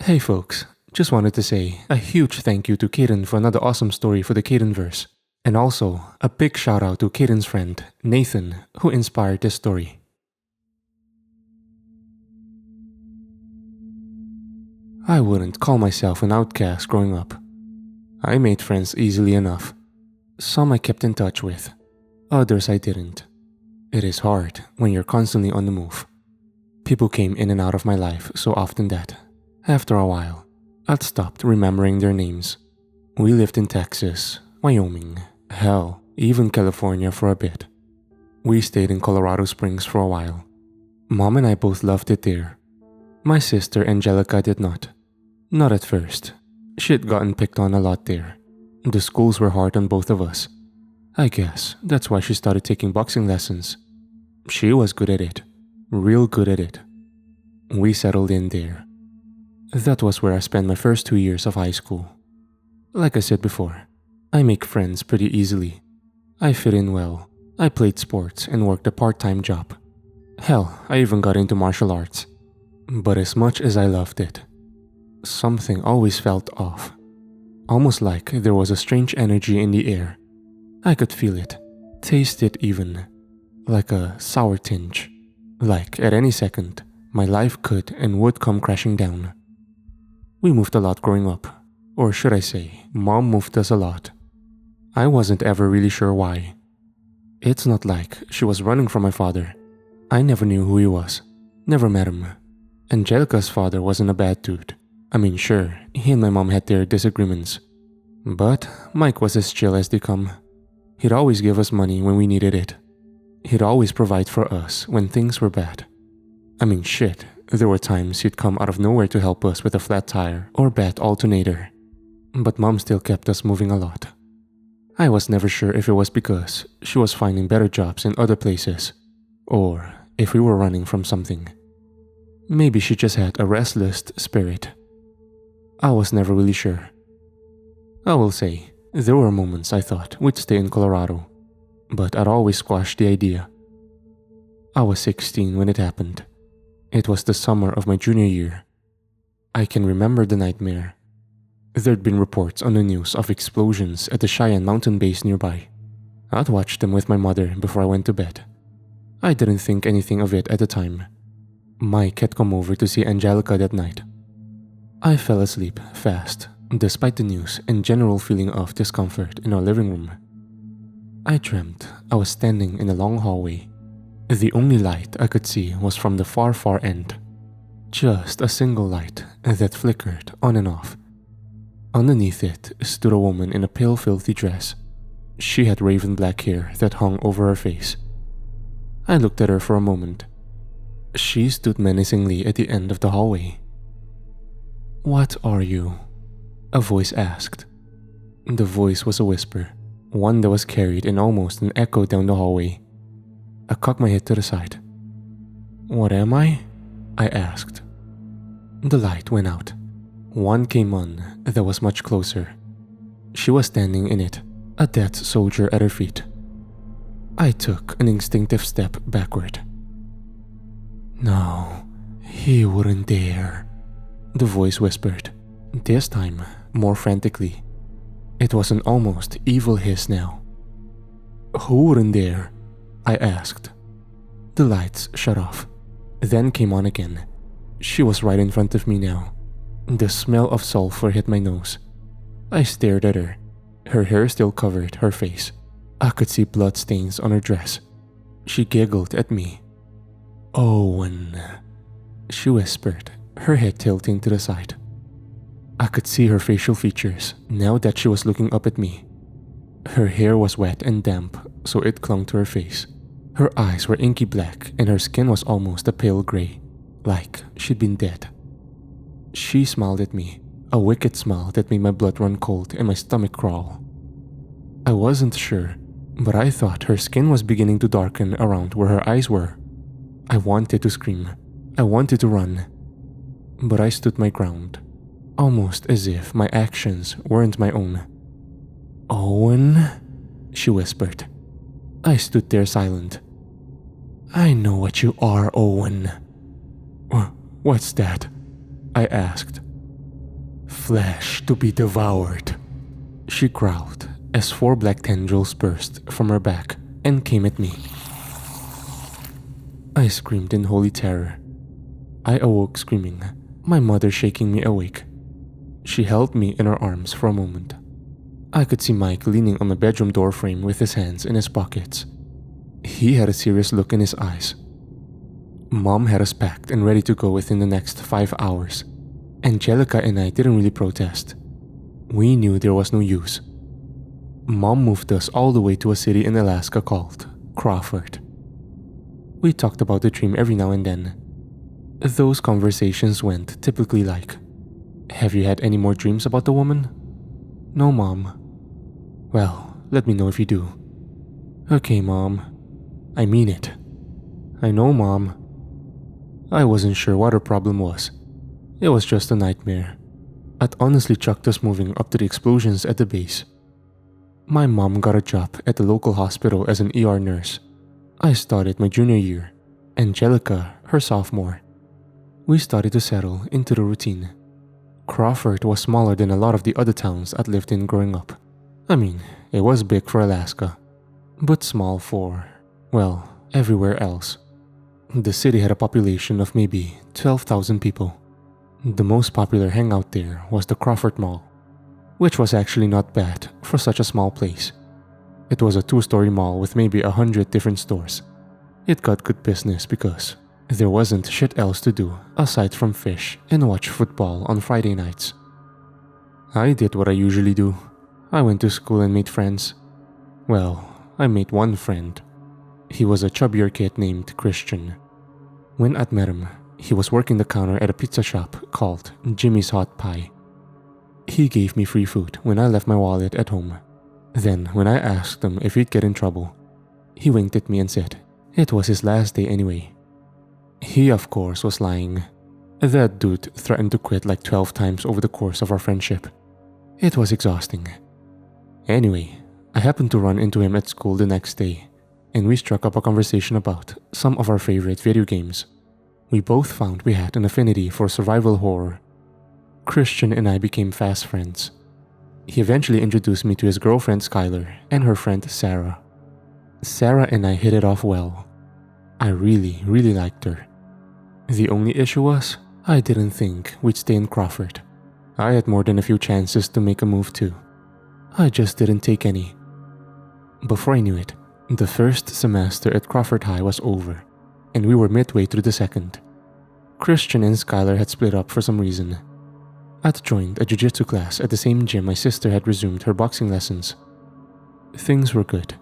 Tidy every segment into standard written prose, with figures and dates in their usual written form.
Hey folks, just wanted to say a huge thank you to Kaden for another awesome story for the Kadenverse, and also a big shout out to Kaden's friend, Nathan, who inspired this story. I wouldn't call myself an outcast growing up. I made friends easily enough. Some I kept in touch with, others I didn't. It is hard when you're constantly on the move. People came in and out of my life so often that, after a while, I'd stopped remembering their names. We lived in Texas, Wyoming, hell, even California for a bit. We stayed in Colorado Springs for a while. Mom and I both loved it there. My sister Angelica did not. Not at first. She had gotten picked on a lot there. The schools were hard on both of us. I guess that's why she started taking boxing lessons. She was good at it. Real good at it. We settled in there. That was where I spent my first 2 years of high school. Like I said before, I make friends pretty easily. I fit in well. I played sports and worked a part-time job. Hell, I even got into martial arts. But as much as I loved it, something always felt off. Almost like there was a strange energy in the air. I could feel it, taste it even, like a sour tinge. Like at any second, my life could and would come crashing down. We moved a lot growing up, or should I say, Mom moved us a lot. I wasn't ever really sure why. It's not like she was running from my father. I never knew who he was, never met him. Angelica's father wasn't a bad dude. I mean, sure, he and my mom had their disagreements. But Mike was as chill as they come. He'd always give us money when we needed it. He'd always provide for us when things were bad. I mean, shit, there were times he'd come out of nowhere to help us with a flat tire or bad alternator. But Mom still kept us moving a lot. I was never sure if it was because she was finding better jobs in other places, or if we were running from something. Maybe she just had a restless spirit. I was never really sure. I will say, there were moments I thought we'd stay in Colorado, but I'd always squashed the idea. I was 16 when it happened. It was the summer of my junior year. I can remember the nightmare. There'd been reports on the news of explosions at the Cheyenne mountain base nearby. I'd watched them with my mother before I went to bed. I didn't think anything of it at the time. Mike had come over to see Angelica that night. I fell asleep fast, despite the news and general feeling of discomfort in our living room. I dreamt I was standing in a long hallway. The only light I could see was from the far, far end. Just a single light that flickered on and off. Underneath it stood a woman in a pale, filthy dress. She had raven black hair that hung over her face. I looked at her for a moment. She stood menacingly at the end of the hallway. "What are you?" a voice asked. The voice was a whisper, one that was carried in almost an echo down the hallway. I cocked my head to the side. "What am I?" I asked. The light went out. One came on that was much closer. She was standing in it, a dead soldier at her feet. I took an instinctive step backward. "No, he wouldn't dare," the voice whispered, this time more frantically. It was an almost evil hiss now. "Who wouldn't dare?" I asked. The lights shut off, then came on again. She was right in front of me now. The smell of sulfur hit my nose. I stared at her. Her hair still covered her face. I could see blood stains on her dress. She giggled at me. "Owen," she whispered, her head tilting to the side. I could see her facial features now that she was looking up at me. Her hair was wet and damp, so it clung to her face. Her eyes were inky black and her skin was almost a pale gray, like she'd been dead. She smiled at me, a wicked smile that made my blood run cold and my stomach crawl. I wasn't sure, but I thought her skin was beginning to darken around where her eyes were. I wanted to scream. I wanted to run. But I stood my ground, almost as if my actions weren't my own. "Owen?" she whispered. I stood there silent. "I know what you are, Owen." What's that?" I asked. flesh to be devoured," she growled as 4 black tendrils burst from her back and came at me. I screamed in holy terror. I awoke screaming, my mother shaking me awake. She held me in her arms for a moment. I could see Mike leaning on the bedroom door frame with his hands in his pockets. He had a serious look in his eyes. Mom had us packed and ready to go within the next 5 hours. Angelica and I didn't really protest. We knew there was no use. Mom moved us all the way to a city in Alaska called Crawford. We talked about the dream every now and then. Those conversations went typically like, "Have you had any more dreams about the woman?" "No, Mom." "Well, let me know if you do." "Okay, Mom." "I mean it." "I know, Mom." I wasn't sure what her problem was. It was just a nightmare. I'd honestly chucked us moving up to the explosions at the base. My mom got a job at the local hospital as an ER nurse. I started my junior year, Angelica her sophomore. We started to settle into the routine. Crawford was smaller than a lot of the other towns I'd lived in growing up. I mean, it was big for Alaska, but small for, well, everywhere else. The city had a population of maybe 12,000 people. The most popular hangout there was the Crawford Mall, which was actually not bad for such a small place. It was a 2-story mall with maybe 100 different stores. It got good business because there wasn't shit else to do aside from fish and watch football on Friday nights. I did what I usually do. I went to school and made friends. Well, I made one friend. He was a chubbier kid named Christian. When I'd met him, he was working the counter at a pizza shop called Jimmy's Hot Pie. He gave me free food when I left my wallet at home. Then, when I asked him if he'd get in trouble, he winked at me and said it was his last day anyway. He, of course, was lying. That dude threatened to quit like 12 times over the course of our friendship. It was exhausting. Anyway, I happened to run into him at school the next day, and we struck up a conversation about some of our favorite video games. We both found we had an affinity for survival horror. Christian and I became fast friends. He eventually introduced me to his girlfriend Skylar and her friend Sarah. Sarah and I hit it off well. I really liked her. The only issue was, I didn't think we'd stay in Crawford. I had more than a few chances to make a move too. I just didn't take any. Before I knew it, the first semester at Crawford High was over, and we were midway through the second. Christian and Skylar had split up for some reason. I'd joined a jiu-jitsu class at the same gym my sister had resumed her boxing lessons. Things were good.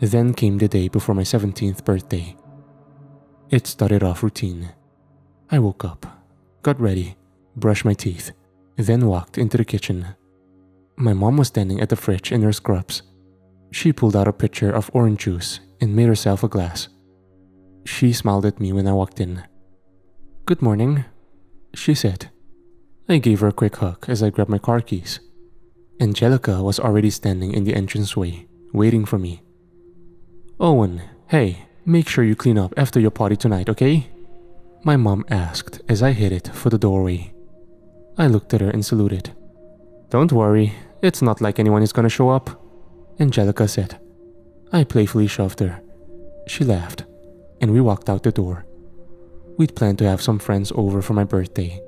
Then came the day before my 17th birthday. It started off routine. I woke up, got ready, brushed my teeth, then walked into the kitchen. My mom was standing at the fridge in her scrubs. She pulled out a pitcher of orange juice and made herself a glass. She smiled at me when I walked in. "Good morning," she said. I gave her a quick hug as I grabbed my car keys. Angelica was already standing in the entranceway, waiting for me. "Owen, hey, make sure you clean up after your party tonight, okay?" My mom asked as I headed for the doorway. I looked at her and saluted. "Don't worry, it's not like anyone is gonna show up," Angelica said. I playfully shoved her. She laughed, and we walked out the door. We'd planned to have some friends over for my birthday.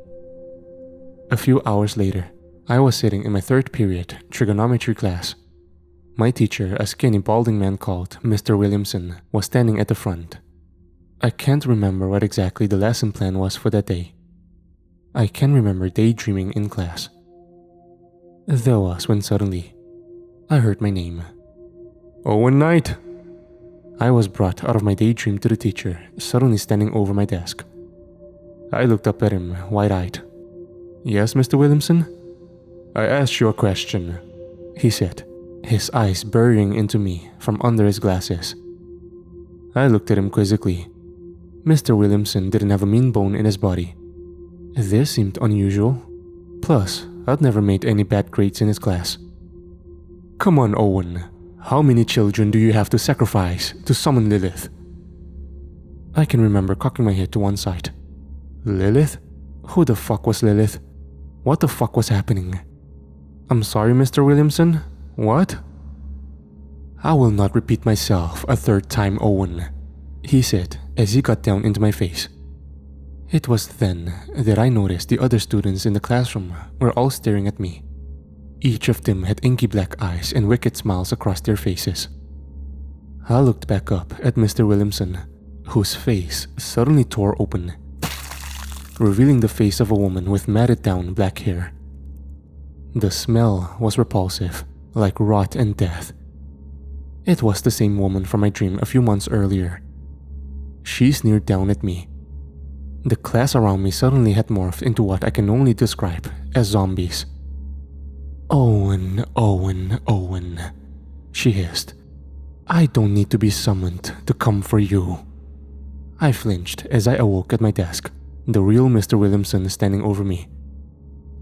A few hours later, I was sitting in my 3rd period trigonometry class. My teacher, a skinny balding man called Mr. Williamson, was standing at the front. I can't remember what exactly the lesson plan was for that day. I can remember daydreaming in class. There was when suddenly, I heard my name. "Owen Knight!" I was brought out of my daydream to the teacher, suddenly standing over my desk. I looked up at him, wide-eyed. "Yes, Mr. Williamson?" "I asked you a question," he said, his eyes burying into me from under his glasses. I looked at him quizzically. Mr. Williamson didn't have a mean bone in his body. This seemed unusual. Plus, I'd never made any bad grades in his class. "Come on, Owen. How many children do you have to sacrifice to summon Lilith?" I can remember cocking my head to one side. Lilith? Who the fuck was Lilith? What the fuck was happening? I'm sorry, Mr. Williamson? What? I will not repeat myself a third time, Owen, he said as he got down into my face. It was then that I noticed the other students in the classroom were all staring at me. Each of them had inky black eyes and wicked smiles across their faces. I looked back up at Mr. Williamson, whose face suddenly tore open, revealing the face of a woman with matted down black hair. The smell was repulsive, like rot and death. It was the same woman from my dream a few months earlier. She sneered down at me. The class around me suddenly had morphed into what I can only describe as zombies. Owen, Owen, Owen, she hissed. I don't need to be summoned to come for you. I flinched as I awoke at my desk, the real Mr. Williamson standing over me.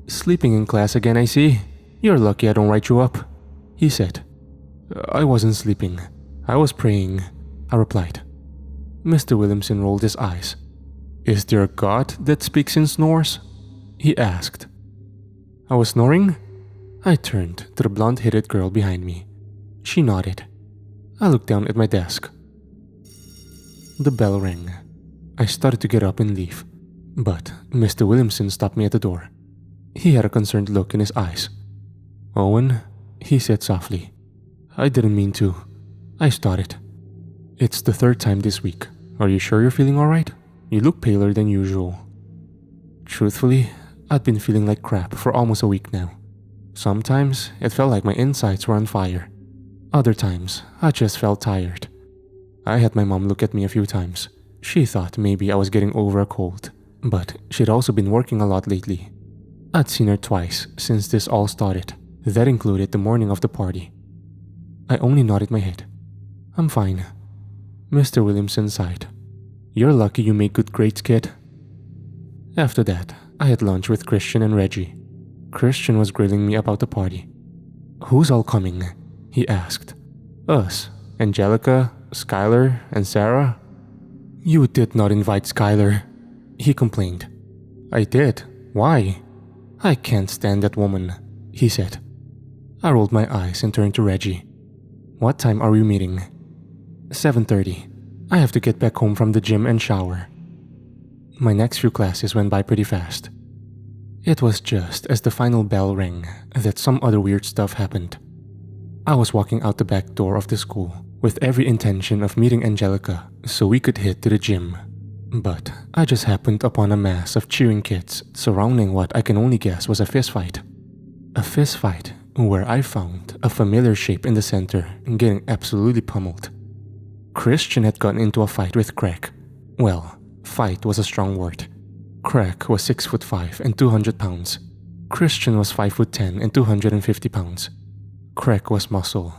Sleeping in class again, I see. You're lucky I don't write you up, he said. I wasn't sleeping. I was praying, I replied. Mr. Williamson rolled his eyes. Is there a god that speaks in snores? He asked. I was snoring? I turned to the blonde-headed girl behind me. She nodded. I looked down at my desk. The bell rang. I started to get up and leave, but Mr. Williamson stopped me at the door. He had a concerned look in his eyes. Owen, he said softly. I didn't mean to. I started. It's the third time this week. Are you sure you're feeling alright? You look paler than usual. Truthfully, I'd been feeling like crap for almost a week now. Sometimes it felt like my insides were on fire. Other times, I just felt tired. I had my mom look at me a few times. She thought maybe I was getting over a cold, but she'd also been working a lot lately. I'd seen her twice since this all started. That included the morning of the party. I only nodded my head. I'm fine. Mr. Williamson sighed. You're lucky you made good grades, kid. After that, I had lunch with Christian and Reggie. Christian was grilling me about the party. Who's all coming? He asked. Us, Angelica, Skylar, and Sarah. You did not invite Skylar, he complained. I did. Why? I can't stand that woman, he said. I rolled my eyes and turned to Reggie. What time are we meeting? 7:30. I have to get back home from the gym and shower. My next few classes went by pretty fast. It was just as the final bell rang that some other weird stuff happened. I was walking out the back door of the school with every intention of meeting Angelica so we could head to the gym. But I just happened upon a mass of cheering kids surrounding what I can only guess was a fistfight. A fistfight where I found a familiar shape in the center getting absolutely pummeled. Christian had gotten into a fight with Craig. Well, fight was a strong word. Craig was 6'5" and 200 pounds. Christian was 5'10" and 250 pounds. Craig was muscle,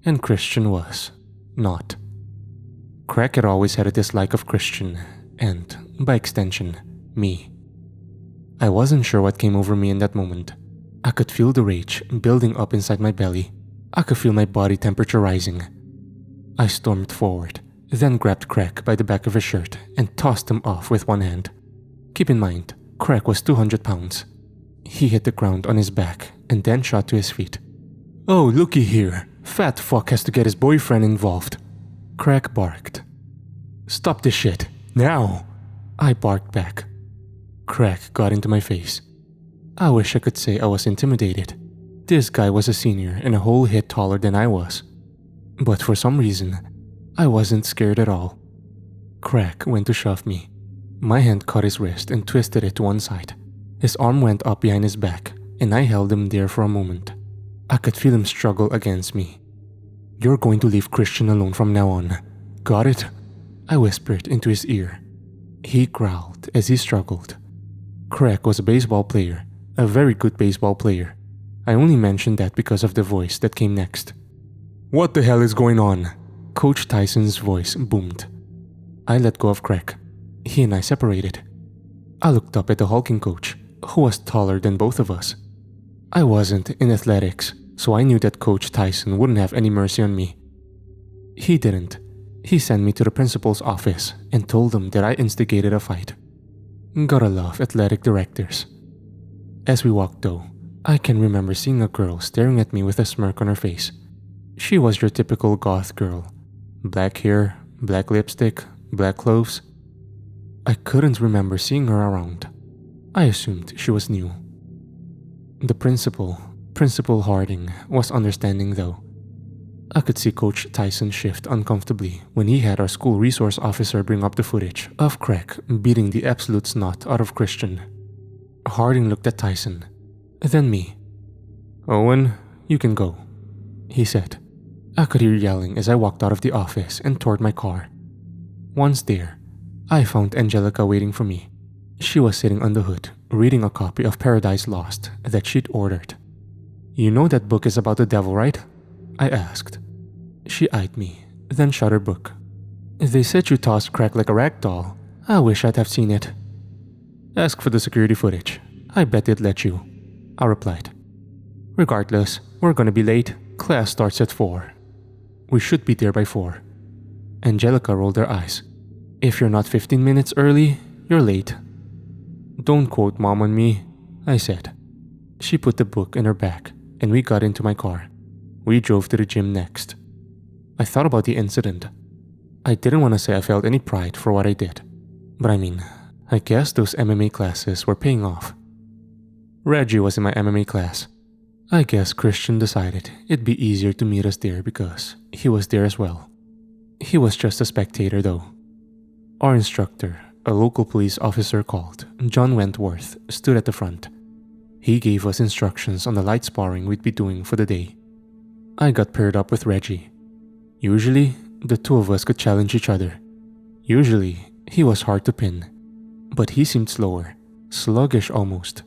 and Christian was not. Craig had always had a dislike of Christian, and, by extension, me. I wasn't sure what came over me in that moment. I could feel the rage building up inside my belly. I could feel my body temperature rising. I stormed forward, then grabbed Craig by the back of his shirt and tossed him off with one hand. Keep in mind, Craig was 200 pounds. He hit the ground on his back and then shot to his feet. Oh, looky here. Fat fuck has to get his boyfriend involved. Craig barked. Stop this shit, now! I barked back. Craig got into my face. I wish I could say I was intimidated. This guy was a senior and a whole hit taller than I was. But for some reason, I wasn't scared at all. Craig went to shove me. My hand caught his wrist and twisted it to one side. His arm went up behind his back, and I held him there for a moment. I could feel him struggle against me. You're going to leave Christian alone from now on. Got it? I whispered into his ear. He growled as he struggled. Craig was a baseball player, a very good baseball player. I only mentioned that because of the voice that came next. What the hell is going on? Coach Tyson's voice boomed. I let go of Craig. He and I separated. I looked up at the hulking coach, who was taller than both of us. I wasn't in athletics, so I knew that Coach Tyson wouldn't have any mercy on me. He didn't. He sent me to the principal's office and told him that I instigated a fight. Gotta love athletic directors. As we walked though, I can remember seeing a girl staring at me with a smirk on her face. She was your typical goth girl. Black hair, black lipstick, black clothes. I couldn't remember seeing her around. I assumed she was new. The Principal Harding, was understanding though. I could see Coach Tyson shift uncomfortably when he had our school resource officer bring up the footage of Craig beating the absolute snot out of Christian. Harding looked at Tyson, then me. "Owen, you can go," he said. I could hear yelling as I walked out of the office and toward my car. Once there, I found Angelica waiting for me. She was sitting on the hood, reading a copy of Paradise Lost that she'd ordered. "You know that book is about the devil, right?" I asked. She eyed me, then shut her book. "They said you tossed Craig like a rag doll. I wish I'd have seen it." "Ask for the security footage. I bet they'd let you," I replied. "Regardless, we're gonna be late. Class starts at 4. We should be there by 4. Angelica rolled her eyes. "If you're not 15 minutes early, you're late." "Don't quote Mom on me," I said. She put the book in her bag, and we got into my car. We drove to the gym next. I thought about the incident. I didn't want to say I felt any pride for what I did, but I guess those MMA classes were paying off. Reggie was in my MMA class. I guess Christian decided it'd be easier to meet us there because he was there as well. He was just a spectator though. Our instructor, a local police officer called John Wentworth, stood at the front. He gave us instructions on the light sparring we'd be doing for the day. I got paired up with Reggie. Usually, the two of us could challenge each other. Usually, he was hard to pin, but he seemed slower, sluggish almost.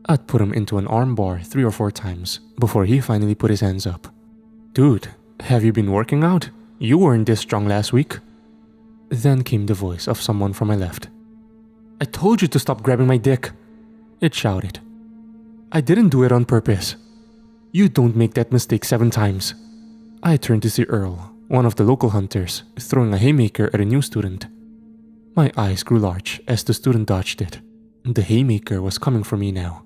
I'd put him into an arm bar 3 or 4 times before he finally put his hands up. "Dude, have you been working out? You weren't this strong last week." Then came the voice of someone from my left. "I told you to stop grabbing my dick," it shouted. "I didn't do it on purpose. You don't make that mistake 7 times. I turned to see Earl, one of the local hunters, throwing a haymaker at a new student. My eyes grew large as the student dodged it. The haymaker was coming for me now.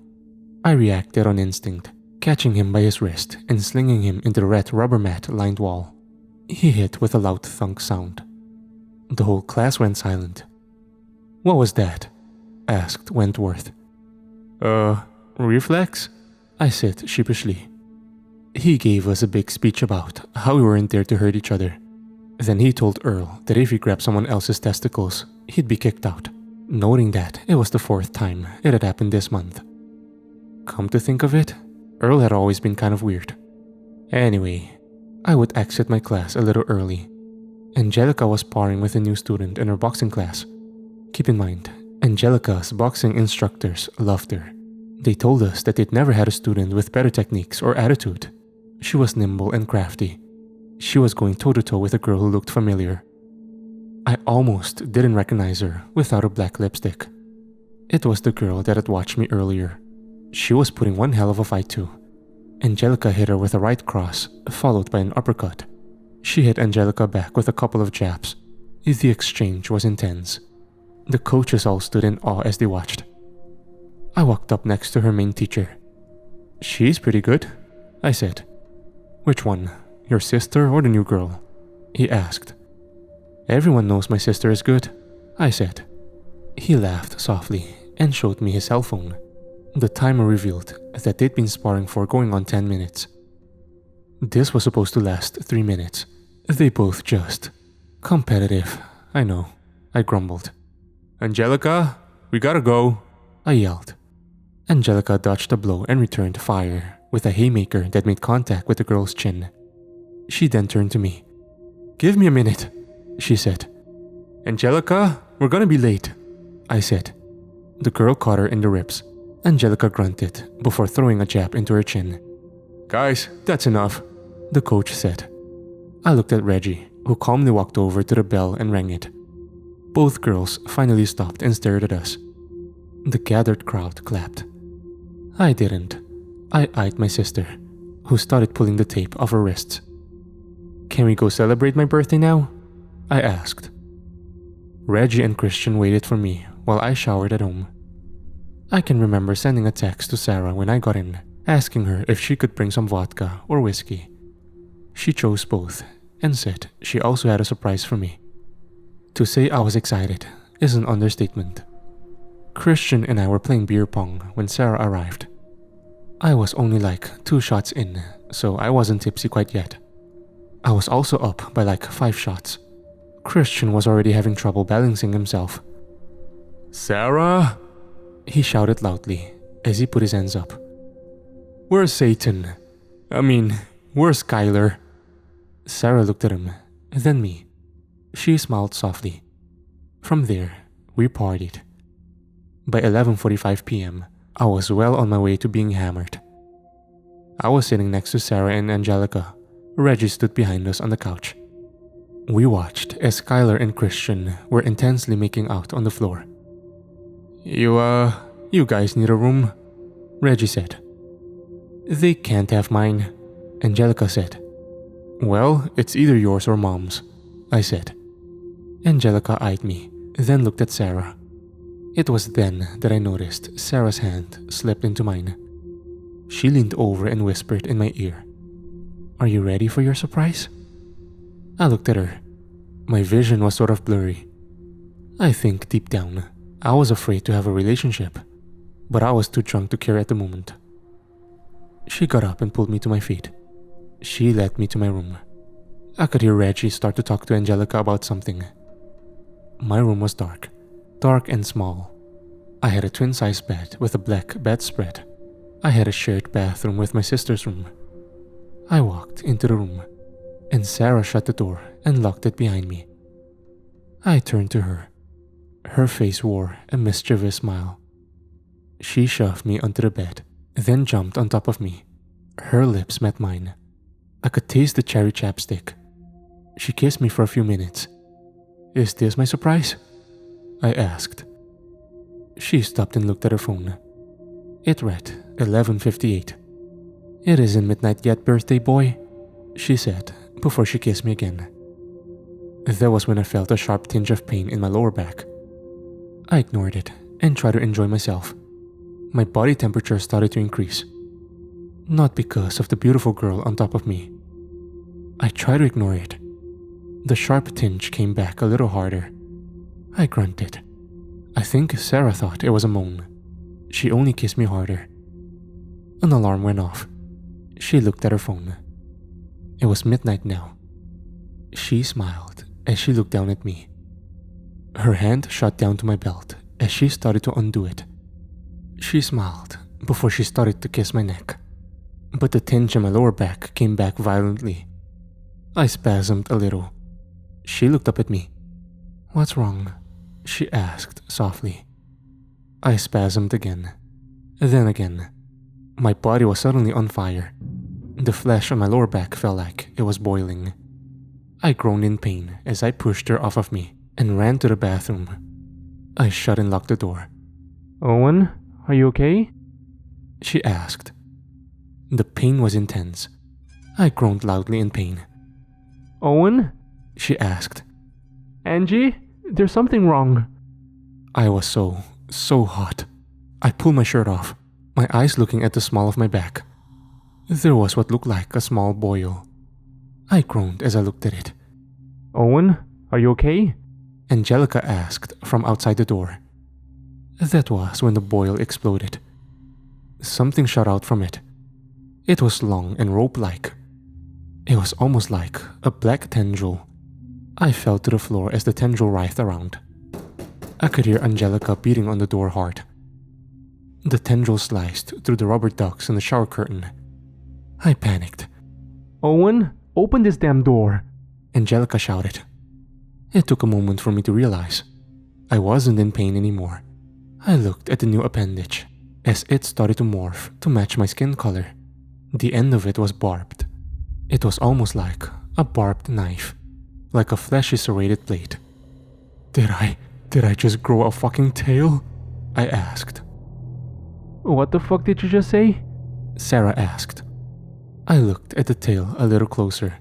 I reacted on instinct, catching him by his wrist and slinging him into the red rubber mat-lined wall. He hit with a loud thunk sound. The whole class went silent. "What was that?" asked Wentworth. Reflex?" I said sheepishly. He gave us a big speech about how we weren't there to hurt each other. Then he told Earl that if he grabbed someone else's testicles, he'd be kicked out, noting that it was the 4th time it had happened this month. Come to think of it, Earl had always been kind of weird. Anyway, I would exit my class a little early. Angelica was sparring with a new student in her boxing class. Keep in mind, Angelica's boxing instructors loved her. They told us that they'd never had a student with better techniques or attitude. She was nimble and crafty. She was going toe-to-toe with a girl who looked familiar. I almost didn't recognize her without her black lipstick. It was the girl that had watched me earlier. She was putting one hell of a fight too. Angelica hit her with a right cross, followed by an uppercut. She hit Angelica back with a couple of jabs. The exchange was intense. The coaches all stood in awe as they watched. I walked up next to her main teacher. "She's pretty good," I said. "Which one? Your sister or the new girl?" he asked. "Everyone knows my sister is good," I said. He laughed softly and showed me his cell phone. The timer revealed that they'd been sparring for going on 10 minutes. This was supposed to last 3 minutes. They both just... competitive, I know, I grumbled. "Angelica, we gotta go," I yelled. Angelica dodged a blow and returned fire with a haymaker that made contact with the girl's chin. She then turned to me. "Give me a minute," she said. "Angelica, we're gonna be late," I said. The girl caught her in the ribs. Angelica grunted before throwing a jab into her chin. "Guys, that's enough," the coach said. I looked at Reggie, who calmly walked over to the bell and rang it. Both girls finally stopped and stared at us. The gathered crowd clapped. I didn't. I eyed my sister, who started pulling the tape off her wrists. "Can we go celebrate my birthday now?" I asked. Reggie and Christian waited for me while I showered at home. I can remember sending a text to Sarah when I got in, asking her if she could bring some vodka or whiskey. She chose both and said she also had a surprise for me. To say I was excited is an understatement. Christian and I were playing beer pong when Sarah arrived. I was only like 2 shots in, so I wasn't tipsy quite yet. I was also up by like 5 shots. Christian was already having trouble balancing himself. "Sarah!" he shouted loudly as he put his hands up. "Where's Satan? Where's Skylar?" Sarah looked at him, then me. She smiled softly. From there, we partied. By 11:45 p.m., I was well on my way to being hammered. I was sitting next to Sarah and Angelica. Reggie stood behind us on the couch. We watched as Skylar and Christian were intensely making out on the floor. You guys need a room," Reggie said. "They can't have mine," Angelica said. "Well, it's either yours or Mom's," I said. Angelica eyed me, then looked at Sarah. It was then that I noticed Sarah's hand slipped into mine. She leaned over and whispered in my ear, "Are you ready for your surprise?" I looked at her. My vision was sort of blurry. I think deep down, I was afraid to have a relationship, but I was too drunk to care at the moment. She got up and pulled me to my feet. She led me to my room. I could hear Reggie start to talk to Angelica about something. My room was dark and small. I had a twin-size bed with a black bedspread. I had a shared bathroom with my sister's room. I walked into the room, and Sarah shut the door and locked it behind me. I turned to her. Her face wore a mischievous smile. She shoved me onto the bed, then jumped on top of me. Her lips met mine. I could taste the cherry chapstick. She kissed me for a few minutes. "Is this my surprise?" I asked. She stopped and looked at her phone. It read 11:58. "It isn't midnight yet, birthday boy," she said before she kissed me again. That was when I felt a sharp tinge of pain in my lower back. I ignored it and tried to enjoy myself. My body temperature started to increase. Not because of the beautiful girl on top of me. I tried to ignore it. The sharp tinge came back a little harder. I grunted. I think Sarah thought it was a moan. She only kissed me harder. An alarm went off. She looked at her phone. It was midnight now. She smiled as she looked down at me. Her hand shot down to my belt as she started to undo it. She smiled before she started to kiss my neck. But the tinge in my lower back came back violently. I spasmed a little. She looked up at me. "What's wrong?" she asked softly. I spasmed again. Then again. My body was suddenly on fire. The flesh on my lower back felt like it was boiling. I groaned in pain as I pushed her off of me and ran to the bathroom. I shut and locked the door. "Owen, are you okay?" she asked. The pain was intense. I groaned loudly in pain. "Owen?" she asked. "Angie, there's something wrong." I was so hot. I pulled my shirt off, my eyes looking at the small of my back. There was what looked like a small boil. I groaned as I looked at it. "Owen, are you okay?" Angelica asked from outside the door. That was when the boil exploded. Something shot out from it. It was long and rope-like. It was almost like a black tendril. I fell to the floor as the tendril writhed around. I could hear Angelica beating on the door hard. The tendril sliced through the rubber ducks in the shower curtain. I panicked. "Owen, open this damn door," Angelica shouted. It took a moment for me to realize. I wasn't in pain anymore. I looked at the new appendage as it started to morph to match my skin color. The end of it was barbed. It was almost like a barbed knife, like a fleshy serrated blade. Did I just grow a fucking tail? I asked. "What the fuck did you just say?" Sarah asked. I looked at the tail a little closer.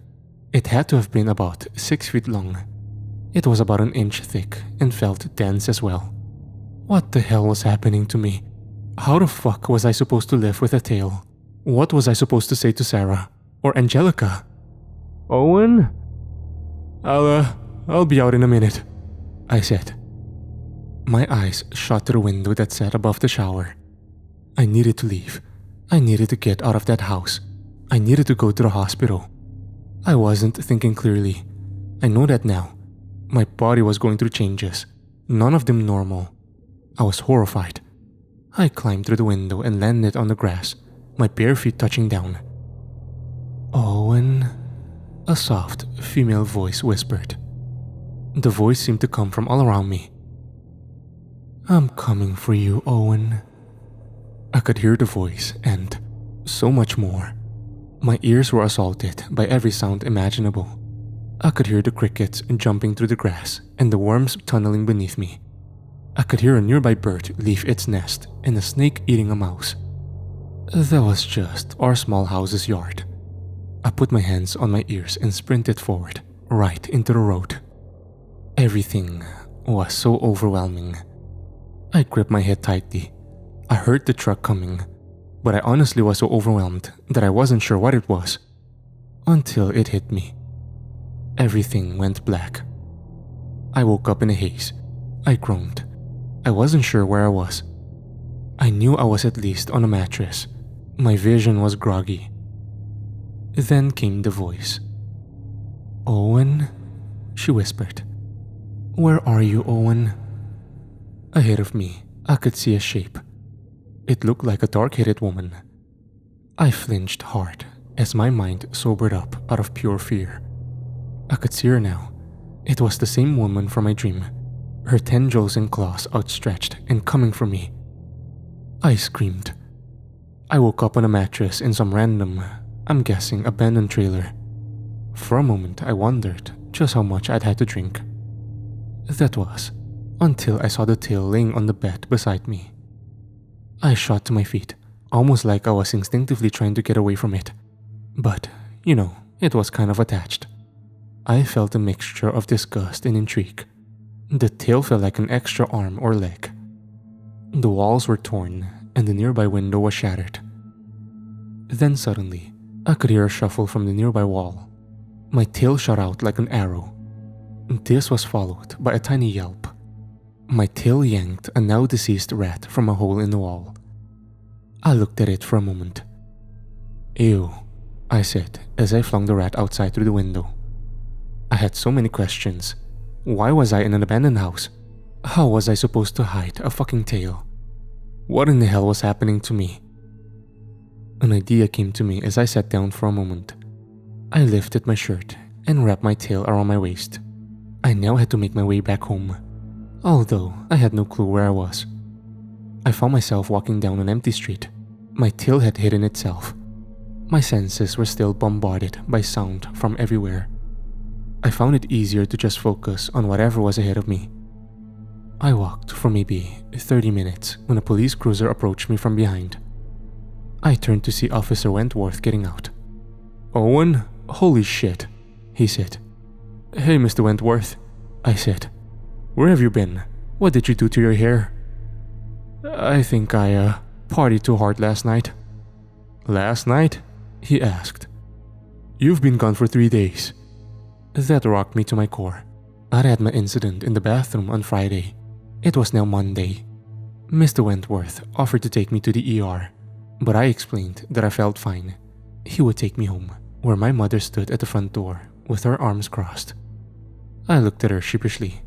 It had to have been about 6 feet long. It was about an inch thick and felt dense as well. What the hell was happening to me? How the fuck was I supposed to live with a tail? What was I supposed to say to Sarah? Or Angelica? Owen? I'll be out in a minute, I said. My eyes shot to the window that sat above the shower. I needed to leave. I needed to get out of that house. I needed to go to the hospital. I wasn't thinking clearly. I know that now. My body was going through changes, none of them normal. I was horrified. I climbed through the window and landed on the grass, my bare feet touching down. Owen, a soft female voice whispered. The voice seemed to come from all around me. I'm coming for you, Owen. I could hear the voice and so much more. My ears were assaulted by every sound imaginable. I could hear the crickets jumping through the grass and the worms tunneling beneath me. I could hear a nearby bird leave its nest and a snake eating a mouse. That was just our small house's yard. I put my hands on my ears and sprinted forward, right into the road. Everything was so overwhelming. I gripped my head tightly. I heard the truck coming, but I honestly was so overwhelmed that I wasn't sure what it was. Until it hit me. Everything went black. I woke up in a haze. I groaned. I wasn't sure where I was. I knew I was at least on a mattress. My vision was groggy. Then came the voice. Owen? She whispered. Where are you, Owen? Ahead of me, I could see a shape. It looked like a dark-headed woman. I flinched hard as my mind sobered up out of pure fear. I could see her now. It was the same woman from my dream, her tendrils and claws outstretched and coming for me. I screamed. I woke up on a mattress in some random, I'm guessing, abandoned trailer. For a moment I wondered just how much I'd had to drink. That was until I saw the tail laying on the bed beside me. I shot to my feet, almost like I was instinctively trying to get away from it. But, it was kind of attached. I felt a mixture of disgust and intrigue. The tail felt like an extra arm or leg. The walls were torn and the nearby window was shattered. Then suddenly, I could hear a shuffle from the nearby wall. My tail shot out like an arrow. This was followed by a tiny yelp. My tail yanked a now deceased rat from a hole in the wall. I looked at it for a moment. Ew, I said as I flung the rat outside through the window. I had so many questions. Why was I in an abandoned house? How was I supposed to hide a fucking tail? What in the hell was happening to me? An idea came to me as I sat down for a moment. I lifted my shirt and wrapped my tail around my waist. I now had to make my way back home, although I had no clue where I was. I found myself walking down an empty street. My tail had hidden itself. My senses were still bombarded by sound from everywhere. I found it easier to just focus on whatever was ahead of me. I walked for maybe 30 minutes when a police cruiser approached me from behind. I turned to see Officer Wentworth getting out. Owen? Holy shit, he said. Hey, Mr. Wentworth, I said. Where have you been? What did you do to your hair? I think I partied too hard last night. Last night? He asked. You've been gone for 3 days. That rocked me to my core. I'd had my incident in the bathroom on Friday. It was now Monday. Mr. Wentworth offered to take me to the ER, but I explained that I felt fine. He would take me home, where my mother stood at the front door with her arms crossed. I looked at her sheepishly.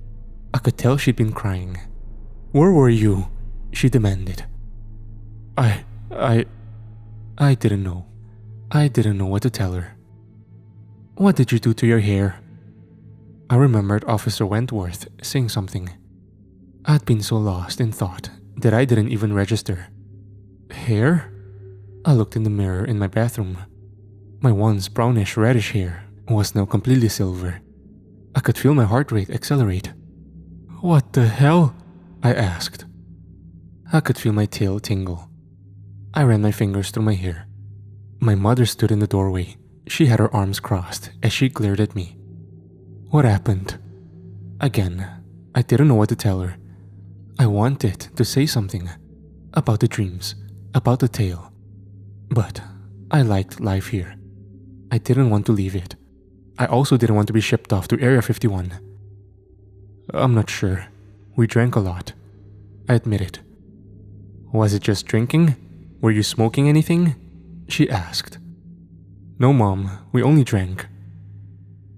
I could tell she'd been crying. Where were you? She demanded. I didn't know. I didn't know what to tell her. What did you do to your hair? I remembered Officer Wentworth saying something. I'd been so lost in thought that I didn't even register. Hair? I looked in the mirror in my bathroom. My once brownish reddish hair was now completely silver. I could feel my heart rate accelerate. What the hell? I asked. I could feel my tail tingle. I ran my fingers through my hair. My mother stood in the doorway. She had her arms crossed as she glared at me. What happened? Again, I didn't know what to tell her. I wanted to say something. about the dreams, about the tale. But I liked life here. I didn't want to leave it. I also didn't want to be shipped off to Area 51. I'm not sure. We drank a lot. I admit it. Was it just drinking? Were you smoking anything? She asked. No, Mom, we only drank.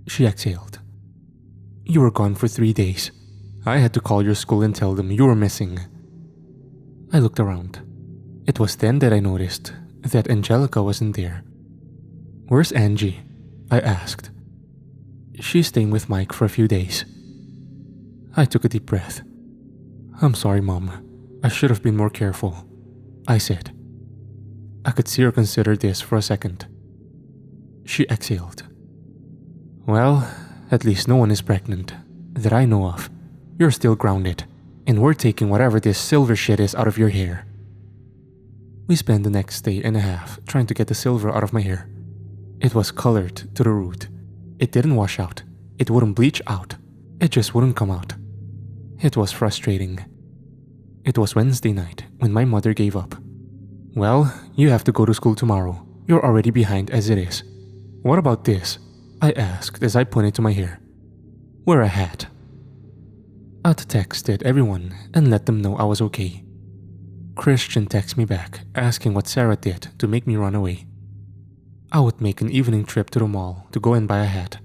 She exhaled. You were gone for 3 days. I had to call your school and tell them you were missing. I looked around. It was then that I noticed that Angelica wasn't there. Where's Angie? I asked. She's staying with Mike for a few days. I took a deep breath. I'm sorry, Mom. I should have been more careful, I said. I could see her consider this for a second. She exhaled. Well, at least no one is pregnant, that I know of. You're still grounded, and we're taking whatever this silver shit is out of your hair. We spent the next day and a half trying to get the silver out of my hair. It was colored to the root. It didn't wash out. It wouldn't bleach out. It just wouldn't come out. It was frustrating. It was Wednesday night when my mother gave up. Well, you have to go to school tomorrow. You're already behind as it is. What about this? I asked as I pointed to my hair. Wear a hat. I'd texted everyone and let them know I was okay. Christian texted me back asking what Sarah did to make me run away. I would make an evening trip to the mall to go and buy a hat.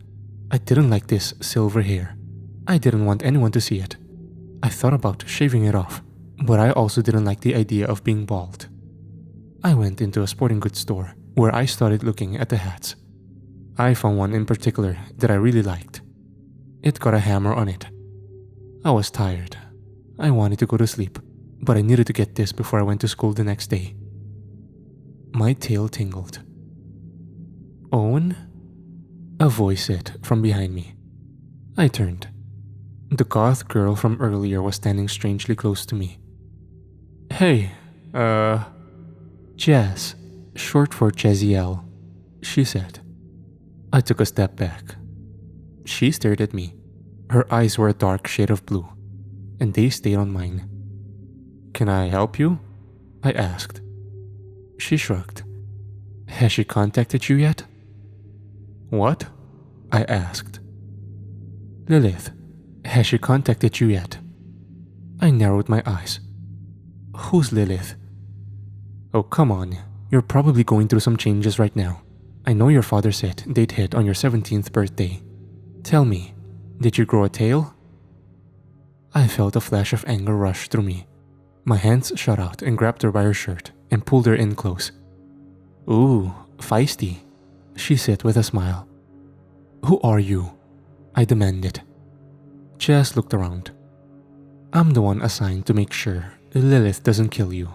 I didn't like this silver hair. I didn't want anyone to see it. I thought about shaving it off, but I also didn't like the idea of being bald. I went into a sporting goods store where I started looking at the hats. I found one in particular that I really liked. It got a hammer on it. I was tired. I wanted to go to sleep, but I needed to get this before I went to school the next day. My tail tingled. Owen? A voice said from behind me. I turned. The goth girl from earlier was standing strangely close to me. Hey, Jazz, short for Chaziel, she said. I took a step back. She stared at me. Her eyes were a dark shade of blue, and they stayed on mine. Can I help you? I asked. She shrugged. Has she contacted you yet? What? I asked. Lilith, has she contacted you yet? I narrowed my eyes. Who's Lilith? Oh, come on. You're probably going through some changes right now. I know your father said they'd hit on your 17th birthday. Tell me, did you grow a tail? I felt a flash of anger rush through me. My hands shot out and grabbed her by her shirt and pulled her in close. Ooh, feisty, she said with a smile. Who are you? I demanded. Jess looked around. I'm the one assigned to make sure Lilith doesn't kill you.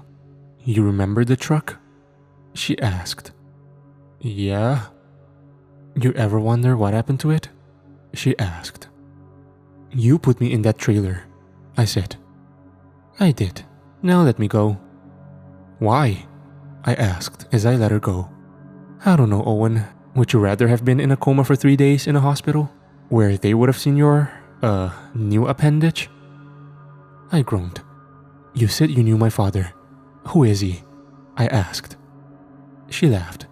You remember the truck? She asked. Yeah. You ever wonder what happened to it? She asked. You put me in that trailer, I said. I did. Now let me go. Why? I asked as I let her go. I don't know, Owen. Would you rather have been in a coma for 3 days in a hospital, where they would have seen your, new appendage? I groaned. You said you knew my father. Who is he? I asked. She laughed.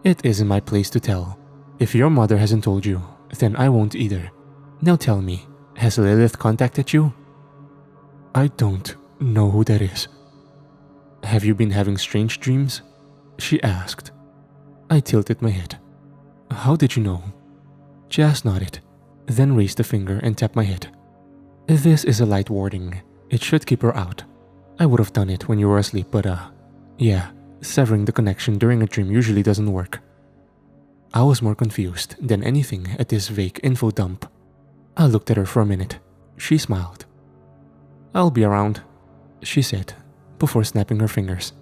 It isn't my place to tell. If your mother hasn't told you, then I won't either. Now tell me, has Lilith contacted you? I don't know who that is. Have you been having strange dreams? She asked. I tilted my head. How did you know? Jazz nodded, then raised a finger and tapped my head. This is a light warning. It should keep her out. I would have done it when you were asleep, but yeah, severing the connection during a dream usually doesn't work. I was more confused than anything at this vague info dump. I looked at her for a minute. She smiled. I'll be around, she said, before snapping her fingers.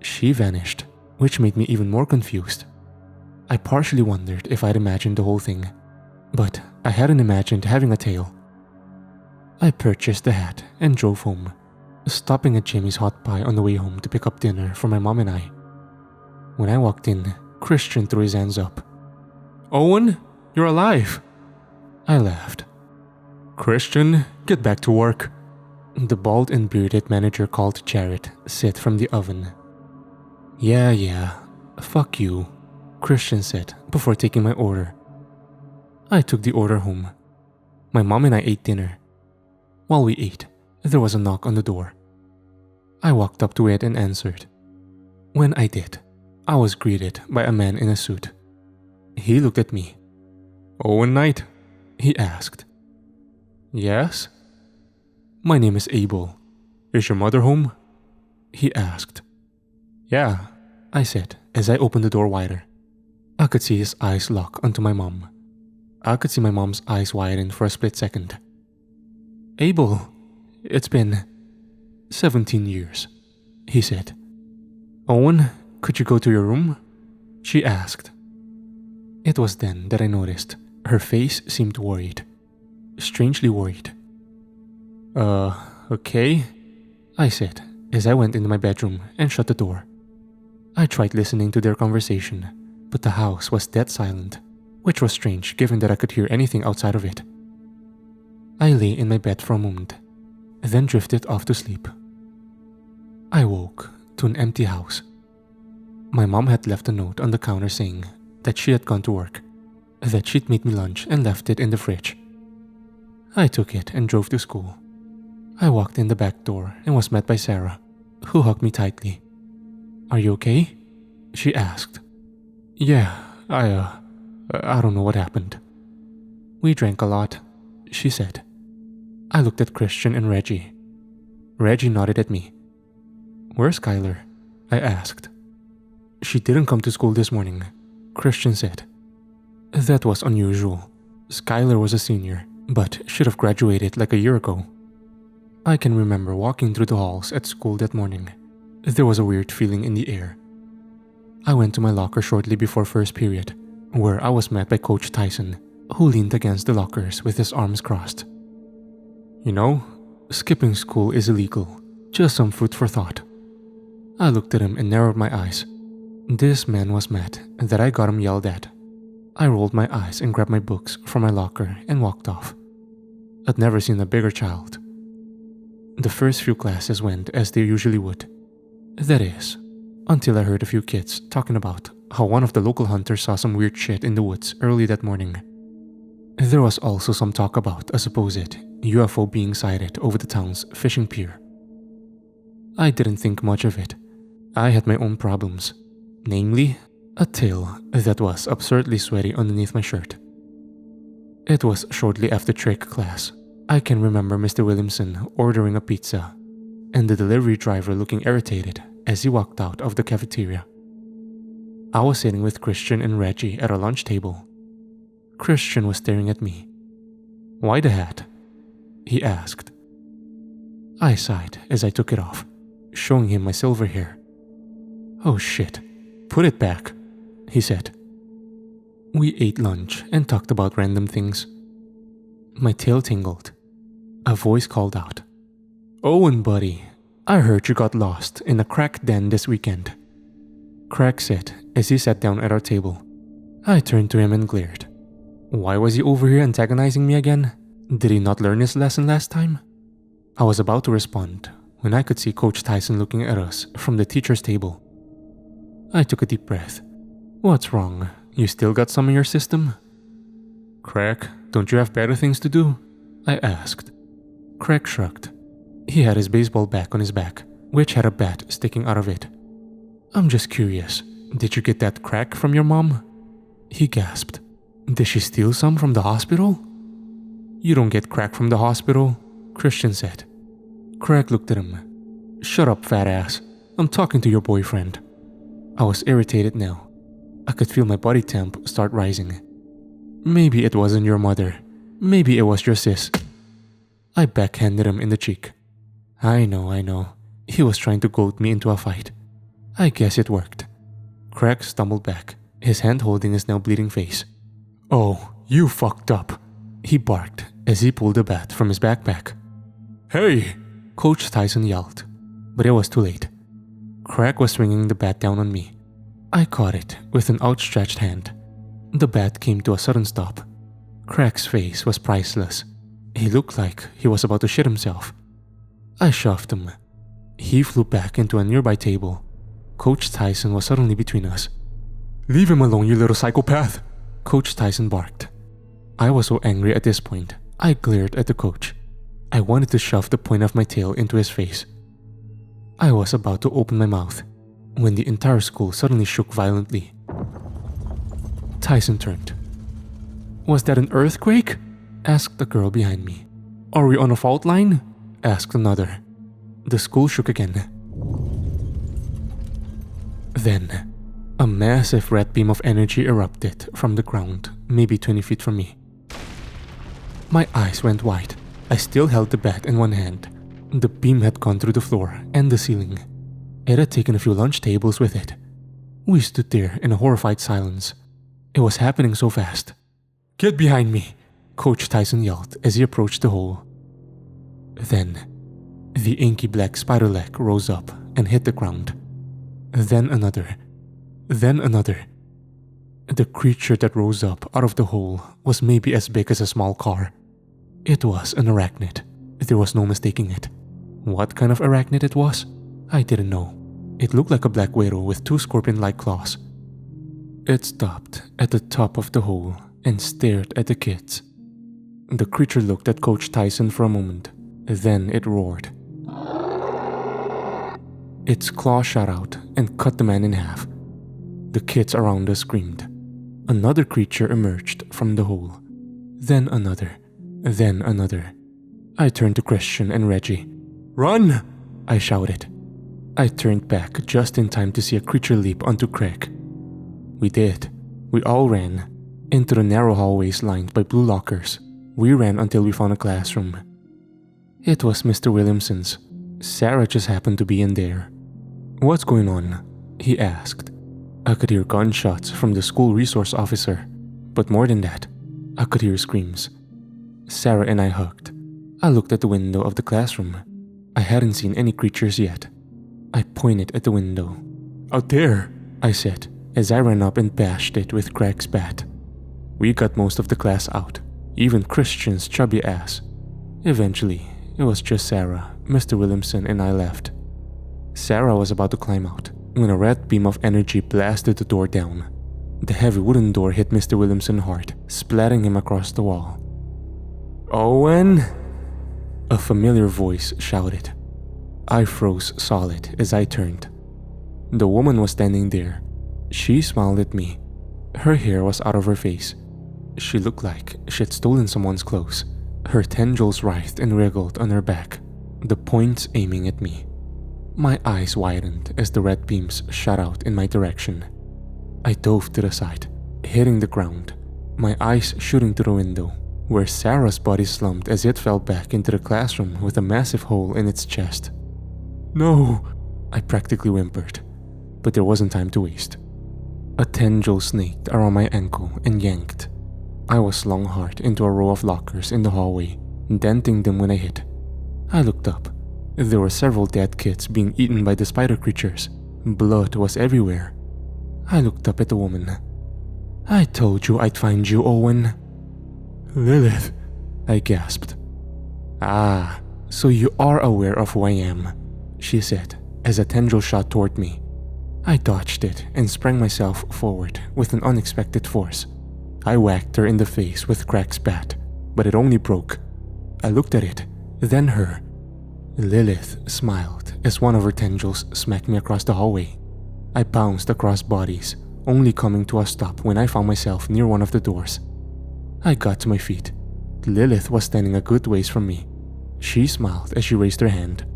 She vanished, which made me even more confused. I partially wondered if I'd imagined the whole thing, but I hadn't imagined having a tail. I purchased the hat and drove home, stopping at Jimmy's Hot Pie on the way home to pick up dinner for my mom and I. When I walked in, Christian threw his hands up. Owen, you're alive! I laughed. Christian, get back to work. The bald and bearded manager called Jarrett sit from the oven. Yeah, fuck you, Christian said before taking my order. I took the order home. My mom and I ate dinner. While we ate, there was a knock on the door. I walked up to it and answered. When I did, I was greeted by a man in a suit. He looked at me. "Owen Knight?" he asked. "Yes?" "My name is Abel. Is your mother home?" he asked. "Yeah," I said as I opened the door wider. I could see his eyes lock onto my mom. I could see my mom's eyes widen for a split second. "Abel, it's been 17 years, he said. "Owen, could you go to your room?" she asked. It was then that I noticed her face seemed worried. Strangely worried. Okay, I said as I went into my bedroom and shut the door. I tried listening to their conversation, but the house was dead silent, which was strange given that I could hear anything outside of it. I lay in my bed for a moment, then drifted off to sleep. I woke to an empty house. My mom had left a note on the counter saying that she had gone to work, that she'd made me lunch and left it in the fridge. I took it and drove to school. I walked in the back door and was met by Sarah, who hugged me tightly. "Are you okay?" she asked. "Yeah, I don't know what happened." "We drank a lot," she said. I looked at Christian and Reggie. Reggie nodded at me. "Where's Skylar?" I asked. "She didn't come to school this morning," Christian said. That was unusual. Skylar was a senior, but should have graduated like a year ago. I can remember walking through the halls at school that morning. There was a weird feeling in the air. I went to my locker shortly before first period, where I was met by Coach Tyson, who leaned against the lockers with his arms crossed. "You know, skipping school is illegal. Just some food for thought." I looked at him and narrowed my eyes. This man was mad that I got him yelled at. I rolled my eyes and grabbed my books from my locker and walked off. I'd never seen a bigger child. The first few classes went as they usually would. That is, until I heard a few kids talking about how one of the local hunters saw some weird shit in the woods early that morning. There was also some talk about a supposed UFO being sighted over the town's fishing pier. I didn't think much of it. I had my own problems, namely, a tail that was absurdly sweaty underneath my shirt. It was shortly after trick class. I can remember Mr. Williamson ordering a pizza, and the delivery driver looking irritated as he walked out of the cafeteria. I was sitting with Christian and Reggie at our lunch table. Christian was staring at me. "Why the hat?" he asked. I sighed as I took it off, showing him my silver hair. "Oh shit, put it back," he said. We ate lunch and talked about random things. My tail tingled. A voice called out, "Owen, buddy, I heard you got lost in a crack den this weekend." Crack said as he sat down at our table. I turned to him and glared. Why was he over here antagonizing me again? Did he not learn his lesson last time? I was about to respond when I could see Coach Tyson looking at us from the teacher's table. I took a deep breath. "What's wrong? You still got some in your system?" "Crack, don't you have better things to do?" I asked. Crack shrugged. He had his baseball bat on his back, which had a bat sticking out of it. "I'm just curious, did you get that crack from your mom?" He gasped. "Did she steal some from the hospital?" "You don't get crack from the hospital," Christian said. Crack looked at him. "Shut up, fat ass. I'm talking to your boyfriend." I was irritated now. I could feel my body temp start rising. "Maybe it wasn't your mother. Maybe it was your sis." I backhanded him in the cheek. I know. He was trying to goad me into a fight. I guess it worked. Crack stumbled back, his hand holding his now bleeding face. "Oh, you fucked up," he barked as he pulled the bat from his backpack. "Hey!" Coach Tyson yelled, but it was too late. Crack was swinging the bat down on me. I caught it with an outstretched hand. The bat came to a sudden stop. Crack's face was priceless. He looked like he was about to shit himself. I shoved him. He flew back into a nearby table. Coach Tyson was suddenly between us. "Leave him alone, you little psychopath!" Coach Tyson barked. I was so angry at this point, I glared at the coach. I wanted to shove the point of my tail into his face. I was about to open my mouth when the entire school suddenly shook violently. Tyson turned. "Was that an earthquake?" asked a girl behind me. "Are we on a fault line?" asked another. The school shook again. Then, a massive red beam of energy erupted from the ground, maybe 20 feet from me. My eyes went wide. I still held the bat in one hand. The beam had gone through the floor and the ceiling. It had taken a few lunch tables with it. We stood there in a horrified silence. It was happening so fast. "Get behind me!" Coach Tyson yelled as he approached the hole. Then, the inky black spider leg rose up and hit the ground. Then another. Then another. The creature that rose up out of the hole was maybe as big as a small car. It was an arachnid. There was no mistaking it. What kind of arachnid it was? I didn't know. It looked like a black widow with 2 scorpion-like claws. It stopped at the top of the hole and stared at the kids. The creature looked at Coach Tyson for a moment. Then it roared. Its claw shot out and cut the man in half. The kids around us screamed. Another creature emerged from the hole. Then another. Then another. I turned to Christian and Reggie. "Run!" I shouted. I turned back just in time to see a creature leap onto Craig. We did. We all ran. Into the narrow hallways lined by blue lockers. We ran until we found a classroom. It was Mr. Williamson's. Sarah just happened to be in there. "What's going on?" he asked. I could hear gunshots from the school resource officer. But more than that, I could hear screams. Sarah and I hugged. I looked at the window of the classroom. I hadn't seen any creatures yet. I pointed at the window. "Out there," I said, as I ran up and bashed it with Craig's bat. We got most of the class out, even Christian's chubby ass. Eventually, it was just Sarah, Mr. Williamson, and I left. Sarah was about to climb out when a red beam of energy blasted the door down. The heavy wooden door hit Mr. Williamson hard, splatting him across the wall. "Owen!" A familiar voice shouted. I froze solid as I turned. The woman was standing there. She smiled at me. Her hair was out of her face. She looked like she had stolen someone's clothes. Her tendrils writhed and wriggled on her back, the points aiming at me. My eyes widened as the red beams shot out in my direction. I dove to the side, hitting the ground, my eyes shooting to the window, where Sarah's body slumped as it fell back into the classroom with a massive hole in its chest. "No!" I practically whimpered, but there wasn't time to waste. A tendril snaked around my ankle and yanked. I was slung hard into a row of lockers in the hallway, denting them when I hit. I looked up. There were several dead kids being eaten by the spider creatures. Blood was everywhere. I looked up at the woman. "I told you I'd find you, Owen." "Lilith," I gasped. "Ah, so you are aware of who I am," she said as a tendril shot toward me. I dodged it and sprang myself forward with an unexpected force. I whacked her in the face with Craig's bat, but it only broke. I looked at it, then her. Lilith smiled as one of her tendrils smacked me across the hallway. I bounced across bodies, only coming to a stop when I found myself near one of the doors. I got to my feet. Lilith was standing a good ways from me. She smiled as she raised her hand.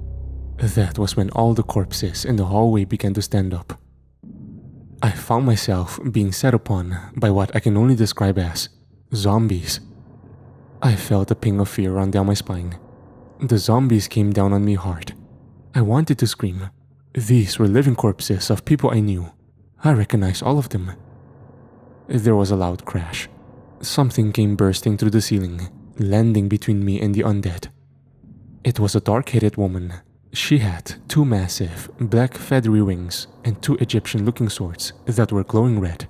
That was when all the corpses in the hallway began to stand up. I found myself being set upon by what I can only describe as zombies. I felt a ping of fear run down my spine. The zombies came down on me hard. I wanted to scream. These were living corpses of people I knew. I recognized all of them. There was a loud crash. Something came bursting through the ceiling, landing between me and the undead. It was a dark-headed woman. She had 2 massive, black feathery wings and 2 Egyptian-looking swords that were glowing red.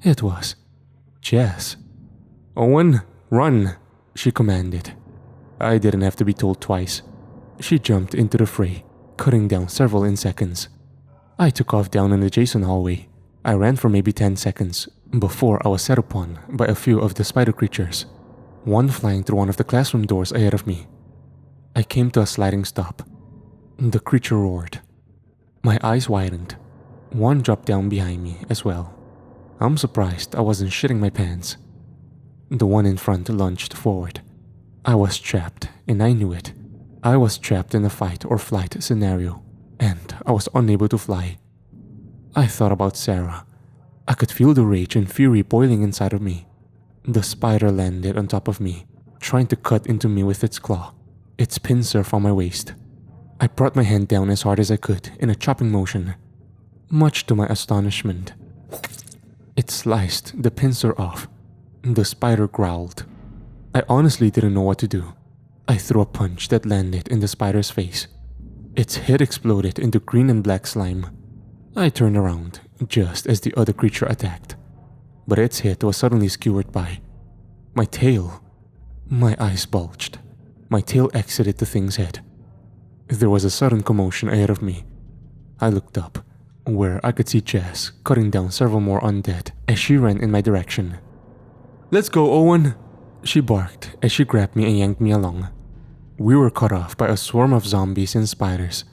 It was Jess. "Owen, run," she commanded. I didn't have to be told twice. She jumped into the fray, cutting down several in seconds. I took off down an adjacent hallway. I ran for maybe 10 seconds before I was set upon by a few of the spider creatures, one flying through one of the classroom doors ahead of me. I came to a sliding stop. The creature roared. My eyes widened. One dropped down behind me as well. I'm surprised I wasn't shitting my pants. The one in front lunged forward. I was trapped, and I knew it. I was trapped in a fight or flight scenario, and I was unable to fly. I thought about Sarah. I could feel the rage and fury boiling inside of me. The spider landed on top of me, trying to cut into me with its claw, its pincer from my waist. I brought my hand down as hard as I could in a chopping motion. Much to my astonishment, it sliced the pincer off. The spider growled. I honestly didn't know what to do. I threw a punch that landed in the spider's face. Its head exploded into green and black slime. I turned around just as the other creature attacked, but its head was suddenly skewered by my tail. My eyes bulged. My tail exited the thing's head. There was a sudden commotion ahead of me. I looked up, where I could see Jess cutting down several more undead as she ran in my direction. "Let's go, Owen!" she barked as she grabbed me and yanked me along. We were cut off by a swarm of zombies and spiders.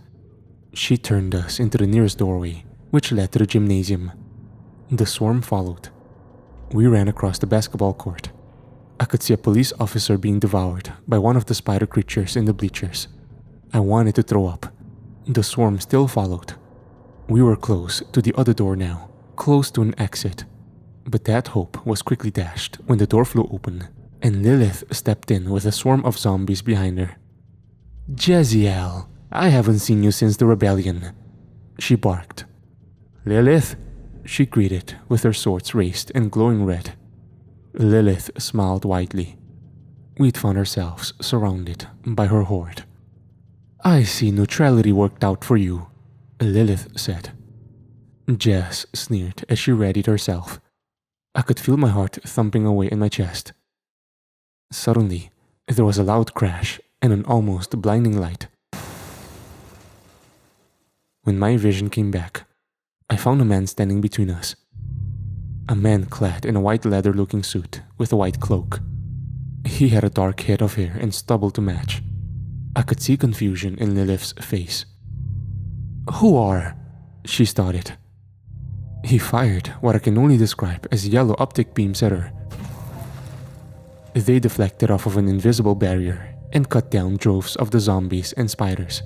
She turned us into the nearest doorway, which led to the gymnasium. The swarm followed. We ran across the basketball court. I could see a police officer being devoured by one of the spider creatures in the bleachers. I wanted to throw up. The swarm still followed. We were close to the other door now, close to an exit. But that hope was quickly dashed when the door flew open, and Lilith stepped in with a swarm of zombies behind her. "Jeziel, I haven't seen you since the rebellion," she barked. "Lilith," she greeted with her swords raised and glowing red. Lilith smiled widely. We'd found ourselves surrounded by her horde. "I see neutrality worked out for you," Lilith said. Jess sneered as she readied herself. I could feel my heart thumping away in my chest. Suddenly, there was a loud crash and an almost blinding light. When my vision came back, I found a man standing between us. A man clad in a white leather-looking suit with a white cloak. He had a dark head of hair and stubble to match. I could see confusion in Lilith's face. "Who are?" she started. He fired what I can only describe as yellow optic beams at her. They deflected off of an invisible barrier and cut down droves of the zombies and spiders.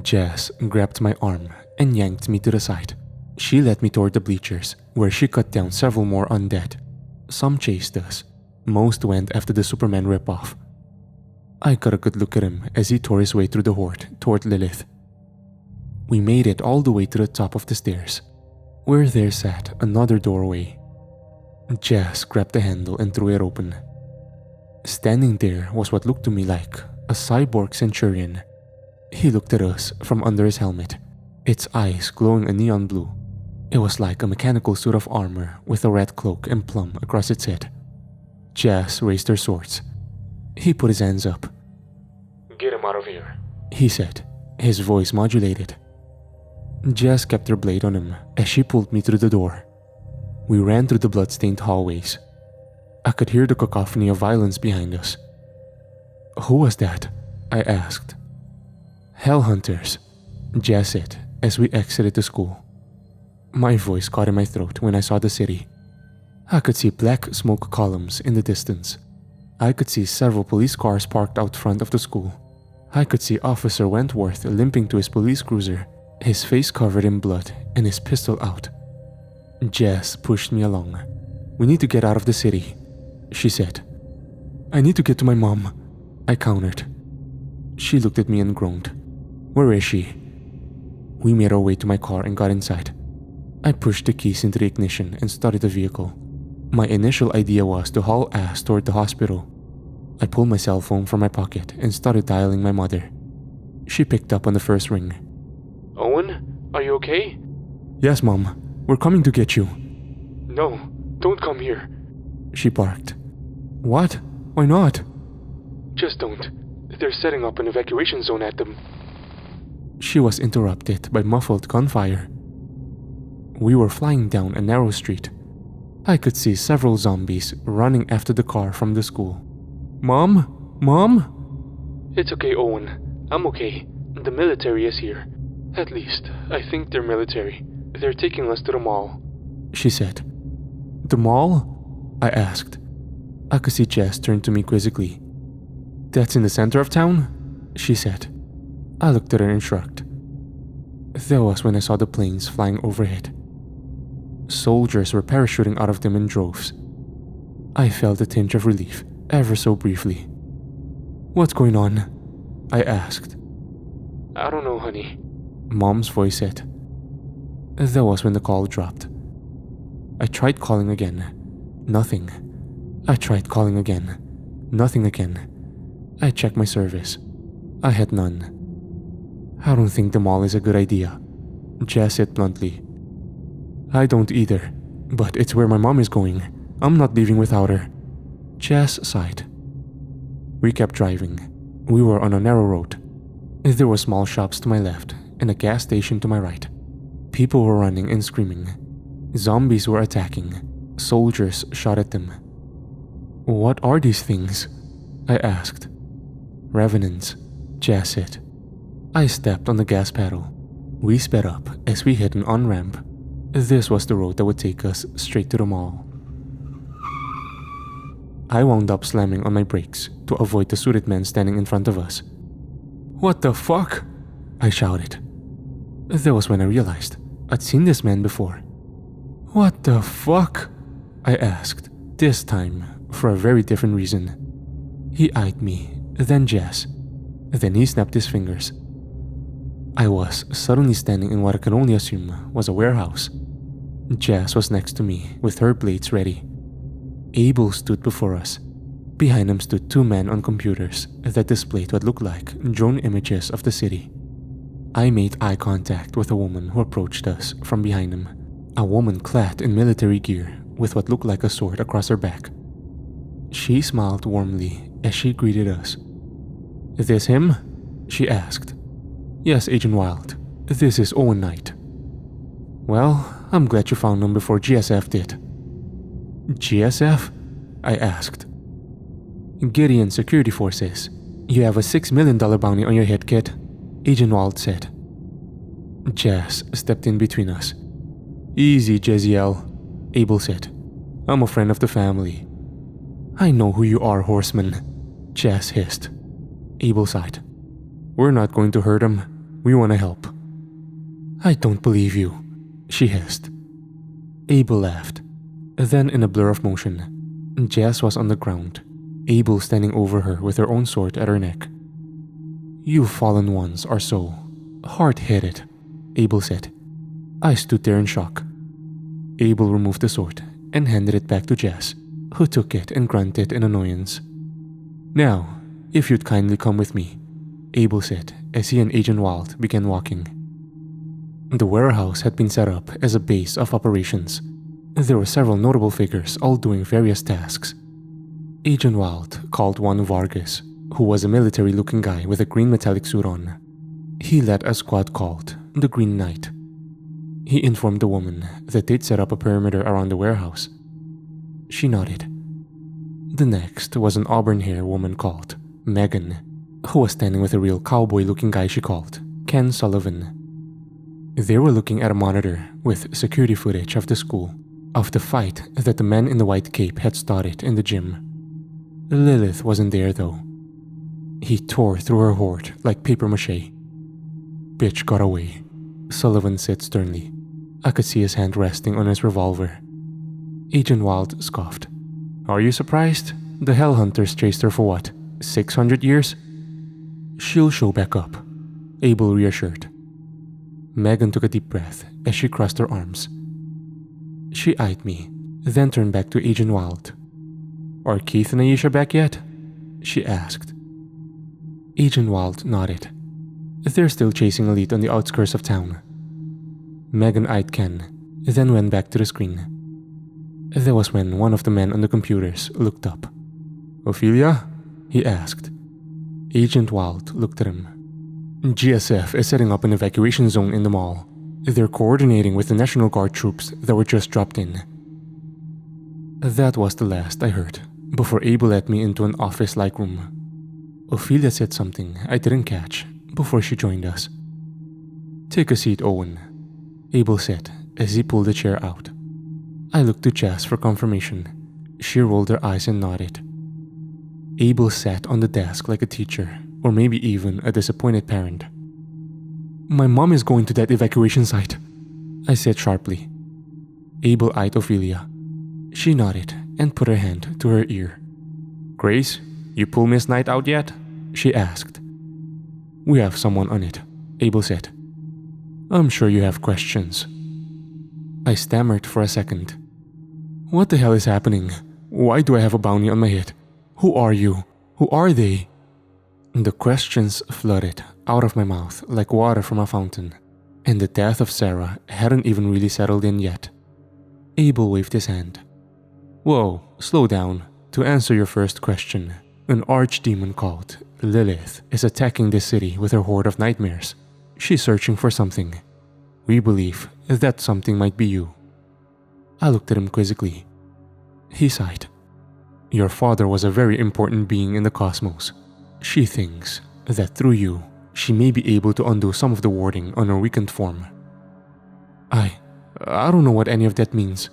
Jess grabbed my arm and yanked me to the side. She led me toward the bleachers, where she cut down several more undead. Some chased us. Most went after the Superman ripoff. I got a good look at him as he tore his way through the horde toward Lilith. We made it all the way to the top of the stairs, where there sat another doorway. Jess grabbed the handle and threw it open. Standing there was what looked to me like a cyborg centurion. He looked at us from under his helmet, its eyes glowing a neon blue. It was like a mechanical suit of armor with a red cloak and plum across its head. Jess raised her swords. He put his hands up. "Get him out of here," he said, his voice modulated. Jess kept her blade on him as she pulled me through the door. We ran through the blood-stained hallways. I could hear the cacophony of violence behind us. "Who was that?" I asked. "Hellhunters," Jess said as we exited the school. My voice caught in my throat when I saw the city. I could see black smoke columns in the distance. I could see several police cars parked out front of the school. I could see Officer Wentworth limping to his police cruiser, his face covered in blood and his pistol out. Jess pushed me along. "We need to get out of the city," she said. "I need to get to my mom," I countered. She looked at me and groaned. "Where is she?" We made our way to my car and got inside. I pushed the keys into the ignition and started the vehicle. My initial idea was to haul ass toward the hospital. I pulled my cell phone from my pocket and started dialing my mother. She picked up on the first ring. "Owen, are you okay?" "Yes, Mom. We're coming to get you." "No, don't come here," she barked. "What? Why not?" "Just don't. They're setting up an evacuation zone at them. She was interrupted by muffled gunfire. We were flying down a narrow street. I could see several zombies running after the car from the school. Mom? Mom? It's okay, Owen. I'm okay. The military is here. At least, I think they're military. They're taking us to the mall, she said. The mall? I asked. I could see Jess turn to me quizzically. That's in the center of town? She said. I looked at her and shrugged. That was when I saw the planes flying overhead. Soldiers were parachuting out of them in droves. I felt a tinge of relief, ever so briefly. What's going on? I asked. I don't know, honey, Mom's voice said. That was when the call dropped. I tried calling again. Nothing. I tried calling again. Nothing again. I checked my service. I had none. I don't think the mall is a good idea, Jess said bluntly. I don't either, but it's where my mom is going. I'm not leaving without her. Jess sighed. We kept driving. We were on a narrow road. There were small shops to my left and a gas station to my right. People were running and screaming. Zombies were attacking. Soldiers shot at them. What are these things? I asked. Revenants, Jess said. I stepped on the gas pedal. We sped up as we hit an on-ramp. This was the road that would take us straight to the mall. I wound up slamming on my brakes to avoid the suited man standing in front of us. What the fuck? I shouted. That was when I realized I'd seen this man before. What the fuck? I asked, this time for a very different reason. He eyed me, then Jess. Then he snapped his fingers. I was suddenly standing in what I could only assume was a warehouse. Jess was next to me with her blades ready. Abel stood before us. Behind him stood two men on computers that displayed what looked like drone images of the city. I made eye contact with a woman who approached us from behind him. A woman clad in military gear with what looked like a sword across her back. She smiled warmly as she greeted us. Is this him? She asked. Yes, Agent Wild. This is Owen Knight. Well, I'm glad you found him before GSF did. GSF? I asked. Gideon Security Forces. You have a $6 million bounty on your head, kid, Agent Wild said. Jess stepped in between us. Easy, Jeziel, Abel said. I'm a friend of the family. I know who you are, horseman, Jess hissed. Abel sighed. We're not going to hurt him. We want to help. I don't believe you, she hissed. Abel laughed. Then in a blur of motion, Jess was on the ground, Abel standing over her with her own sword at her neck. You fallen ones are so hard-headed, Abel said. I stood there in shock. Abel removed the sword and handed it back to Jess, who took it and grunted in annoyance. Now, if you'd kindly come with me, Abel said as he and Agent Wild began walking. The warehouse had been set up as a base of operations. There were several notable figures all doing various tasks. Agent Wild called one Vargas, who was a military-looking guy with a green metallic suit on. He led a squad called the Green Knight. He informed the woman that they'd set up a perimeter around the warehouse. She nodded. The next was an auburn-haired woman called Megan, who was standing with a real cowboy-looking guy she called Ken Sullivan. They were looking at a monitor with security footage of the school, of the fight that the man in the white cape had started in the gym. Lilith wasn't there though. He tore through her horde like papier-mâché. Bitch got away, Sullivan said sternly. I could see his hand resting on his revolver. Agent Wild scoffed. Are you surprised? The Hell Hunters chased her for what, 600 years? She'll show back up, Abel reassured. Megan took a deep breath as she crossed her arms. She eyed me, then turned back to Agent Wild. Are Keith and Aisha back yet? She asked. Agent Wild nodded. They're still chasing a lead on the outskirts of town. Megan eyed Ken, then went back to the screen. That was when one of the men on the computers looked up. Ophelia? He asked. Agent Wild looked at him. GSF is setting up an evacuation zone in the mall. They're coordinating with the National Guard troops that were just dropped in. That was the last I heard, before Abel led me into an office-like room. Ophelia said something I didn't catch before she joined us. "Take a seat, Owen," Abel said as he pulled a chair out. I looked to Jess for confirmation. She rolled her eyes and nodded. Abel sat on the desk like a teacher, or maybe even a disappointed parent. "My mom is going to that evacuation site," I said sharply. Abel eyed Ophelia. She nodded and put her hand to her ear. "Grace, you pull Miss Knight out yet?" she asked. "We have someone on it," Abel said. "I'm sure you have questions." I stammered for a second. "What the hell is happening? Why do I have a bounty on my head? Who are you? Who are they?" The questions flooded out of my mouth like water from a fountain, and the death of Sarah hadn't even really settled in yet. Abel waved his hand. "Whoa, slow down. To answer your first question, an archdemon called Lilith is attacking this city with her horde of nightmares. She's searching for something. We believe that something might be you." I looked at him quizzically. He sighed. "Your father was a very important being in the cosmos. She thinks that through you, she may be able to undo some of the warding on her weakened form." I don't know what any of that means,"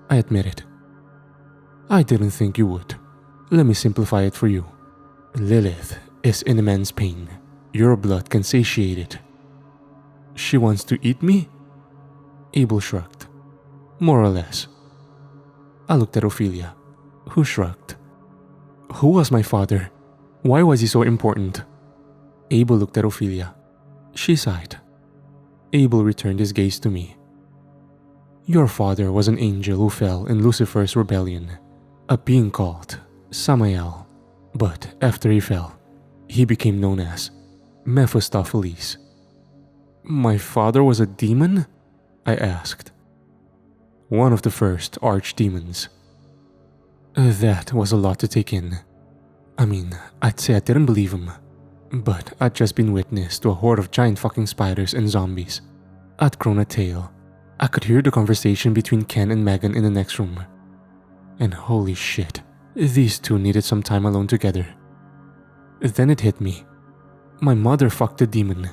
I admitted. "I didn't think you would. Let me simplify it for you. Lilith is in immense pain. Your blood can satiate it." "She wants to eat me?" Abel shrugged. "More or less." I looked at Ophelia, who shrugged. "Who was my father? Why was he so important?" Abel looked at Ophelia. She sighed. Abel returned his gaze to me. "Your father was an angel who fell in Lucifer's rebellion, a being called Samael. But after he fell, he became known as Mephistopheles." "My father was a demon?" I asked. "One of the first archdemons." That was a lot to take in. I mean, I'd say I didn't believe him, but I'd just been witness to a horde of giant fucking spiders and zombies. I'd grown a tail. I could hear the conversation between Ken and Megan in the next room. And holy shit, these two needed some time alone together. Then it hit me. My mother fucked a demon.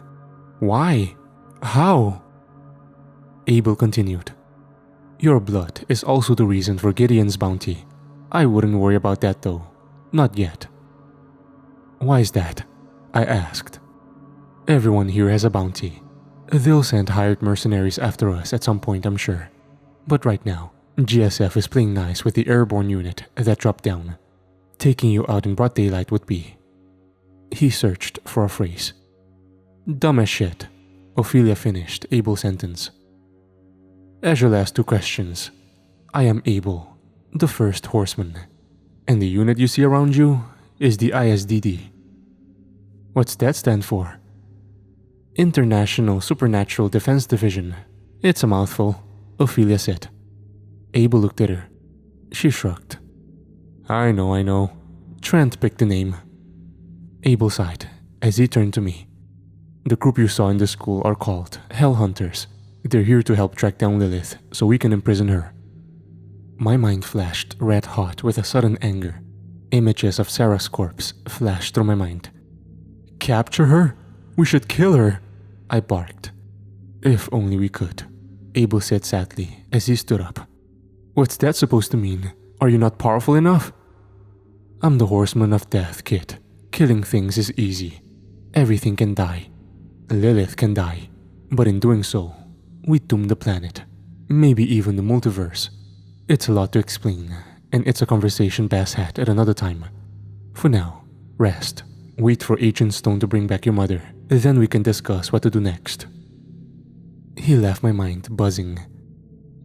Why? How? Abel continued. "Your blood is also the reason for Gideon's bounty. I wouldn't worry about that though. Not yet." "Why is that?" I asked. "Everyone here has a bounty. They'll send hired mercenaries after us at some point, I'm sure. But right now, GSF is playing nice with the airborne unit that dropped down. Taking you out in broad daylight would be..." He searched for a phrase. "Dumb as shit," Ophelia finished Abel's sentence. "As your last two questions, I am Abel, the first horseman, and the unit you see around you is the ISDD. "What's that stand for?" "International Supernatural Defense Division. It's a mouthful," Ophelia said. Abel looked at her. She shrugged. I know. Trent picked the name." Abel sighed as he turned to me. "The group you saw in the school are called Hell Hunters. They're here to help track down Lilith so we can imprison her." My mind flashed red hot with a sudden anger. Images of Sarah's corpse flashed through my mind. "Capture her? We should kill her," I barked. "If only we could," Abel said sadly as he stood up. "What's that supposed to mean? Are you not powerful enough?" "I'm the horseman of death, kid. Killing things is easy. Everything can die. Lilith can die. But in doing so, we doom the planet. Maybe even the multiverse. It's a lot to explain, and it's a conversation best had at another time. For now, rest. Wait for Agent Stone to bring back your mother. Then we can discuss what to do next." He left my mind buzzing.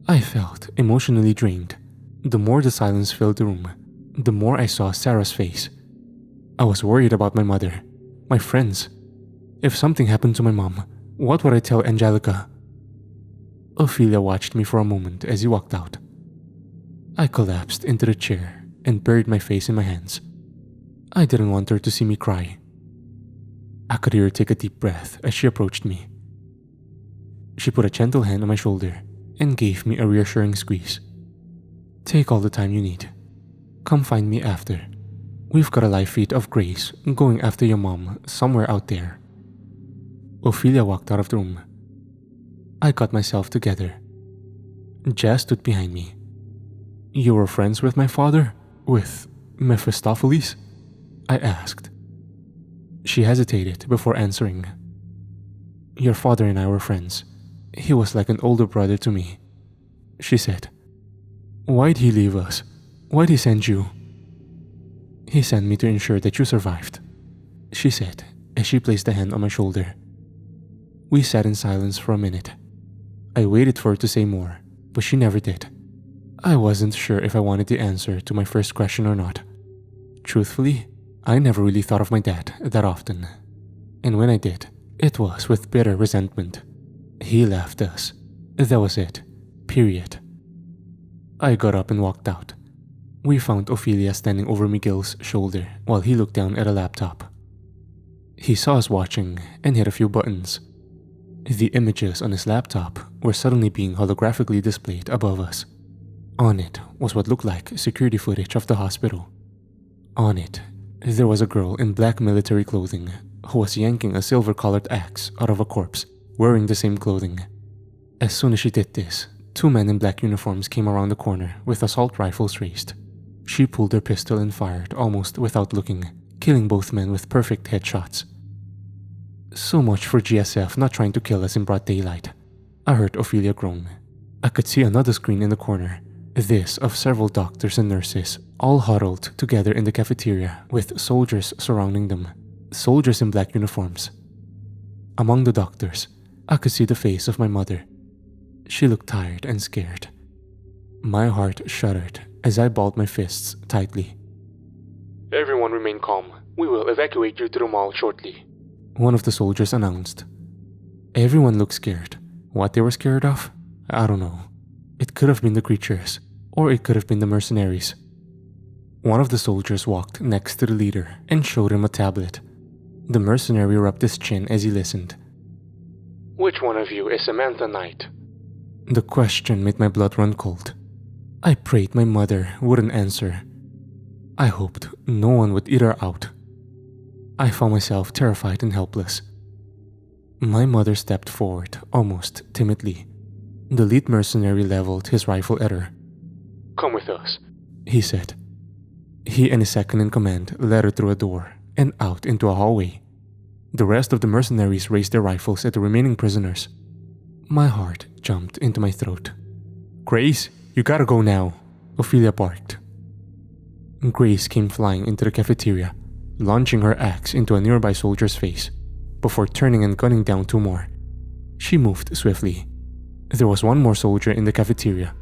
I felt emotionally drained. The more the silence filled the room, the more I saw Sarah's face. I was worried about my mother, my friends. If something happened to my mom, what would I tell Angelica? Ophelia watched me for a moment as he walked out. I collapsed into the chair and buried my face in my hands. I didn't want her to see me cry. I could hear her take a deep breath as she approached me. She put a gentle hand on my shoulder and gave me a reassuring squeeze. "Take all the time you need. Come find me after. We've got a live feed of Grace going after your mom somewhere out there." Ophelia walked out of the room. I got myself together. Jazz stood behind me. "You were friends with my father? With Mephistopheles?" I asked. She hesitated before answering. "Your father and I were friends. He was like an older brother to me," she said. "Why'd he leave us? Why'd he send you?" "He sent me to ensure that you survived," she said as she placed a hand on my shoulder. We sat in silence for a minute. I waited for her to say more, but she never did. I wasn't sure if I wanted the answer to my first question or not. Truthfully, I never really thought of my dad that often. And when I did, it was with bitter resentment. He left us. That was it. Period. I got up and walked out. We found Ophelia standing over Miguel's shoulder while he looked down at a laptop. He saw us watching and hit a few buttons. The images on his laptop were suddenly being holographically displayed above us. On it was what looked like security footage of the hospital. On it, there was a girl in black military clothing who was yanking a silver-colored axe out of a corpse wearing the same clothing. As soon as she did this, 2 men in black uniforms came around the corner with assault rifles raised. She pulled her pistol and fired almost without looking, killing both men with perfect headshots. So much for GSF not trying to kill us in broad daylight. I heard Ophelia groan. I could see another screen in the corner, this of several doctors and nurses, all huddled together in the cafeteria with soldiers surrounding them, soldiers in black uniforms. Among the doctors, I could see the face of my mother. She looked tired and scared. My heart shuddered as I balled my fists tightly. "Everyone remain calm. We will evacuate you to the mall shortly," one of the soldiers announced. Everyone looked scared. What they were scared of? I don't know. It could have been the creatures, or it could have been the mercenaries. One of the soldiers walked next to the leader and showed him a tablet. The mercenary rubbed his chin as he listened. "Which one of you is Samantha Knight?" The question made my blood run cold. I prayed my mother wouldn't answer. I hoped no one would eat her out. I found myself terrified and helpless. My mother stepped forward, almost timidly. The lead mercenary leveled his rifle at her. "Come with us," he said. He and his second-in-command led her through a door and out into a hallway. The rest of the mercenaries raised their rifles at the remaining prisoners. My heart jumped into my throat. "Grace, you gotta go now," Ophelia barked. Grace came flying into the cafeteria, launching her axe into a nearby soldier's face, before turning and gunning down 2 more. She moved swiftly. There was 1 more soldier in the cafeteria.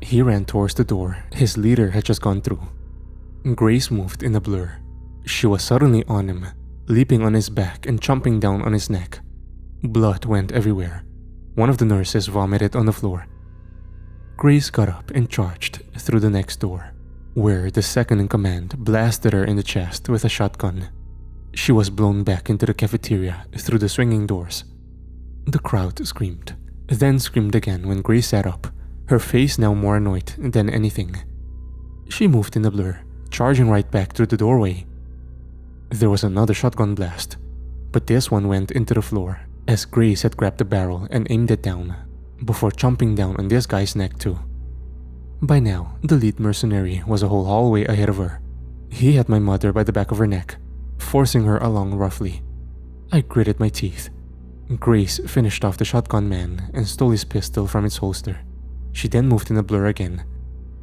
He ran towards the door his leader had just gone through. Grace moved in a blur. She was suddenly on him, leaping on his back and chomping down on his neck. Blood went everywhere. One of the nurses vomited on the floor. Grace got up and charged through the next door, where the second-in-command blasted her in the chest with a shotgun. She was blown back into the cafeteria through the swinging doors. The crowd screamed, then screamed again when Grace sat up, her face now more annoyed than anything. She moved in a blur, charging right back through the doorway. There was another shotgun blast, but this one went into the floor as Grace had grabbed the barrel and aimed it down, before chomping down on this guy's neck too. By now, the lead mercenary was a whole hallway ahead of her. He had my mother by the back of her neck, forcing her along roughly. I gritted my teeth. Grace finished off the shotgun man and stole his pistol from its holster. She then moved in a blur again.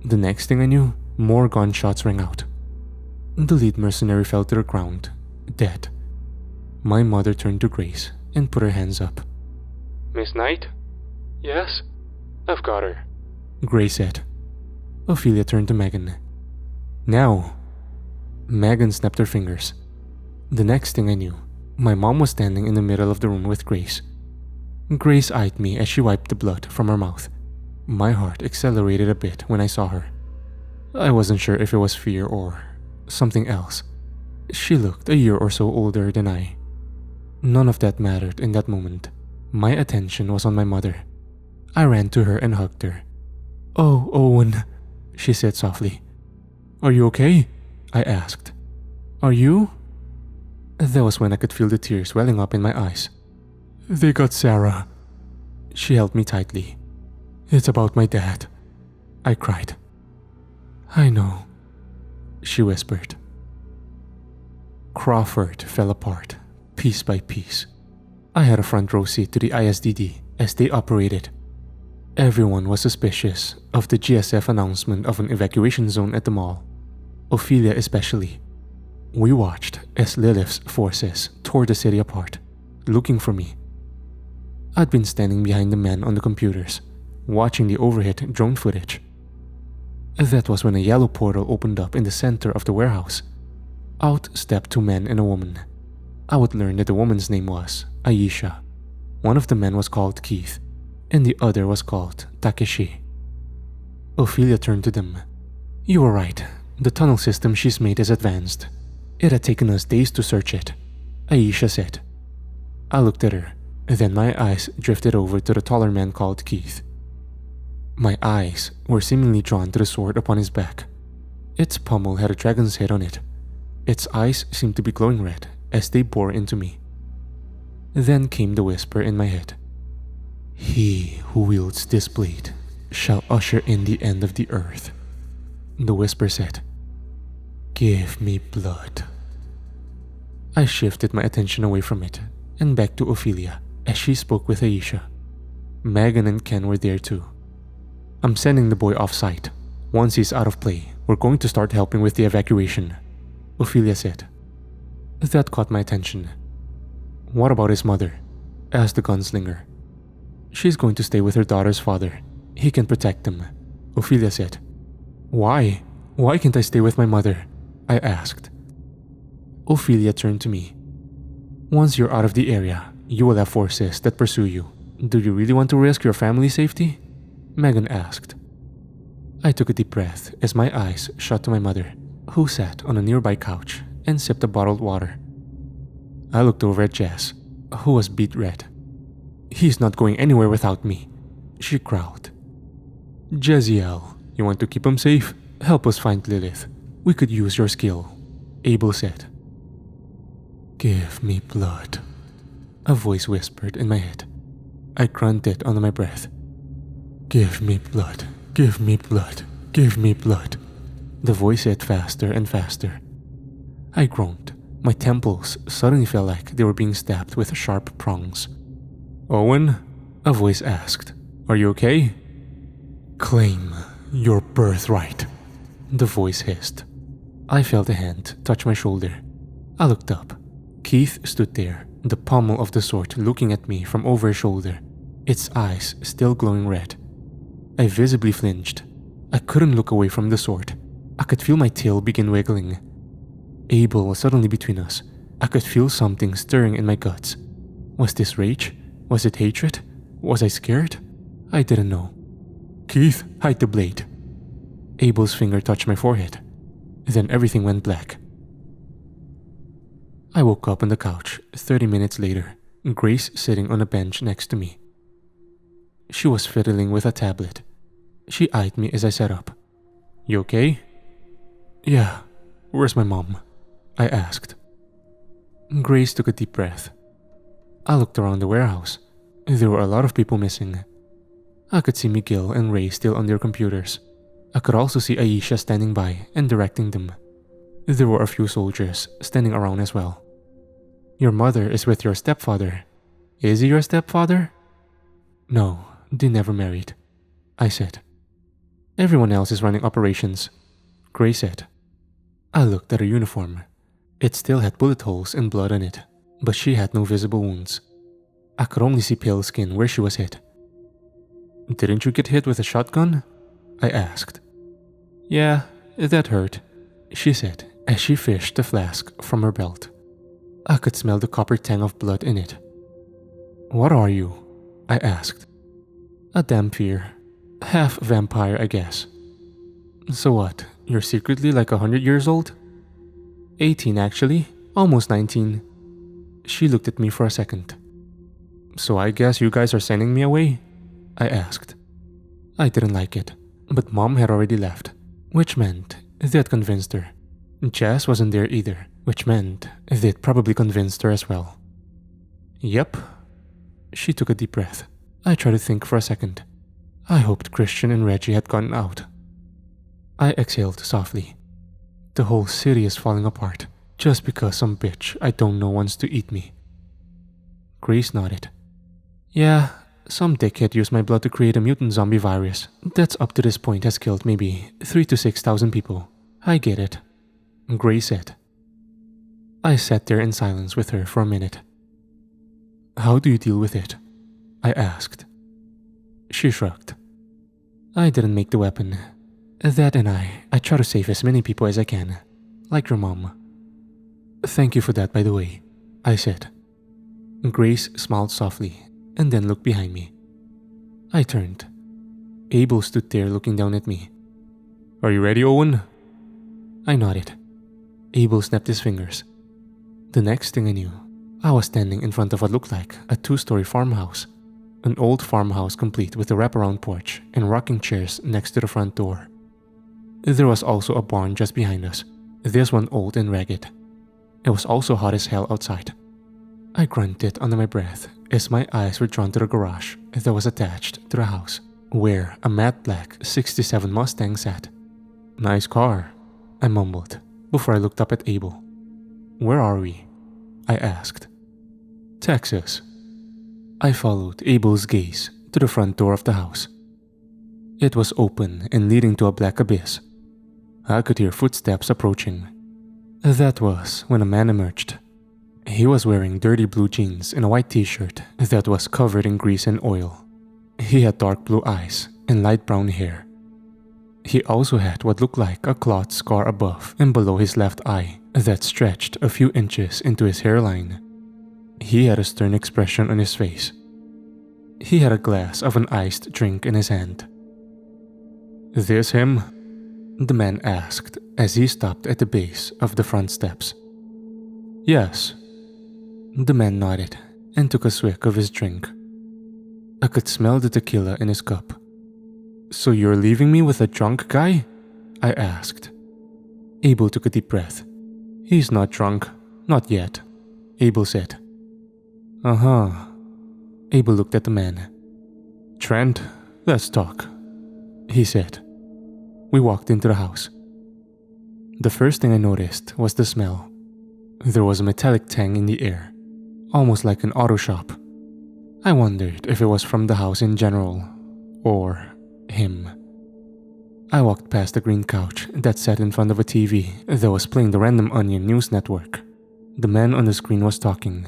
The next thing I knew, more gunshots rang out. The lead mercenary fell to the ground, dead. My mother turned to Grace and put her hands up. "Miss Knight?" "Yes?" "I've got her," Grace said. Ophelia turned to Megan. "Now." Megan snapped her fingers. The next thing I knew, my mom was standing in the middle of the room with Grace. Grace eyed me as she wiped the blood from her mouth. My heart accelerated a bit when I saw her. I wasn't sure if it was fear or something else. She looked a year or so older than I. None of that mattered in that moment. My attention was on my mother. I ran to her and hugged her. "Oh, Owen," she said softly. "Are you okay?" I asked. "Are you?" That was when I could feel the tears welling up in my eyes. "They got Sarah." She held me tightly. "It's about my dad," I cried. "I know," she whispered. Crawford fell apart, piece by piece. I had a front row seat to the ISDD as they operated. Everyone was suspicious of the GSF announcement of an evacuation zone at the mall, Ophelia especially. We watched as Lilith's forces tore the city apart, looking for me. I'd been standing behind the man on the computers, watching the overhead drone footage. That was when a yellow portal opened up in the center of the warehouse. Out stepped two men and a woman. I would learn that the woman's name was Aisha. One of the men was called Keith, and the other was called Takeshi. Ophelia turned to them. "You were right. The tunnel system she's made is advanced. It had taken us days to search it," Aisha said. I looked at her, then my eyes drifted over to the taller man called Keith. My eyes were seemingly drawn to the sword upon his back. Its pommel had a dragon's head on it. Its eyes seemed to be glowing red as they bore into me. Then came the whisper in my head. "He who wields this blade shall usher in the end of the earth." The whisper said, "Give me blood." I shifted my attention away from it and back to Ophelia as she spoke with Aisha. Megan and Ken were there too. "I'm sending the boy off-site. Once he's out of play, we're going to start helping with the evacuation," Ophelia said. That caught my attention. "What about his mother?" asked the gunslinger. "She's going to stay with her daughter's father. He can protect them," Ophelia said. "Why? Why can't I stay with my mother?" I asked. Ophelia turned to me. "Once you're out of the area, you will have forces that pursue you. Do you really want to risk your family's safety?" Megan asked. I took a deep breath as my eyes shut to my mother, who sat on a nearby couch and sipped a bottled water. I looked over at Jess, who was beet red. "He's not going anywhere without me," she growled. "Jeziel, you want to keep him safe? Help us find Lilith. We could use your skill," Abel said. "Give me blood," a voice whispered in my head. I grunted under my breath. "Give me blood, give me blood, give me blood," the voice said faster and faster. I groaned. My temples suddenly felt like they were being stabbed with sharp prongs. "Owen?" a voice asked. "Are you okay?" "Claim your birthright," the voice hissed. I felt a hand touch my shoulder. I looked up. Keith stood there, the pommel of the sword looking at me from over his shoulder, its eyes still glowing red. I visibly flinched. I couldn't look away from the sword. I could feel my tail begin wiggling. Abel was suddenly between us. I could feel something stirring in my guts. Was this rage? Was it hatred? Was I scared? I didn't know. "Keith, hide the blade." Abel's finger touched my forehead. Then everything went black. I woke up on the couch 30 minutes later, Grace sitting on a bench next to me. She was fiddling with a tablet. She eyed me as I sat up. "You okay?" "Yeah. Where's my mom?" I asked. Grace took a deep breath. I looked around the warehouse. There were a lot of people missing. I could see Miguel and Ray still on their computers. I could also see Aisha standing by and directing them. There were a few soldiers standing around as well. "Your mother is with your stepfather. Is he your stepfather?" "No, they never married," I said. "Everyone else is running operations," Gray said. I looked at her uniform. It still had bullet holes and blood on it, but she had no visible wounds. I could only see pale skin where she was hit. "Didn't you get hit with a shotgun?" I asked. "Yeah, that hurt," she said as she fished a flask from her belt. I could smell the copper tang of blood in it. "What are you?" I asked. "A Dhampir. Half vampire, I guess." "So what, you're secretly like 100 years old?" 18 actually, almost 19. She looked at me for a second. "So I guess you guys are sending me away?" I asked. I didn't like it, but Mom had already left, which meant they'd convinced her. Jess wasn't there either, which meant they'd probably convinced her as well. Yep. She took a deep breath. I tried to think for a second. I hoped Christian and Reggie had gotten out. I exhaled softly. The whole city is falling apart, just because some bitch I don't know wants to eat me. Grace nodded. Yeah, some dickhead used my blood to create a mutant zombie virus that's up to this point has killed maybe 3,000 to 6,000 people. I get it, Grace said. I sat there in silence with her for a minute. How do you deal with it? I asked. She shrugged. I didn't make the weapon. That and I try to save as many people as I can, like your mom. Thank you for that, by the way, I said. Grace smiled softly and then looked behind me. I turned. Abel stood there looking down at me. Are you ready, Owen? I nodded. Abel snapped his fingers. The next thing I knew, I was standing in front of what looked like a 2-story farmhouse. An old farmhouse complete with a wraparound porch and rocking chairs next to the front door. There was also a barn just behind us, this one old and ragged. It was also hot as hell outside. I grunted under my breath as my eyes were drawn to the garage that was attached to the house, where a matte black '67 Mustang sat. Nice car, I mumbled before I looked up at Abel. Where are we? I asked. Texas. I followed Abel's gaze to the front door of the house. It was open and leading to a black abyss. I could hear footsteps approaching. That was when a man emerged. He was wearing dirty blue jeans and a white t-shirt that was covered in grease and oil. He had dark blue eyes and light brown hair. He also had what looked like a cloth scar above and below his left eye that stretched a few inches into his hairline. He had a stern expression on his face. He had a glass of an iced drink in his hand. This him? The man asked as he stopped at the base of the front steps. Yes. The man nodded and took a swig of his drink. I could smell the tequila in his cup. So you're leaving me with a drunk guy? I asked. Abel took a deep breath. He's not drunk. Not yet, Abel said. Uh-huh. Abel looked at the man. Trent, let's talk, he said. We walked into the house. The first thing I noticed was the smell. There was a metallic tang in the air, almost like an auto shop. I wondered if it was from the house in general, or him. I walked past the green couch that sat in front of a TV that was playing the Random Onion news network. The man on the screen was talking.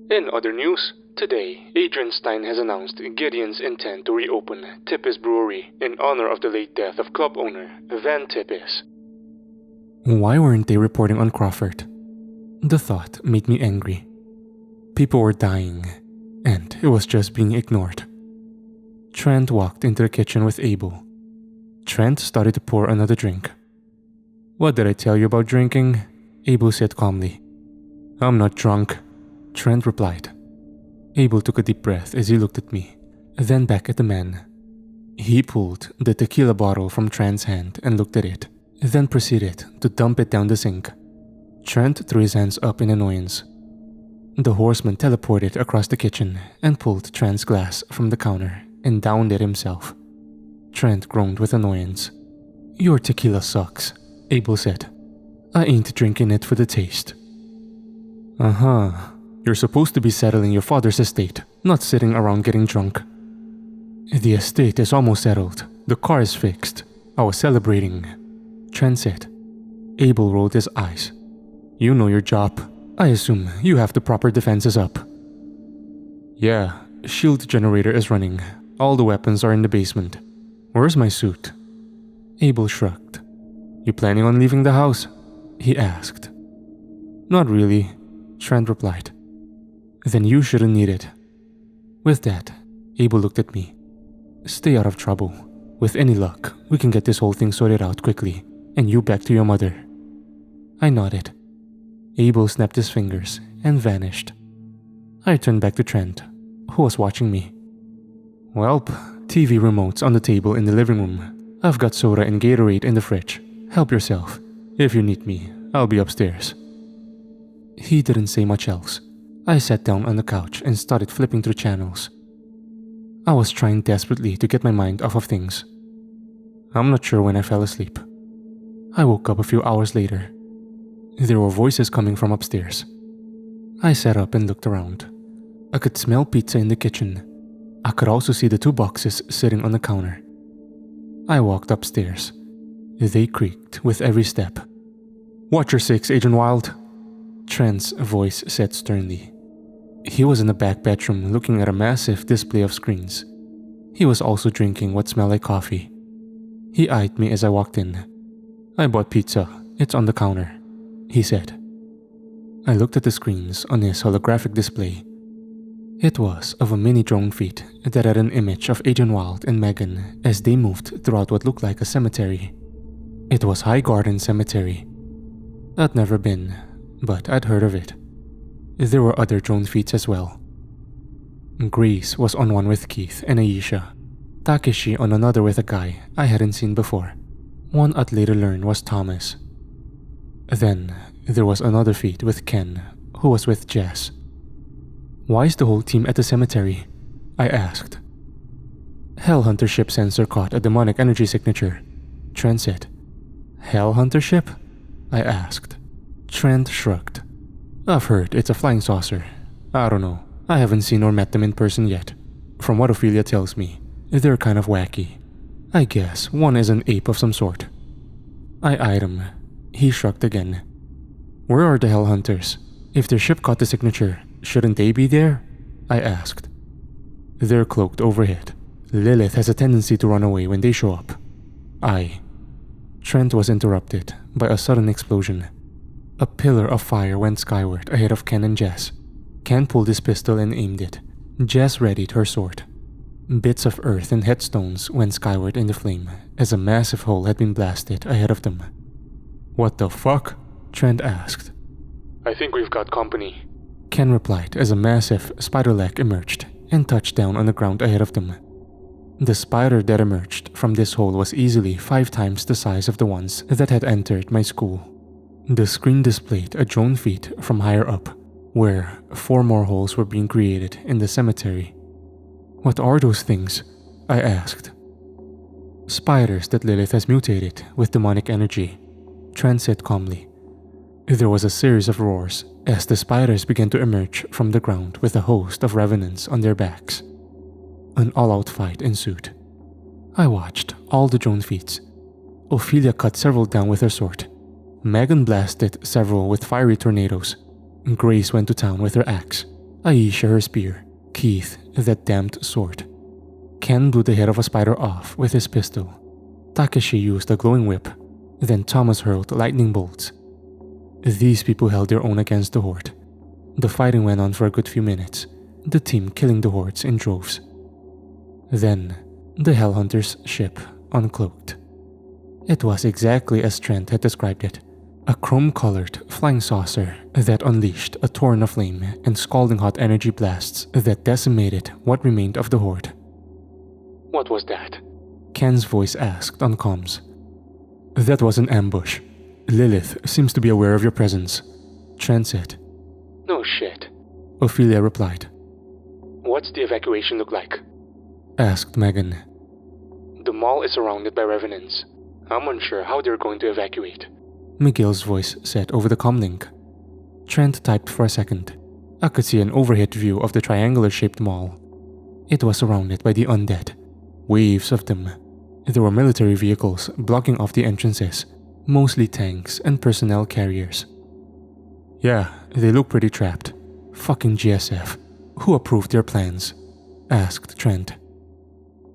In other news, today, Adrian Stein has announced Gideon's intent to reopen Tippis Brewery in honor of the late death of club owner Van Tippis. Why weren't they reporting on Crawford? The thought made me angry. People were dying, and it was just being ignored. Trent walked into the kitchen with Abel. Trent started to pour another drink. What did I tell you about drinking? Abel said calmly. I'm not drunk, Trent replied. Abel took a deep breath as he looked at me, then back at the man. He pulled the tequila bottle from Trent's hand and looked at it, then proceeded to dump it down the sink. Trent threw his hands up in annoyance. The horseman teleported across the kitchen and pulled Trent's glass from the counter and downed it himself. Trent groaned with annoyance. Your tequila sucks, Abel said. I ain't drinking it for the taste. Uh-huh. You're supposed to be settling your father's estate, not sitting around getting drunk. The estate is almost settled. The car is fixed. I was celebrating, Trent said. Abel rolled his eyes. You know your job. I assume you have the proper defenses up. Yeah, shield generator is running. All the weapons are in the basement. Where's my suit? Abel shrugged. You planning on leaving the house? He asked. Not really, Trent replied. Then you shouldn't need it. With that, Abel looked at me. Stay out of trouble. With any luck, we can get this whole thing sorted out quickly, and you back to your mother. I nodded. Abel snapped his fingers and vanished. I turned back to Trent, who was watching me. Welp, TV remote's on the table in the living room. I've got soda and Gatorade in the fridge. Help yourself. If you need me, I'll be upstairs. He didn't say much else. I sat down on the couch and started flipping through channels. I was trying desperately to get my mind off of things. I'm not sure when I fell asleep. I woke up a few hours later. There were voices coming from upstairs. I sat up and looked around. I could smell pizza in the kitchen. I could also see the 2 boxes sitting on the counter. I walked upstairs. They creaked with every step. "Watch your 6, Agent Wild," Trent's voice said sternly. He was in the back bedroom looking at a massive display of screens. He was also drinking what smelled like coffee. He eyed me as I walked in. "I bought pizza. It's on the counter," he said. I looked at the screens on his holographic display. It was of a mini drone feed that had an image of Agent Wild and Megan as they moved throughout what looked like a cemetery. It was High Garden Cemetery. I'd never been, but I'd heard of it. There were other drone feeds as well. Grace was on one with Keith and Aisha. Takeshi on another with a guy I hadn't seen before. One I'd later learn was Thomas. Then there was another feed with Ken, who was with Jess. "Why is the whole team at the cemetery?" I asked. "Hellhunter ship sensor caught a demonic energy signature," Trent said. "Hellhunter ship?" I asked. Trent shrugged. "I've heard it's a flying saucer. I don't know. I haven't seen or met them in person yet. From what Ophelia tells me, they're kind of wacky. I guess one is an ape of some sort." I eyed him. He shrugged again. "Where are the Hellhunters? If their ship caught the signature, shouldn't they be there?" I asked. "They're cloaked overhead. Lilith has a tendency to run away when they show up." Trent was interrupted by a sudden explosion. A pillar of fire went skyward ahead of Ken and Jess. Ken pulled his pistol and aimed it. Jess readied her sword. Bits of earth and headstones went skyward in the flame as a massive hole had been blasted ahead of them. "What the fuck?" Trent asked. "I think we've got company," Ken replied as a massive spider leg emerged and touched down on the ground ahead of them. The spider that emerged from this hole was easily 5 times the size of the ones that had entered my school. The screen displayed a drone feed from higher up, where 4 more holes were being created in the cemetery. "What are those things?" I asked. "Spiders that Lilith has mutated with demonic energy," Trent said calmly. There was a series of roars as the spiders began to emerge from the ground with a host of revenants on their backs. An all-out fight ensued. I watched all the drone feeds. Ophelia cut several down with her sword. Megan blasted several with fiery tornadoes. Grace went to town with her axe. Aisha her spear. Keith that damned sword. Ken blew the head of a spider off with his pistol. Takeshi used a glowing whip. Then Thomas hurled lightning bolts. These people held their own against the horde. The fighting went on for a good few minutes, the team killing the hordes in droves. Then, the Hellhunter's ship uncloaked. It was exactly as Trent had described it, a chrome-colored flying saucer that unleashed a torrent of flame and scalding hot energy blasts that decimated what remained of the horde. "What was that?" Ken's voice asked on comms. "That was an ambush. Lilith seems to be aware of your presence," Trent said. "No shit," Ophelia replied. "What's the evacuation look like?" asked Megan. "The mall is surrounded by revenants. I'm unsure how they're going to evacuate," Miguel's voice said over the comlink. Trent typed for a second. I could see an overhead view of the triangular-shaped mall. It was surrounded by the undead. Waves of them. There were military vehicles blocking off the entrances, mostly tanks and personnel carriers. "Yeah, they look pretty trapped. Fucking GSF. Who approved their plans?" asked Trent.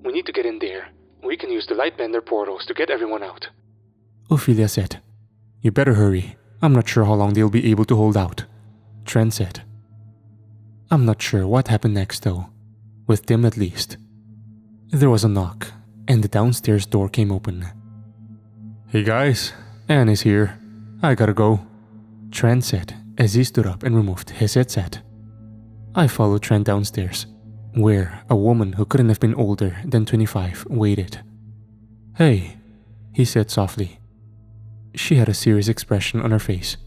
"We need to get in there. We can use the Lightbender portals to get everyone out," Ophelia said. "You better hurry. I'm not sure how long they'll be able to hold out," Trent said. I'm not sure what happened next though, with them at least. There was a knock, and the downstairs door came open. "Hey guys, Anne is here. I gotta go," Trent said as he stood up and removed his headset. I followed Trent downstairs, where a woman who couldn't have been older than 25 waited. "Hey," he said softly. She had a serious expression on her face.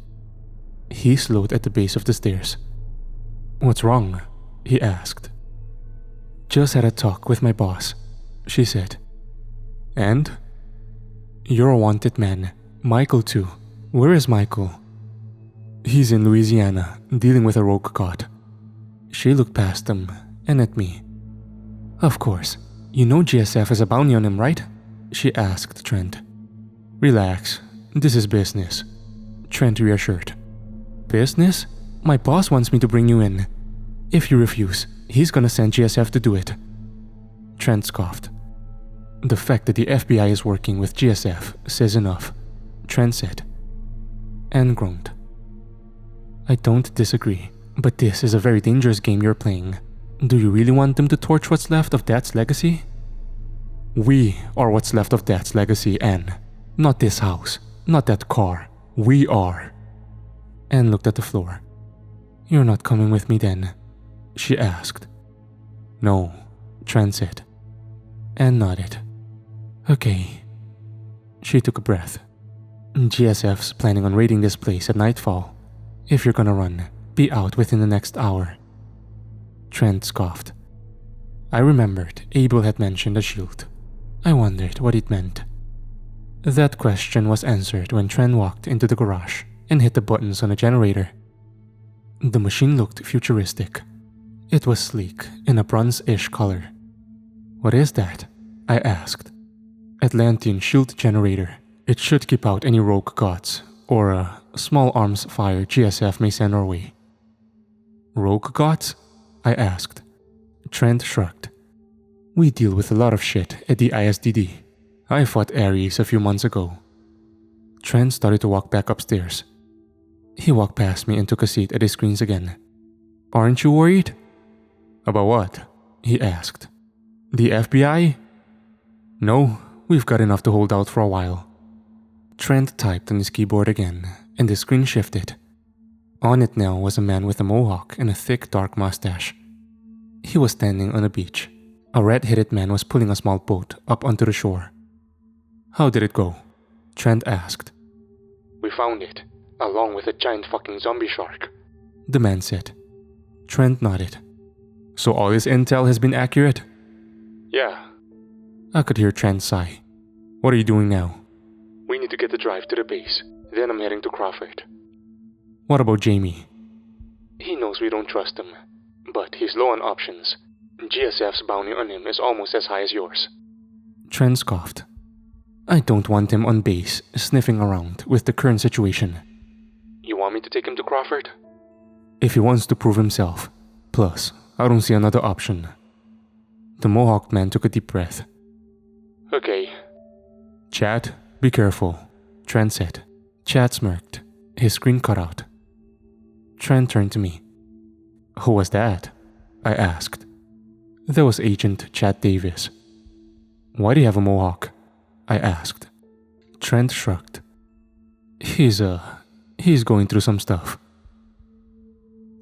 He slowed at the base of the stairs. "What's wrong?" he asked. "Just had a talk with my boss," she said. "And?" "You're a wanted man. Michael too. Where is Michael?" "He's in Louisiana, dealing with a rogue god." She looked past him and at me. "Of course. You know GSF has a bounty on him, right?" she asked Trent. "Relax. This is business," Trent reassured. "Business? My boss wants me to bring you in. If you refuse, he's gonna send GSF to do it." Trent scoffed. "The fact that the FBI is working with GSF says enough," Trent said, and groaned. "I don't disagree, but this is a very dangerous game you're playing. Do you really want them to torch what's left of Dad's legacy?" "We are what's left of Dad's legacy, Anne. Not this house, not that car. We are." Anne looked at the floor. "You're not coming with me then?" she asked. "No," Trent said. Anne nodded. "Okay." She took a breath. "GSF's planning on raiding this place at nightfall. If you're gonna run, be out within the next hour." Trent scoffed. I remembered Abel had mentioned a shield. I wondered what it meant. That question was answered when Trent walked into the garage and hit the buttons on a generator. The machine looked futuristic. It was sleek in a bronze-ish color. "What is that?" I asked. "Atlantean shield generator. It should keep out any rogue gods or a small arms fire GSF may send our way." "Rogue gods?" I asked. Trent shrugged. "We deal with a lot of shit at the ISDD. I fought Ares a few months ago." Trent started to walk back upstairs. He walked past me and took a seat at his screens again. "Aren't you worried?" "About what?" he asked. "The FBI?" "No, we've got enough to hold out for a while." Trent typed on his keyboard again, and the screen shifted. On it now was a man with a mohawk and a thick dark mustache. He was standing on a beach. A red-headed man was pulling a small boat up onto the shore. "How did it go?" Trent asked. "We found it, along with a giant fucking zombie shark," the man said. Trent nodded. "So all his intel has been accurate?" "Yeah." I could hear Trent sigh. "What are you doing now?" "We need to get the drive to the base. Then I'm heading to Crawford." "What about Jamie?" "He knows we don't trust him, but he's low on options. GSF's bounty on him is almost as high as yours." Trent scoffed. "I don't want him on base, sniffing around with the current situation." "You want me to take him to Crawford?" "If he wants to prove himself. Plus, I don't see another option." The mohawked man took a deep breath. "Okay." "Chad, be careful," Trent said. Chad smirked. His screen cut out. Trent turned to me. "Who was that?" I asked. That was Agent Chad Davis. "Why do you have a mohawk?" I asked. Trent shrugged. He's going through some stuff."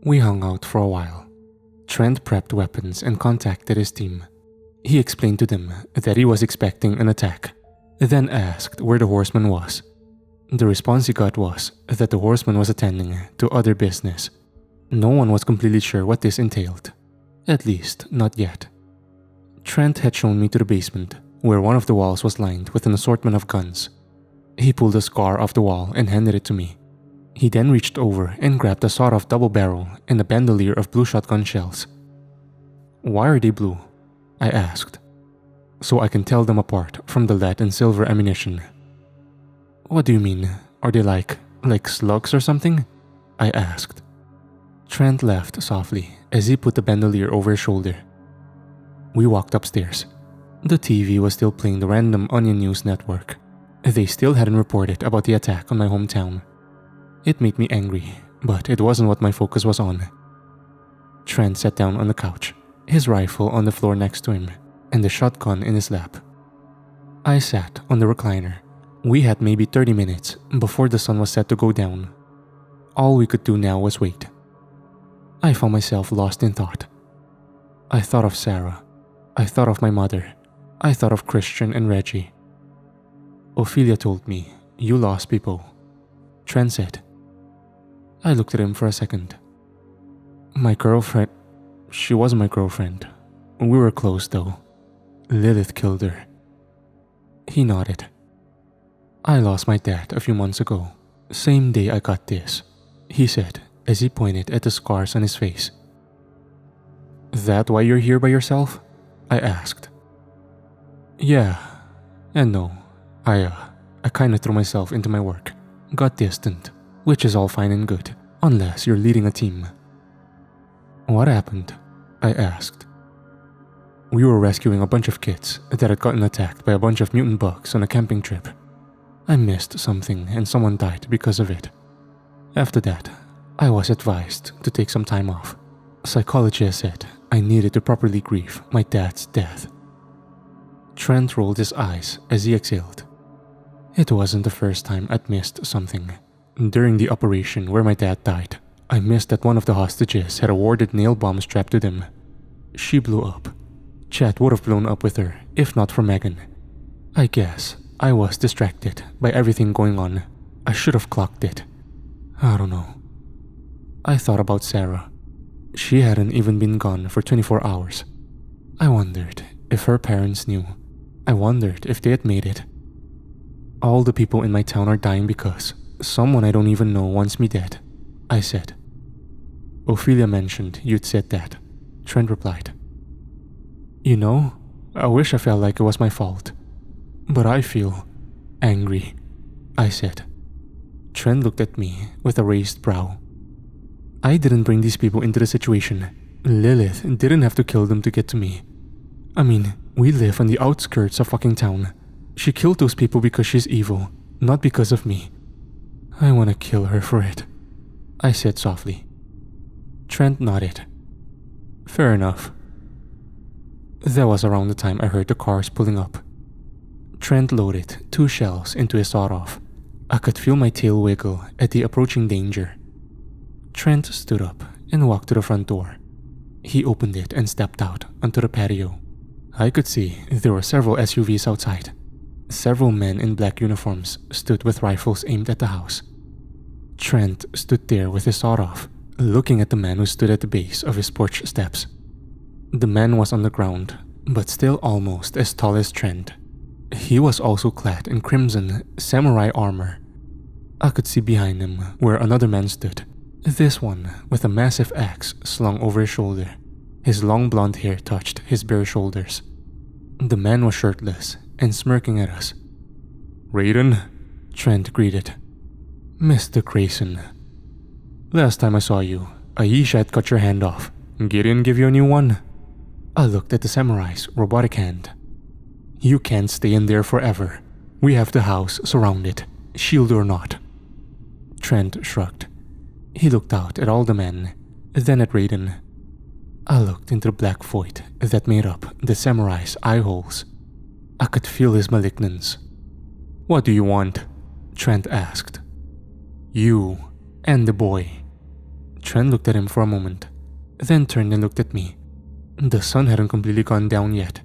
We hung out for a while. Trent prepped weapons and contacted his team. He explained to them that he was expecting an attack, then asked where the horseman was. The response he got was that the horseman was attending to other business. No one was completely sure what this entailed. At least, not yet. Trent had shown me to the basement, where one of the walls was lined with an assortment of guns. He pulled a scar off the wall and handed it to me. He then reached over and grabbed a sawed-off double barrel and a bandolier of blue shotgun shells. "Why are they blue?" I asked. "So I can tell them apart from the lead and silver ammunition." "What do you mean? Are they like slugs or something?" I asked. Trent laughed softly as he put the bandolier over his shoulder. We walked upstairs. The TV was still playing the random Onion News network. They still hadn't reported about the attack on my hometown. It made me angry, but it wasn't what my focus was on. Trent sat down on the couch, his rifle on the floor next to him, and the shotgun in his lap. I sat on the recliner. We had maybe 30 minutes before the sun was set to go down. All we could do now was wait. I found myself lost in thought. I thought of Sarah. I thought of my mother. I thought of Christian and Reggie. Ophelia told me, "You lost people," Trent said. I looked at him for a second. My girlfriend... She wasn't my girlfriend. We were close though. Lilith killed her. He nodded. I lost my dad a few months ago. Same day I got this, he said as he pointed at the scars on his face. That why you're here by yourself? I asked. Yeah, and no. I kinda threw myself into my work. Got distant, which is all fine and good, unless you're leading a team. What happened? I asked. We were rescuing a bunch of kids that had gotten attacked by a bunch of mutant bugs on a camping trip. I missed something and someone died because of it. After that, I was advised to take some time off. Psychologists said I needed to properly grieve my dad's death. Trent rolled his eyes as he exhaled. It wasn't the first time I'd missed something. During the operation where my dad died, I missed that one of the hostages had a warded nail bomb strapped to them. She blew up. Chad would have blown up with her if not for Megan. I guess I was distracted by everything going on. I should have clocked it. I don't know. I thought about Sarah. She hadn't even been gone for 24 hours. I wondered if her parents knew. I wondered if they had made it. All the people in my town are dying because someone I don't even know wants me dead, I said. Ophelia mentioned you'd said that, Trent replied. You know, I wish I felt like it was my fault. But I feel angry, I said. Trent looked at me with a raised brow. I didn't bring these people into the situation. Lilith didn't have to kill them to get to me. I mean, we live on the outskirts of fucking town. She killed those people because she's evil, not because of me. I want to kill her for it, I said softly. Trent nodded. Fair enough. That was around the time I heard the cars pulling up. Trent loaded 2 shells into his sawed-off. I could feel my tail wiggle at the approaching danger. Trent stood up and walked to the front door. He opened it and stepped out onto the patio. I could see there were several SUVs outside. Several men in black uniforms stood with rifles aimed at the house. Trent stood there with his sawed-off, looking at the man who stood at the base of his porch steps. The man was on the ground, but still almost as tall as Trent. He was also clad in crimson samurai armor. I could see behind him where another man stood, this one with a massive axe slung over his shoulder. His long blonde hair touched his bare shoulders. The man was shirtless and smirking at us. Raiden, Trent greeted. Mr. Grayson. Last time I saw you, Aisha had cut your hand off. Gideon give you a new one? I looked at the samurai's robotic hand. You can't stay in there forever. We have the house surrounded, shield or not. Trent shrugged. He looked out at all the men, then at Raiden. I looked into the black void that made up the samurai's eye holes. I could feel his malignance. What do you want? Trent asked. You and the boy. Trent looked at him for a moment, then turned and looked at me. The sun hadn't completely gone down yet.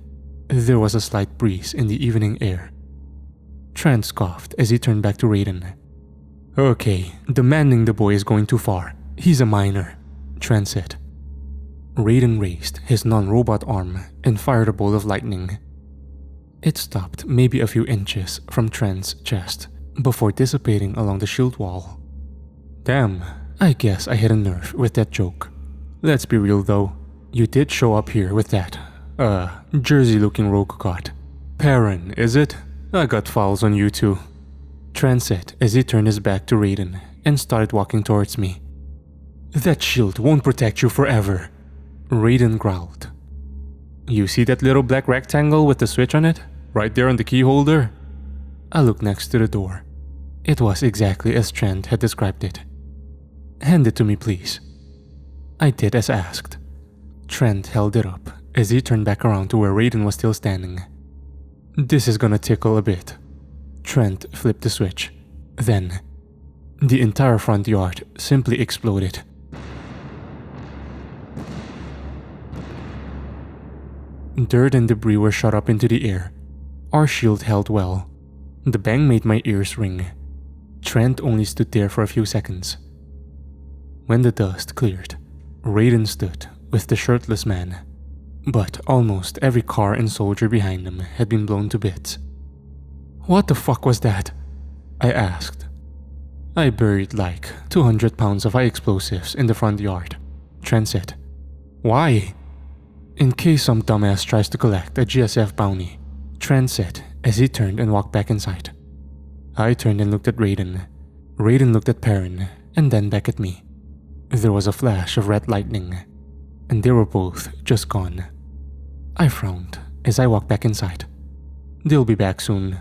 There was a slight breeze in the evening air. Trent scoffed as he turned back to Raiden. Okay, demanding the boy is going too far. He's a minor, Trent said. Raiden raised his non-robot arm and fired a bolt of lightning. It stopped maybe a few inches from Trent's chest before dissipating along the shield wall. Damn, I guess I hit a nerve with that joke. Let's be real though, you did show up here with that, Jersey-looking rogue god. Perrin, is it? I got files on you too, Trent said as he turned his back to Raiden and started walking towards me. That shield won't protect you forever, Raiden growled. You see that little black rectangle with the switch on it? Right there on the key holder? I looked next to the door. It was exactly as Trent had described it. Hand it to me, please. I did as asked. Trent held it up as he turned back around to where Raiden was still standing. This is gonna tickle a bit. Trent flipped the switch. Then, the entire front yard simply exploded. Dirt and debris were shot up into the air. Our shield held well. The bang made my ears ring. Trent only stood there for a few seconds. When the dust cleared, Raiden stood with the shirtless man, but almost every car and soldier behind him had been blown to bits. "What the fuck was that?" I asked. "I buried like 200 pounds of high explosives in the front yard," Trent said. "Why?" "In case some dumbass tries to collect a GSF bounty," Trent said as he turned and walked back inside. I turned and looked at Raiden. Raiden looked at Perrin and then back at me. There was a flash of red lightning, and they were both just gone. I frowned as I walked back inside. "They'll be back soon,"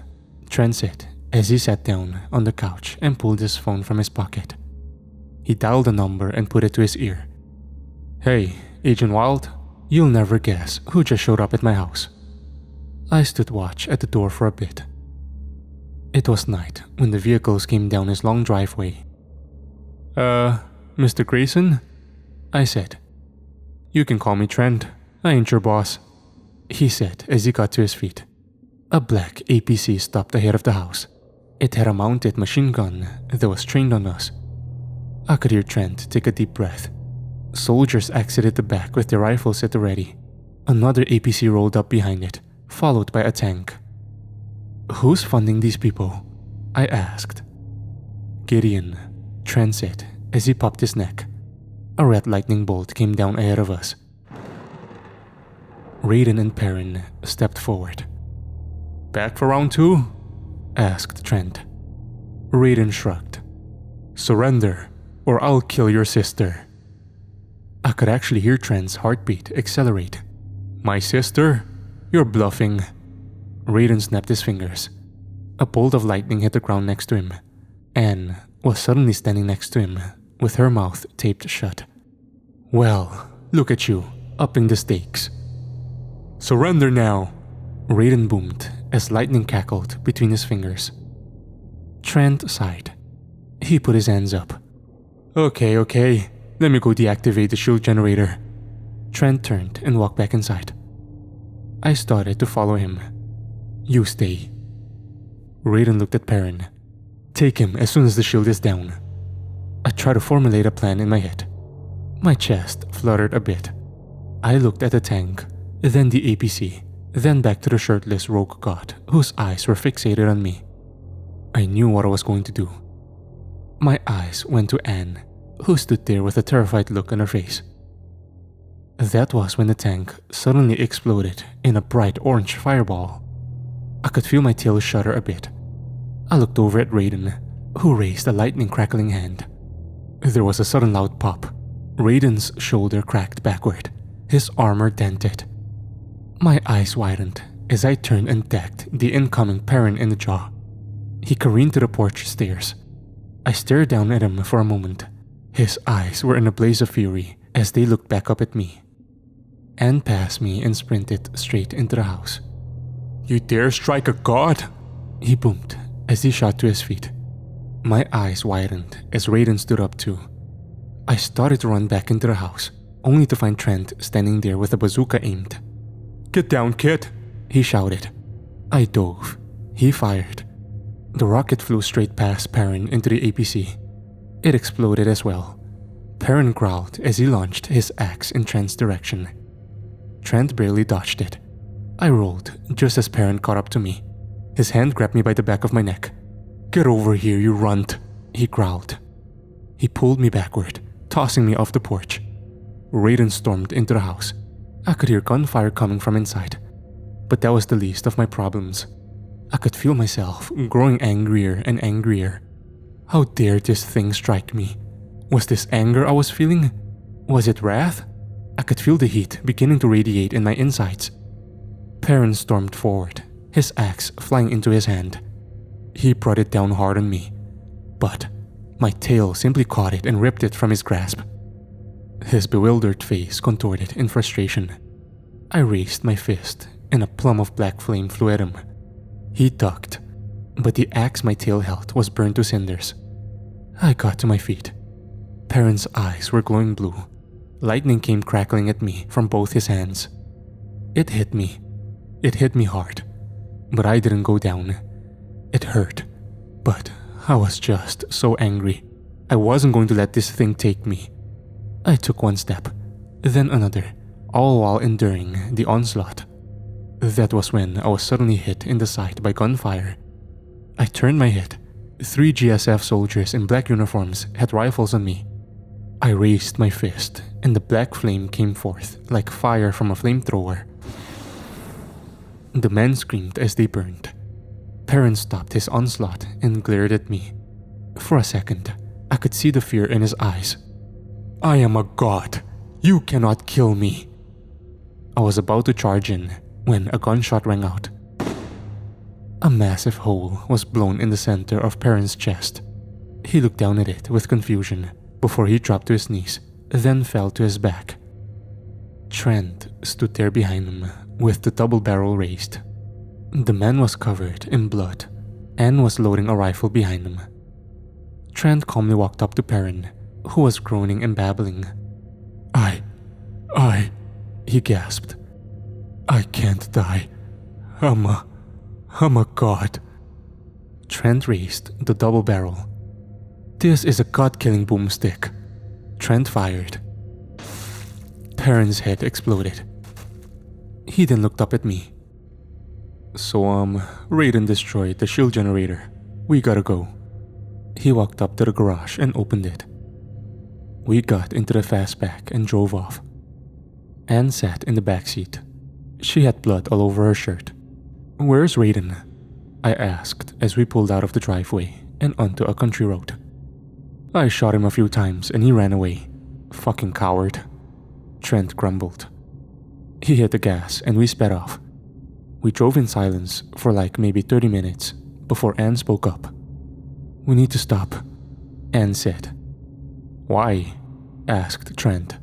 Trent said as he sat down on the couch and pulled his phone from his pocket. He dialed a number and put it to his ear. "Hey, Agent Wild, you'll never guess who just showed up at my house." I stood watch at the door for a bit. It was night when the vehicles came down his long driveway. Mr. Grayson?" I said. "You can call me Trent. I ain't your boss," he said as he got to his feet. A black APC stopped ahead of the house. It had a mounted machine gun that was trained on us. I could hear Trent take a deep breath. Soldiers exited the back with their rifles at the ready. Another APC rolled up behind it, followed by a tank. "Who's funding these people?" I asked. "Gideon," Trent said as he popped his neck. A red lightning bolt came down ahead of us. Raiden and Perrin stepped forward. "Back for round 2? asked Trent. Raiden shrugged. "Surrender, or I'll kill your sister." I could actually hear Trent's heartbeat accelerate. "My sister? You're bluffing." Raiden snapped his fingers. A bolt of lightning hit the ground next to him. Anne was suddenly standing next to him, with her mouth taped shut. "Well, look at you, upping the stakes." "Surrender now," Raiden boomed as lightning cackled between his fingers. Trent sighed. He put his hands up. Okay, let me go deactivate the shield generator." Trent turned and walked back inside. I started to follow him. "You stay." Raiden looked at Perrin. "Take him as soon as the shield is down." I tried to formulate a plan in my head. My chest fluttered a bit. I looked at the tank, then the APC, then back to the shirtless rogue god whose eyes were fixated on me. I knew what I was going to do. My eyes went to Anne, who stood there with a terrified look on her face. That was when the tank suddenly exploded in a bright orange fireball. I could feel my tail shudder a bit. I looked over at Raiden, who raised a lightning crackling hand. There was a sudden loud pop. Raiden's shoulder cracked backward, his armor dented. My eyes widened as I turned and decked the incoming Perrin in the jaw. He careened to the porch stairs. I stared down at him for a moment. His eyes were in a blaze of fury as they looked back up at me. Anne passed me and sprinted straight into the house. "You dare strike a god?" he boomed as he shot to his feet. My eyes widened as Raiden stood up too. I started to run back into the house, only to find Trent standing there with a bazooka aimed. "Get down, kid," he shouted. I dove. He fired. The rocket flew straight past Perrin into the APC. It exploded as well. Perrin growled as he launched his axe in Trent's direction. Trent barely dodged it. I rolled just as Perrin caught up to me. His hand grabbed me by the back of my neck. "Get over here, you runt," he growled. He pulled me backward, tossing me off the porch. Raiden stormed into the house. I could hear gunfire coming from inside, but that was the least of my problems. I could feel myself growing angrier and angrier. How dare this thing strike me? Was this anger I was feeling? Was it wrath? I could feel the heat beginning to radiate in my insides. Perrin stormed forward, his axe flying into his hand. He brought it down hard on me, but my tail simply caught it and ripped it from his grasp. His bewildered face contorted in frustration. I raised my fist and a plum of black flame flew at him. He ducked, but the axe my tail held was burned to cinders. I got to my feet. Perrin's eyes were glowing blue. Lightning came crackling at me from both his hands. It hit me. It hit me hard. But I didn't go down. It hurt. But I was just so angry. I wasn't going to let this thing take me. I took one step, then another, all while enduring the onslaught. That was when I was suddenly hit in the side by gunfire. I turned my head. 3 GSF soldiers in black uniforms had rifles on me. I raised my fist, and the black flame came forth like fire from a flamethrower. The men screamed as they burned. Perrin stopped his onslaught and glared at me. For a second, I could see the fear in his eyes. "I am a god. You cannot kill me." I was about to charge in when a gunshot rang out. A massive hole was blown in the center of Perrin's chest. He looked down at it with confusion before he dropped to his knees, then fell to his back. Trent stood there behind him with the double barrel raised. The man was covered in blood and was loading a rifle behind him. Trent calmly walked up to Perrin, who was groaning and babbling. He gasped. "I can't die. I'm a god." Trent raised the double barrel. "This is a god-killing boomstick." Trent fired. Perrin's head exploded. He then looked up at me. "So, Raiden destroyed the shield generator. We gotta go." He walked up to the garage and opened it. We got into the fastback and drove off. Anne sat in the back seat. She had blood all over her shirt. "Where's Raiden?" I asked as we pulled out of the driveway and onto a country road. "I shot him a few times and he ran away. Fucking coward," Trent grumbled. He hit the gas and we sped off. We drove in silence for like maybe 30 minutes before Anne spoke up. "We need to stop," Anne said. "Why?" asked Trent.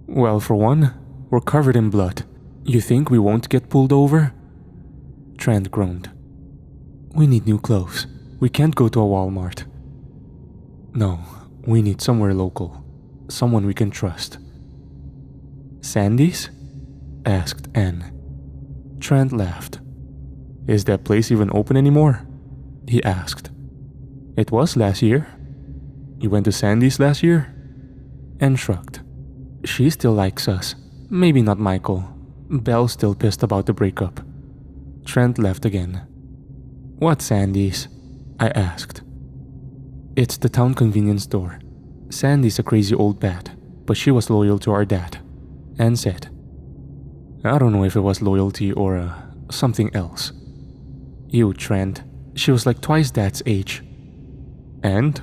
"Well, for one, we're covered in blood. You think we won't get pulled over?" Trent groaned. "We need new clothes. We can't go to a Walmart." "No, we need somewhere local. Someone we can trust." "Sandy's?" asked Anne. Trent laughed. "Is that place even open anymore?" he asked. "It was last year." "You went to Sandy's last year?" Anne shrugged. "She still likes us. Maybe not Michael. Belle's still pissed about the breakup." Trent laughed again. "What's Sandy's?" I asked. "It's the town convenience store. Sandy's a crazy old bat, but she was loyal to our dad," Anne said. "I don't know if it was loyalty or something else." "You, Trent. She was like twice Dad's age." "And?"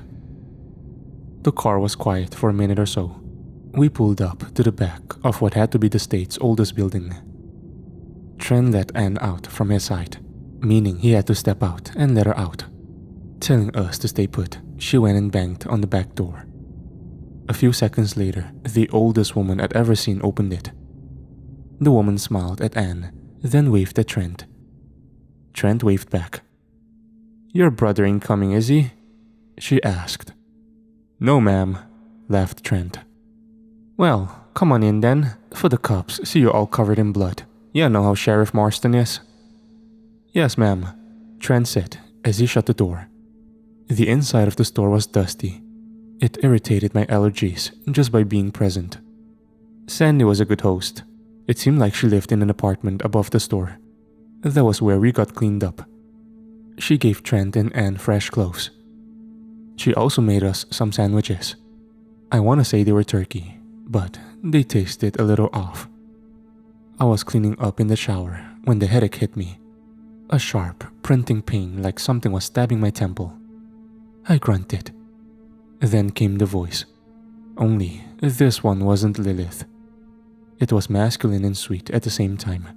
The car was quiet for a minute or so. We pulled up to the back of what had to be the state's oldest building. Trent let Anne out from his side, meaning he had to step out and let her out. Telling us to stay put, she went and banged on the back door. A few seconds later, the oldest woman I'd ever seen opened it. The woman smiled at Anne, then waved at Trent. Trent waved back. "Your brother ain't coming, is he?" she asked. "No, ma'am," laughed Trent. "Well, come on in then, for the cops see you all covered in blood. You know how Sheriff Marston is." "Yes, ma'am," Trent said as he shut the door. The inside of the store was dusty. It irritated my allergies just by being present. Sandy was a good host. It seemed like she lived in an apartment above the store. That was where we got cleaned up. She gave Trent and Anne fresh clothes. She also made us some sandwiches. I want to say they were turkey, but they tasted a little off. I was cleaning up in the shower when the headache hit me. A sharp, printing pain like something was stabbing my temple. I grunted. Then came the voice. Only this one wasn't Lilith. It was masculine and sweet at the same time.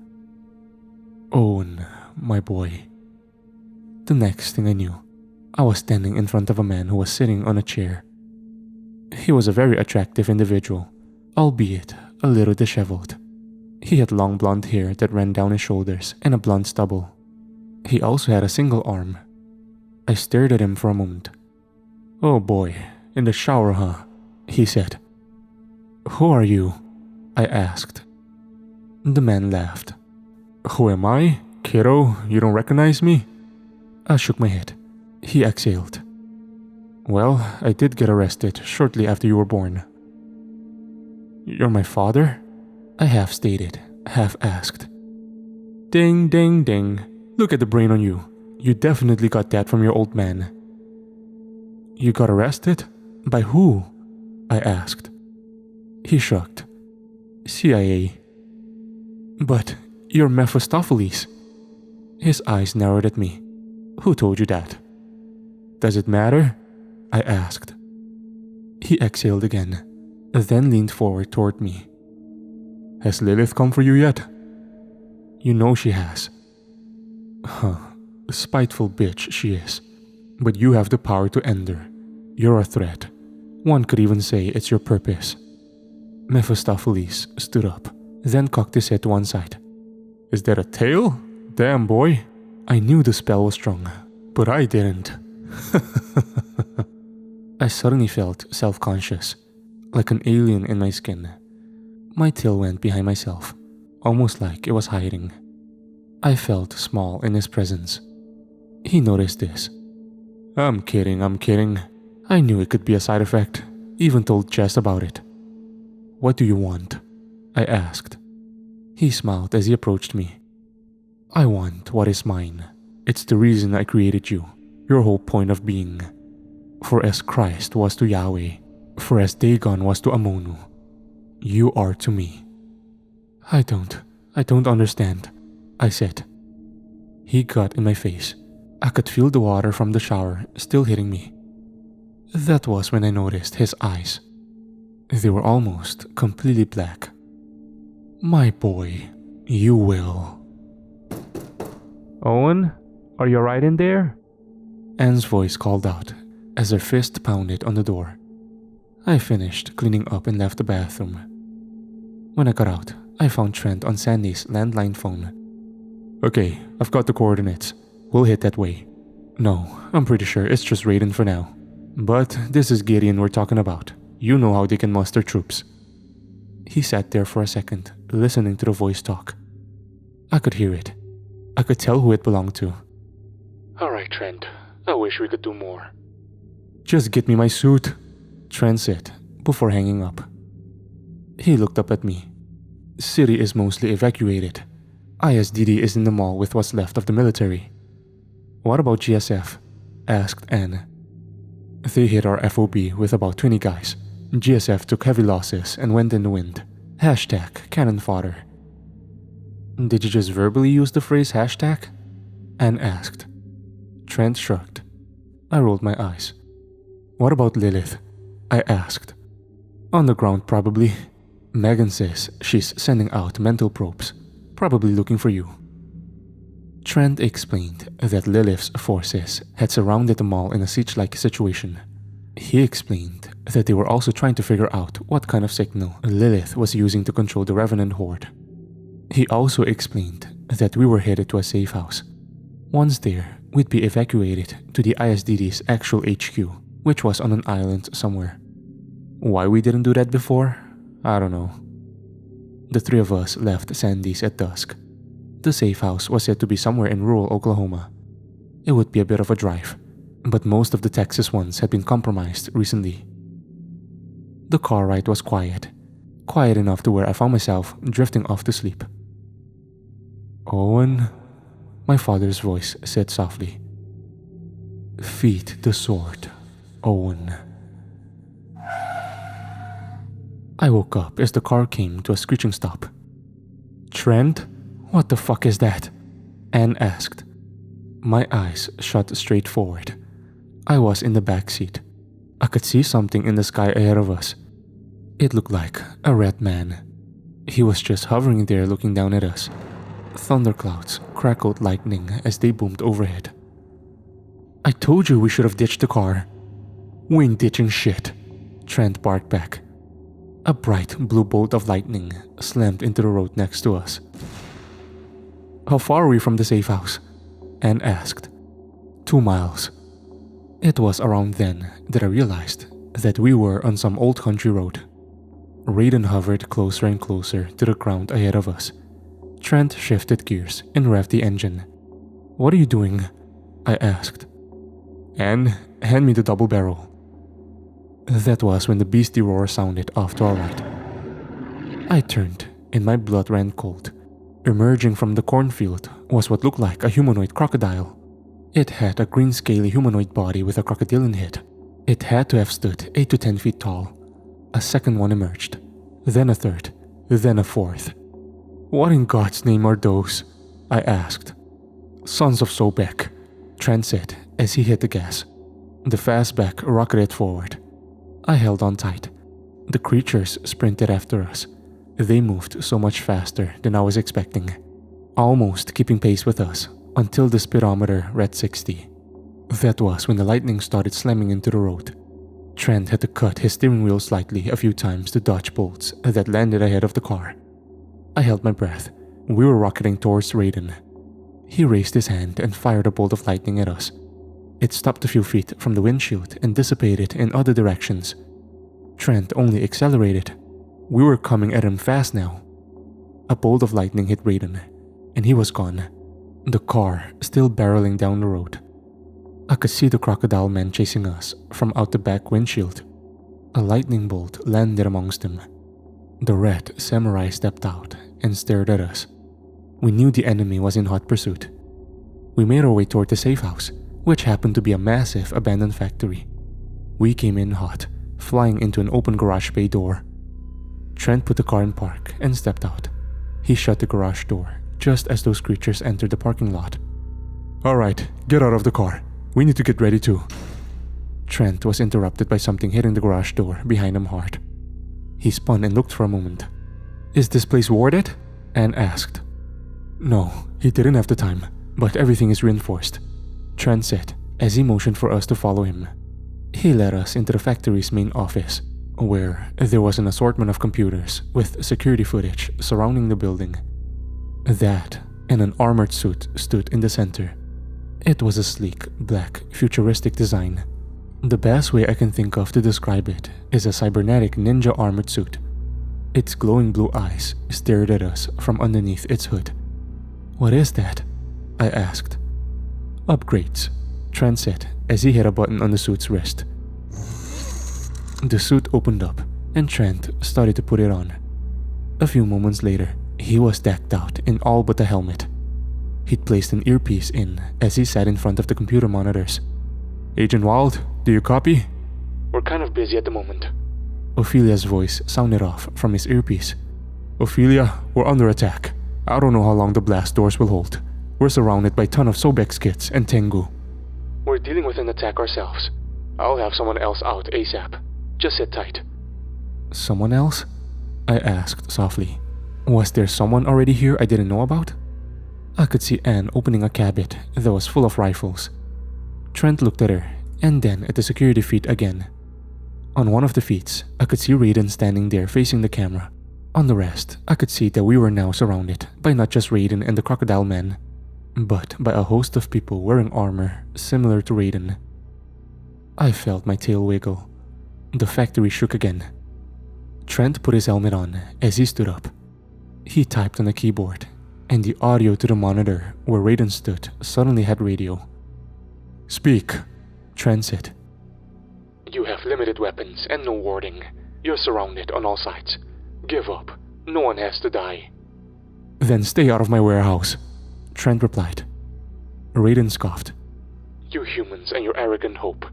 "Owen, my boy." The next thing I knew, I was standing in front of a man who was sitting on a chair. He was a very attractive individual, albeit a little disheveled. He had long blonde hair that ran down his shoulders and a blonde stubble. He also had a single arm. I stared at him for a moment. "Oh boy, in the shower, huh?" he said. "Who are you?" I asked. The man laughed. Who am I? Kiddo, you don't recognize me? I shook my head. He exhaled. Well, I did get arrested shortly after you were born. You're my father? I half stated, half asked. Ding, ding, ding. Look at the brain on you. You definitely got that from your old man. You got arrested? By who? I asked. He shrugged. CIA. But you're Mephistopheles. His eyes narrowed at me. Who told you that? Does it matter? I asked. He exhaled again, then leaned forward toward me. Has Lilith come for you yet? You know she has. Huh. Spiteful bitch she is. But you have the power to end her. You're a threat. One could even say it's your purpose. Mephistopheles stood up, then cocked his head to one side. Is that a tail? Damn, boy. I knew the spell was strong, but I didn't. I suddenly felt self-conscious, like an alien in my skin. My tail went behind myself, almost like it was hiding. I felt small in his presence. He noticed this. I'm kidding. I knew it could be a side effect, even told Jess about it. What do you want? I asked. He smiled as he approached me. I want what is mine. It's the reason I created you, your whole point of being. For as Christ was to Yahweh, for as Dagon was to Amonu, you are to me. I don't understand, I said. He got in my face. I could feel the water from the shower still hitting me. That was when I noticed his eyes. They were almost completely black. My boy, you will. Owen, are you alright in there? Anne's voice called out as her fist pounded on the door. I finished cleaning up and left the bathroom. When I got out, I found Trent on Sandy's landline phone. Okay, I've got the coordinates. We'll hit that way. No, I'm pretty sure it's just Raiden for now. But this is Gideon we're talking about. You know how they can muster troops. He sat there for a second, listening to the voice talk. I could hear it. I could tell who it belonged to. Alright, Trent. I wish we could do more. Just get me my suit, Trent said, before hanging up. He looked up at me. City is mostly evacuated. ISDD is in the mall with what's left of the military. What about GSF? Asked Anne. They hit our FOB with about 20 guys. GSF took heavy losses and went in the wind. Hashtag cannon fodder. Did you just verbally use the phrase hashtag? Anne asked. Trent shrugged. I rolled my eyes. What about Lilith? I asked. On the ground probably. Megan says she's sending out mental probes, probably looking for you. Trent explained that Lilith's forces had surrounded the mall in a siege-like situation. He explained that they were also trying to figure out what kind of signal Lilith was using to control the Revenant horde. He also explained that we were headed to a safe house. Once there, we'd be evacuated to the ISDD's actual HQ, which was on an island somewhere. Why we didn't do that before? I don't know. The three of us left Sandy's at dusk. The safe house was said to be somewhere in rural Oklahoma. It would be a bit of a drive, but most of the Texas ones had been compromised recently. The car ride was quiet enough to where I found myself drifting off to sleep. Owen, my father's voice said softly. Feed the sword, Owen. I woke up as the car came to a screeching stop. Trent? What the fuck is that? Anne asked. My eyes shot straight forward. I was in the back seat. I could see something in the sky ahead of us. It looked like a red man. He was just hovering there looking down at us. Thunderclouds crackled lightning as they boomed overhead. I told you we should have ditched the car. We ain't ditching shit, Trent barked back. A bright blue bolt of lightning slammed into the road next to us. How far are we from the safe house? Anne asked. 2 miles. It was around then that I realized that we were on some old country road. Raiden hovered closer and closer to the ground ahead of us, Trent shifted gears and revved the engine. "What are you doing?" I asked. "Anne, hand me the double barrel." That was when the beastie roar sounded off to our right. I turned, and my blood ran cold. Emerging from the cornfield was what looked like a humanoid crocodile. It had a green scaly humanoid body with a crocodilian head. It had to have stood 8 to 10 feet tall. A second one emerged, then a third, then a fourth. "What in God's name are those?" I asked. "Sons of Sobek," Trent said as he hit the gas. The fastback rocketed forward. I held on tight. The creatures sprinted after us. They moved so much faster than I was expecting, almost keeping pace with us until the speedometer read 60. That was when the lightning started slamming into the road. Trent had to cut his steering wheel slightly a few times to dodge bolts that landed ahead of the car. I held my breath. We were rocketing towards Raiden. He raised his hand and fired a bolt of lightning at us. It stopped a few feet from the windshield and dissipated in other directions. Trent only accelerated. We were coming at him fast now. A bolt of lightning hit Raiden, and he was gone. The car still barreling down the road. I could see the crocodile man chasing us from out the back windshield. A lightning bolt landed amongst them. The red samurai stepped out and stared at us. We knew the enemy was in hot pursuit. We made our way toward the safe house, which happened to be a massive abandoned factory. We came in hot, flying into an open garage bay door. Trent put the car in park and stepped out. He shut the garage door just as those creatures entered the parking lot. "Alright, get out of the car. We need to get ready too." Trent was interrupted by something hitting the garage door behind him hard. He spun and looked for a moment. "Is this place warded?" Anne asked. "No, he didn't have the time, but everything is reinforced," Trent said as he motioned for us to follow him. He led us into the factory's main office, where there was an assortment of computers with security footage surrounding the building. That and an armored suit stood in the center. It was a sleek, black, futuristic design. The best way I can think of to describe it is a cybernetic ninja armored suit. Its glowing blue eyes stared at us from underneath its hood. "What is that?" I asked. "Upgrades," Trent said as he hit a button on the suit's wrist. The suit opened up, and Trent started to put it on. A few moments later, he was decked out in all but the helmet. He'd placed an earpiece in as he sat in front of the computer monitors. "Agent Wild, do you copy?" "We're kind of busy at the moment." Ophelia's voice sounded off from his earpiece. "Ophelia, we're under attack. I don't know how long the blast doors will hold. We're surrounded by a ton of Sobek kits and Tengu." "We're dealing with an attack ourselves. I'll have someone else out ASAP. Just sit tight." "Someone else?" I asked softly. Was there someone already here I didn't know about? I could see Anne opening a cabinet that was full of rifles. Trent looked at her, and then at the security feed again. On one of the feeds, I could see Raiden standing there facing the camera. On the rest, I could see that we were now surrounded by not just Raiden and the Crocodile Man, but by a host of people wearing armor similar to Raiden. I felt my tail wiggle. The factory shook again. Trent put his helmet on as he stood up. He typed on a keyboard, and the audio to the monitor where Raiden stood suddenly had radio. "Speak," Trent said. "You have limited weapons and no warding. You're surrounded on all sides. Give up. No one has to die." "Then stay out of my warehouse," Trent replied. Raiden scoffed. "You humans and your arrogant hope.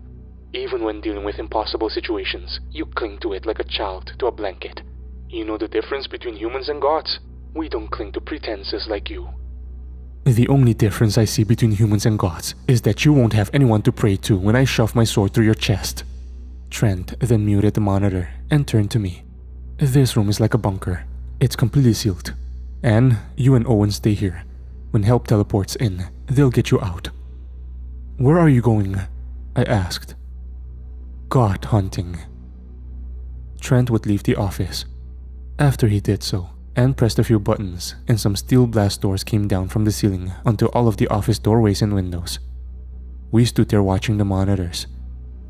Even when dealing with impossible situations, you cling to it like a child to a blanket. You know the difference between humans and gods? We don't cling to pretenses like you." "The only difference I see between humans and gods is that you won't have anyone to pray to when I shove my sword through your chest." Trent then muted the monitor and turned to me. "This room is like a bunker. It's completely sealed. Anne, you and Owen stay here. When help teleports in, they'll get you out." "Where are you going?" I asked. "God hunting." Trent would leave the office. After he did so, Anne pressed a few buttons and some steel blast doors came down from the ceiling onto all of the office doorways and windows. We stood there watching the monitors.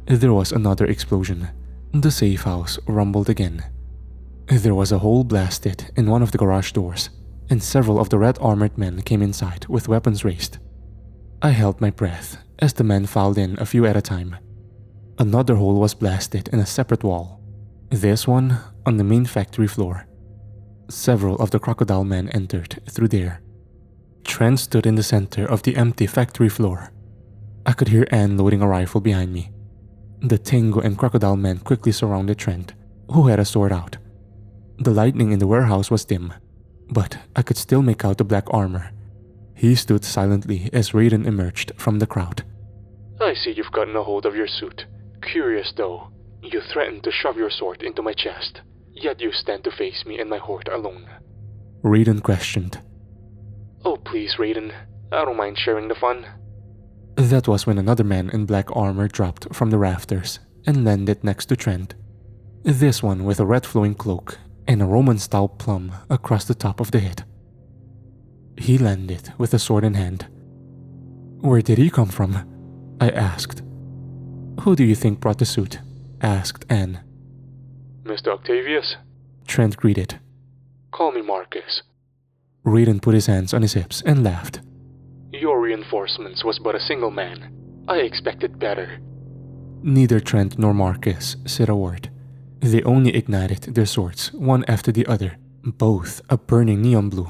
There was another explosion. The safe house rumbled again. There was a hole blasted in one of the garage doors, and several of the red-armored men came inside with weapons raised. I held my breath as the men filed in a few at a time. Another hole was blasted in a separate wall, this one on the main factory floor. Several of the crocodile men entered through there. Trent stood in the center of the empty factory floor. I could hear Anne loading a rifle behind me. The Tango and crocodile men quickly surrounded Trent, who had a sword out. The lighting in the warehouse was dim, but I could still make out the black armor. He stood silently as Raiden emerged from the crowd. I see you've gotten a hold of your suit. Curious though, you threatened to shove your sword into my chest, yet you stand to face me and my horde alone. Raiden questioned. Oh please, Raiden, I don't mind sharing the fun. That was when another man in black armor dropped from the rafters and landed next to Trent. This one with a red flowing cloak and a Roman-style plum across the top of the head. He landed with a sword in hand. Where did he come from? I asked. Who do you think brought the suit? Asked Anne. Mr. Octavius? Trent greeted. Call me Marcus. Raiden put his hands on his hips and laughed. Your reinforcements was but a single man. I expected better. Neither Trent nor Marcus said a word. They only ignited their swords, one after the other, both a burning neon blue.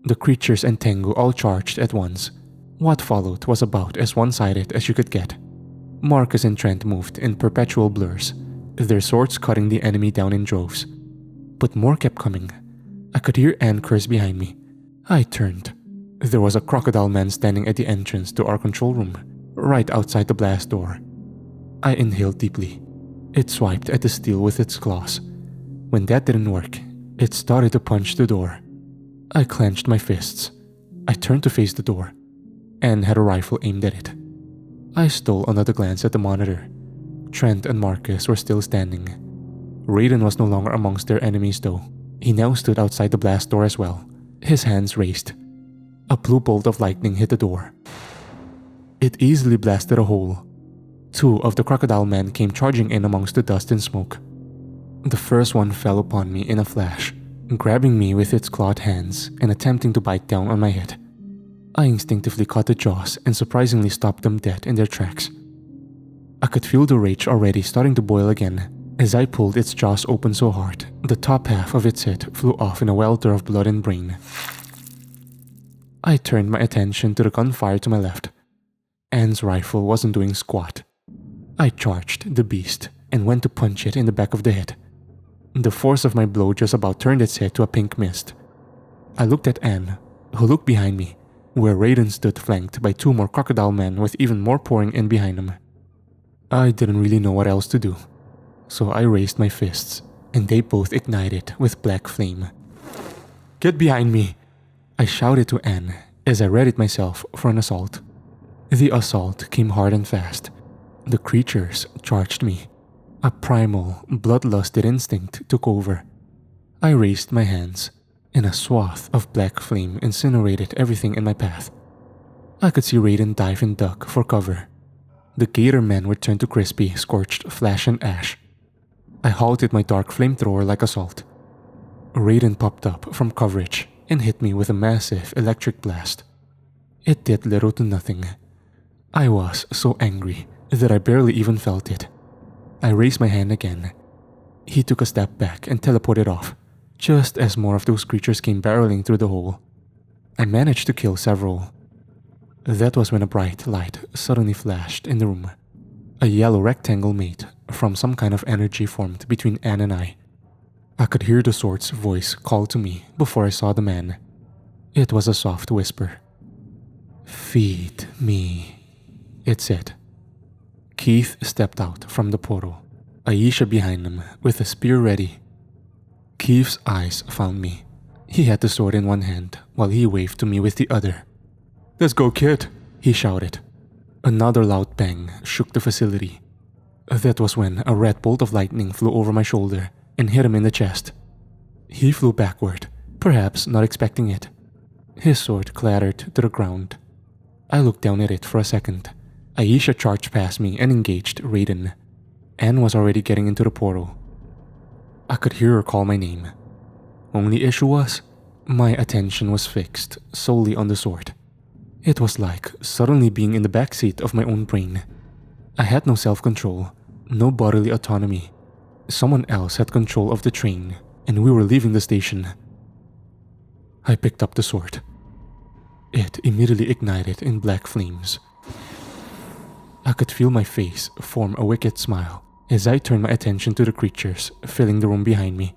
The creatures and Tengu all charged at once. What followed was about as one-sided as you could get. Marcus and Trent moved in perpetual blurs, their swords cutting the enemy down in droves. But more kept coming. I could hear Anne curse behind me. I turned. There was a crocodile man standing at the entrance to our control room, right outside the blast door. I inhaled deeply. It swiped at the steel with its claws. When that didn't work, it started to punch the door. I clenched my fists. I turned to face the door. Anne had a rifle aimed at it. I stole another glance at the monitor. Trent and Marcus were still standing. Raiden was no longer amongst their enemies though. He now stood outside the blast door as well, his hands raised. A blue bolt of lightning hit the door. It easily blasted a hole. Two of the crocodile men came charging in amongst the dust and smoke. The first one fell upon me in a flash, grabbing me with its clawed hands and attempting to bite down on my head. I instinctively caught the jaws and surprisingly stopped them dead in their tracks. I could feel the rage already starting to boil again as I pulled its jaws open so hard the top half of its head flew off in a welter of blood and brain. I turned my attention to the gunfire to my left. Anne's rifle wasn't doing squat. I charged the beast and went to punch it in the back of the head. The force of my blow just about turned its head to a pink mist. I looked at Anne, who looked behind me, where Raiden stood flanked by two more crocodile men with even more pouring in behind him. I didn't really know what else to do, so I raised my fists, and they both ignited with black flame. "Get behind me!" I shouted to Anne as I readied myself for an assault. The assault came hard and fast. The creatures charged me. A primal, bloodlusted instinct took over. I raised my hands, and a swath of black flame incinerated everything in my path. I could see Raiden dive and duck for cover. The gator men were turned to crispy, scorched flesh and ash. I halted my dark flamethrower like assault. Raiden popped up from coverage and hit me with a massive electric blast. It did little to nothing. I was so angry that I barely even felt it. I raised my hand again. He took a step back and teleported off, just as more of those creatures came barreling through the hole. I managed to kill several. That was when a bright light suddenly flashed in the room. A yellow rectangle made from some kind of energy formed between Anne and I. I could hear the sword's voice call to me before I saw the man. It was a soft whisper. "Feed me," it said. Keith stepped out from the portal, Aisha behind him with a spear ready. Keith's eyes found me. He had the sword in one hand while he waved to me with the other. "Let's go, kid," he shouted. Another loud bang shook the facility. That was when a red bolt of lightning flew over my shoulder and hit him in the chest. He flew backward, perhaps not expecting it. His sword clattered to the ground. I looked down at it for a second. Aisha charged past me and engaged Raiden. Anne was already getting into the portal. I could hear her call my name. Only issue was, My attention was fixed solely on the sword. It was like suddenly being in the backseat of my own brain. I had no self-control, no bodily autonomy. Someone else had control of the train, and we were leaving the station. I picked up the sword. It immediately ignited in black flames. I could feel my face form a wicked smile as I turned my attention to the creatures filling the room behind me.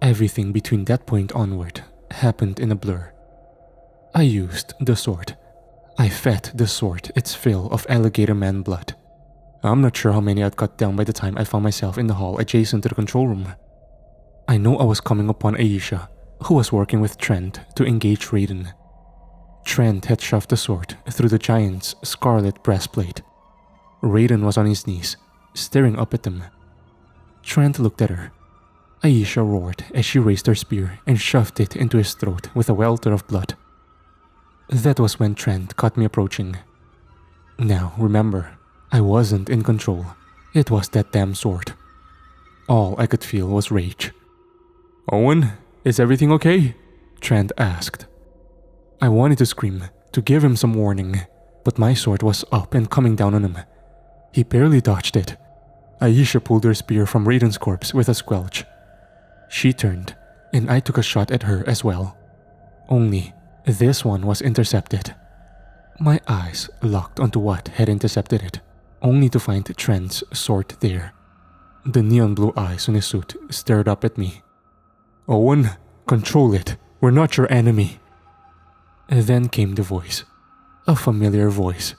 Everything between that point onward happened in a blur. I used the sword. I fed the sword its fill of alligator man blood. I'm not sure how many I'd cut down by the time I found myself in the hall adjacent to the control room. I know I was coming upon Aisha, who was working with Trent to engage Raiden. Trent had shoved the sword through the giant's scarlet breastplate. Raiden was on his knees, staring up at them. Trent looked at her. Aisha roared as she raised her spear and shoved it into his throat with a welter of blood. That was when Trent caught me approaching. Now, remember, I wasn't in control. It was that damn sword. All I could feel was rage. "Owen, is everything okay?" Trent asked. I wanted to scream, to give him some warning, but my sword was up and coming down on him. He barely dodged it. Aisha pulled her spear from Raiden's corpse with a squelch. She turned, and I took a shot at her as well. Only, this one was intercepted. My eyes locked onto what had intercepted it, only to find Trent's sword there. The neon blue eyes on his suit stared up at me. "Owen, control it. We're not your enemy." Then came the voice. A familiar voice.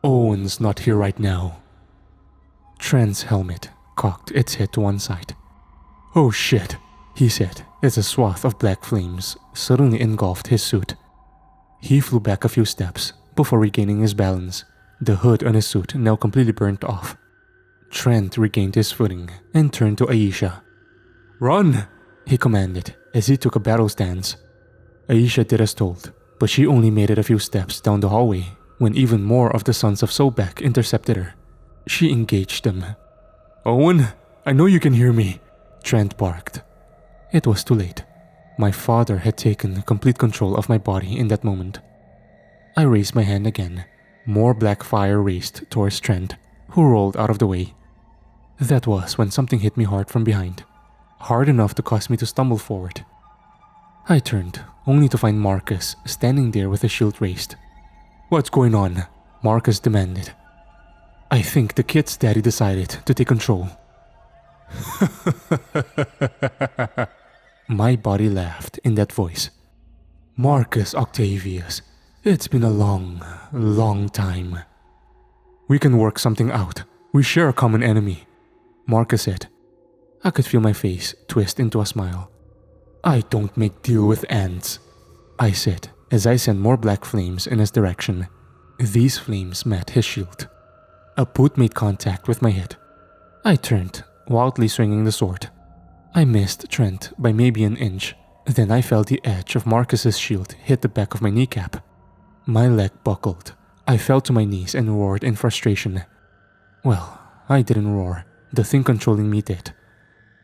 "Owen's not here right now." Trent's helmet cocked its head to one side. "Oh shit," he said as a swath of black flames suddenly engulfed his suit. He flew back a few steps before regaining his balance, the hood on his suit now completely burnt off. Trent regained his footing and turned to Aisha. "Run!" he commanded as he took a battle stance. Aisha did as told, but she only made it a few steps down the hallway when even more of the sons of Sobek intercepted her. She engaged them. "Owen, I know you can hear me," Trent barked. It was too late. My father had taken complete control of my body in that moment. I raised my hand again. More black fire raced towards Trent, who rolled out of the way. That was when something hit me hard from behind, hard enough to cause me to stumble forward. I turned, only to find Marcus standing there with his shield raised. "What's going on?" Marcus demanded. "I think the kid's daddy decided to take control." My body laughed in that voice. "Marcus Octavius, it's been a long, long time. We can work something out. We share a common enemy," Marcus said. I could feel my face twist into a smile. "I don't make deal with ants," I said as I sent more black flames in his direction. These flames met his shield. A boot made contact with my head. I turned, wildly swinging the sword. I missed Trent by maybe an inch. Then I felt the edge of Marcus's shield hit the back of my kneecap. My leg buckled. I fell to my knees and roared in frustration. Well, I didn't roar. The thing controlling me did.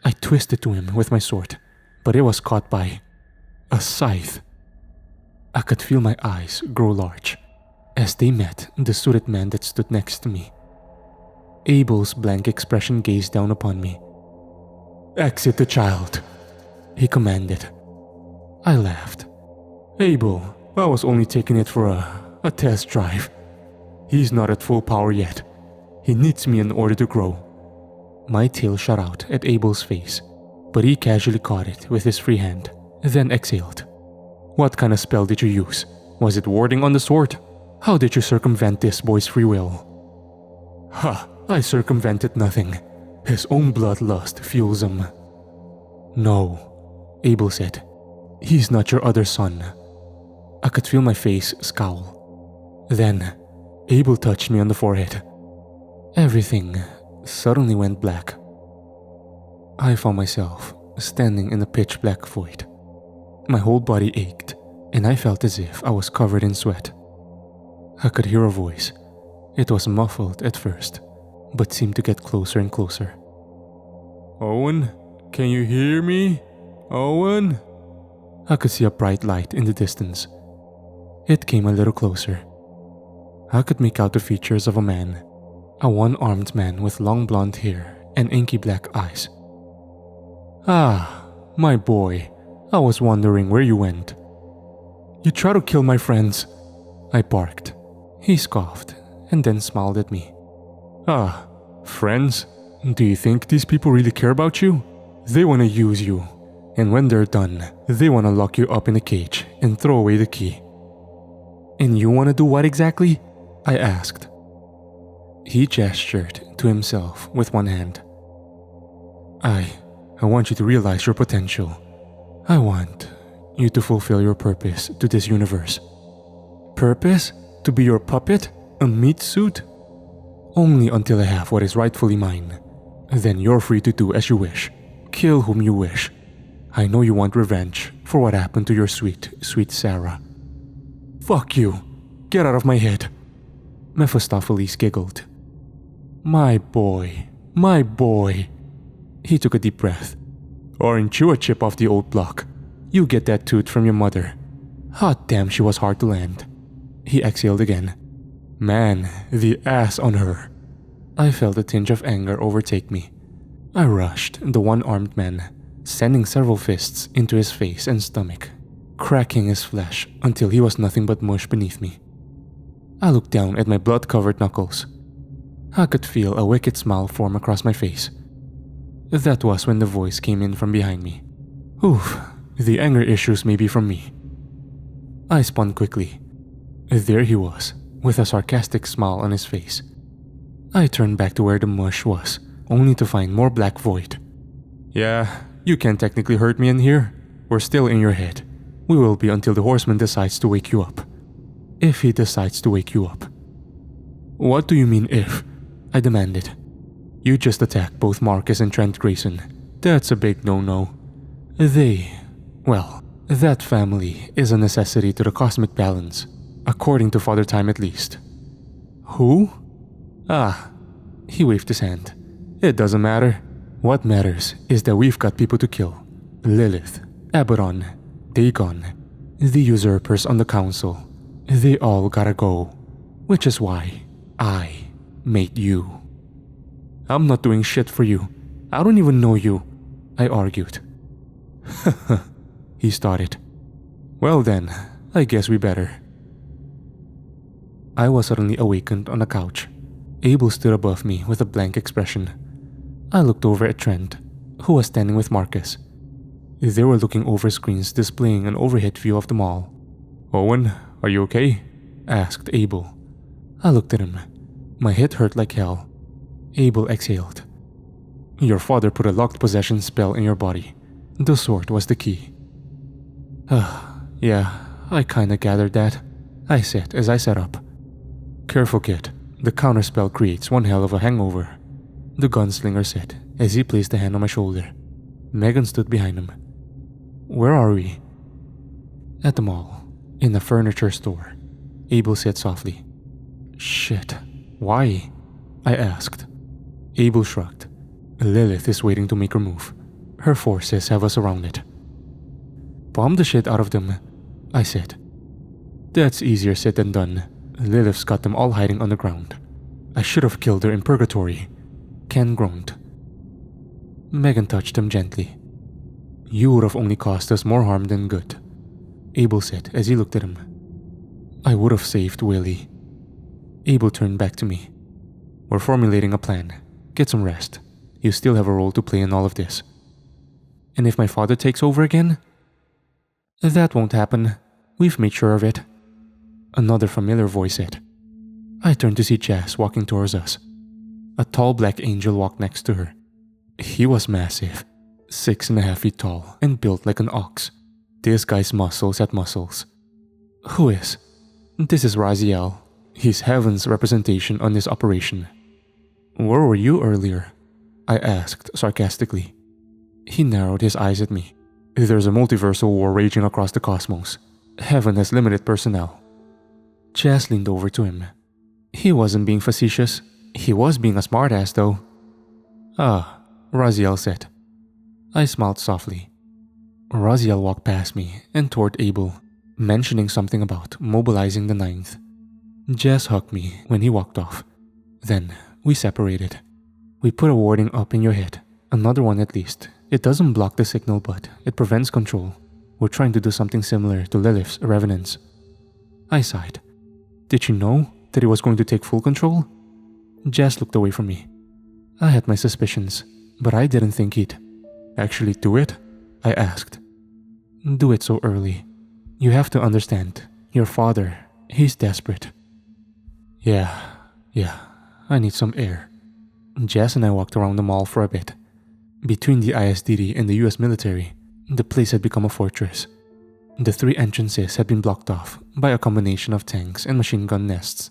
I twisted to him with my sword, but it was caught by a scythe. I could feel my eyes grow large as they met the suited man that stood next to me. Abel's blank expression gazed down upon me. "Exit the child," he commanded. I laughed. "Abel, I was only taking it for a test drive. He's not at full power yet. He needs me in order to grow." My tail shot out at Abel's face, but he casually caught it with his free hand, then exhaled. "What kind of spell did you use? Was it warding on the sword? How did you circumvent this boy's free will?" "Ha, I circumvented nothing. His own bloodlust fuels him." "No," Abel said. "He's not your other son." I could feel my face scowl. Then, Abel touched me on the forehead. Everything suddenly went black. I found myself standing in a pitch black void. My whole body ached, and I felt as if I was covered in sweat. I could hear a voice. It was muffled at first, but seemed to get closer and closer. "Owen, can you hear me? Owen?" I could see a bright light in the distance. It came a little closer. I could make out the features of a man, a one-armed man with long blonde hair and inky black eyes. "Ah, my boy, I was wondering where you went." "You try to kill my friends," I barked. He scoffed and then smiled at me. "Ah, friends? Do you think these people really care about you? They want to use you, and when they're done, they want to lock you up in a cage and throw away the key." "And you want to do what exactly?" I asked. He gestured to himself with one hand. I want you to realize your potential. I want you to fulfill your purpose to this universe." "Purpose? To be your puppet? A meat suit?" "Only until I have what is rightfully mine. Then you're free to do as you wish. Kill whom you wish. I know you want revenge for what happened to your sweet, sweet Sarah." "Fuck you! Get out of my head!" Mephistopheles giggled. My boy. He took a deep breath. "Aren't you a chip off the old block? You get that tooth from your mother. Hot damn, she was hard to land." He exhaled again. "Man, the ass on her." I felt a tinge of anger overtake me. I rushed the one-armed man, sending several fists into his face and stomach, cracking his flesh until he was nothing but mush beneath me. I looked down at my blood-covered knuckles. I could feel a wicked smile form across my face. That was when the voice came in from behind me. Oof, the anger issues may be from me. I spun quickly. There he was, with a sarcastic smile on his face. I turned back to where the mush was, only to find more black void. "Yeah, you can't technically hurt me in here. We're still in your head. We will be until the horseman decides to wake you up. If he decides to wake you up." "What do you mean if?" I demanded. "You just attacked both Marcus and Trent Grayson. That's a big no-no. That family is a necessity to the cosmic balance, according to Father Time at least." "Who?" "Ah," he waved his hand. "It doesn't matter. What matters is that we've got people to kill. Lilith, Abaddon, Dagon, the usurpers on the council. They all gotta go. Which is why I made you." "I'm not doing shit for you. I don't even know you," I argued. He started. "Well then, I guess we better." I was suddenly awakened on the couch. Abel stood above me with a blank expression. I looked over at Trent, who was standing with Marcus. They were looking over screens displaying an overhead view of the mall. "Owen, are you okay?" asked Abel. I looked at him. My head hurt like hell. Abel exhaled. "Your father put a locked possession spell in your body. The sword was the key." Yeah, I kinda gathered that," I said as I sat up. "Careful, kid. The counterspell creates one hell of a hangover," the gunslinger said as he placed a hand on my shoulder. Megan stood behind him. "Where are we?" "At the mall, in a furniture store," Abel said softly. "Shit, why?" I asked. Abel shrugged. "Lilith is waiting to make her move. Her forces have us surrounded." "Bomb the shit out of them," I said. "That's easier said than done. Lilith's got them all hiding underground. I should have killed her in purgatory." Ken groaned. Megan touched him gently. "You would have only caused us more harm than good," Abel said as he looked at him. "I would have saved Willie." Abel turned back to me. "We're formulating a plan. Get some rest. You still have a role to play in all of this." "And if my father takes over again?" "That won't happen. We've made sure of it," another familiar voice said. I turned to see Jazz walking towards us. A tall black angel walked next to her. He was massive, 6.5 feet tall and built like an ox. This guy's muscles had muscles. "Who is?" "This is Raziel. He's Heaven's representation on this operation." "Where were you earlier?" I asked sarcastically. He narrowed his eyes at me. "There's a multiversal war raging across the cosmos. Heaven has limited personnel." Jazz leaned over to him. He wasn't being facetious. He was being a smartass though. "Ah," Raziel said. I smiled softly. Raziel walked past me and toward Abel, mentioning something about mobilizing the 9th. Jess hugged me when he walked off. Then we separated. We put a warning up in your head, another one at least. It doesn't block the signal, but it prevents control. We're trying to do something similar to Lilith's revenants. I sighed. Did you know that he was going to take full control? Jess looked away from me. I had my suspicions, but I didn't think he'd actually do it, I asked. Do it so early. You have to understand. Your father, he's desperate. Yeah, I need some air. Jess and I walked around the mall for a bit. Between the ISDD and the US military, the place had become a fortress. The 3 entrances had been blocked off by a combination of tanks and machine gun nests.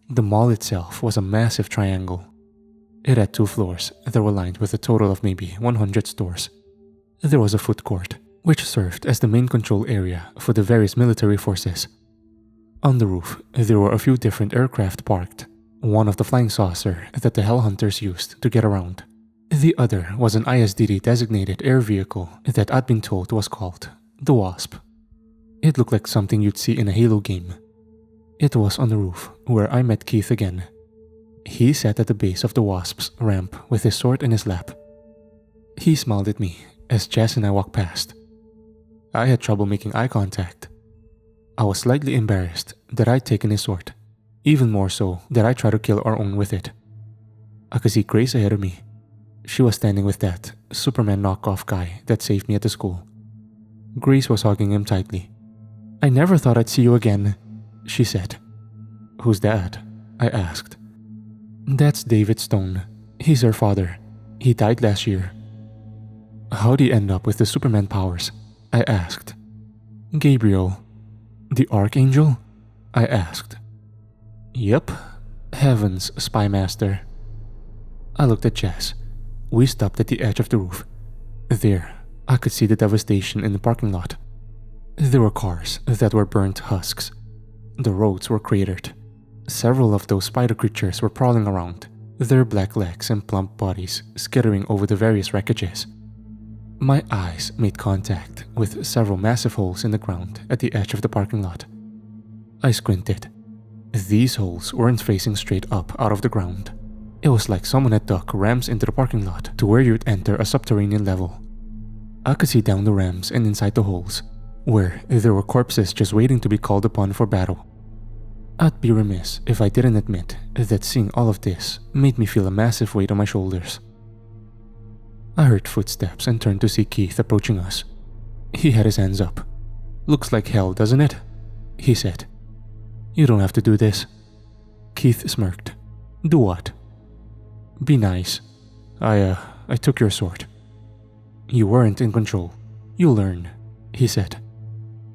The mall itself was a massive triangle. It had 2 floors that were lined with a total of maybe 100 stores. There was a food court, which served as the main control area for the various military forces. On the roof, there were a few different aircraft parked, one of the flying saucer that the Hell Hunters used to get around. The other was an ISDD-designated air vehicle that I'd been told was called the Wasp. It looked like something you'd see in a Halo game. It was on the roof where I met Keith again. He sat at the base of the Wasp's ramp with his sword in his lap. He smiled at me as Jess and I walked past. I had trouble making eye contact. I was slightly embarrassed that I'd taken his sword, even more so that I tried to kill our own with it. I could see Grace ahead of me. She was standing with that Superman knockoff guy that saved me at the school. Grace was hugging him tightly. I never thought I'd see you again, she said. Who's that? I asked. That's David Stone. He's her father. He died last year. How'd he end up with the Superman powers? I asked. Gabriel. The Archangel? I asked. Yep. Heaven's spy master. I looked at Jess. We stopped at the edge of the roof. There, I could see the devastation in the parking lot. There were cars that were burnt husks. The roads were cratered. Several of those spider creatures were prowling around, their black legs and plump bodies skittering over the various wreckages. My eyes made contact with several massive holes in the ground at the edge of the parking lot. I squinted. These holes weren't facing straight up out of the ground. It was like someone had dug ramps into the parking lot to where you'd enter a subterranean level. I could see down the ramps and inside the holes, where there were corpses just waiting to be called upon for battle. I'd be remiss if I didn't admit that seeing all of this made me feel a massive weight on my shoulders. I heard footsteps and turned to see Keith approaching us. He had his hands up. Looks like hell, doesn't it? He said. You don't have to do this. Keith smirked. Do what? Be nice. I took your sword. You weren't in control. You'll learn, he said.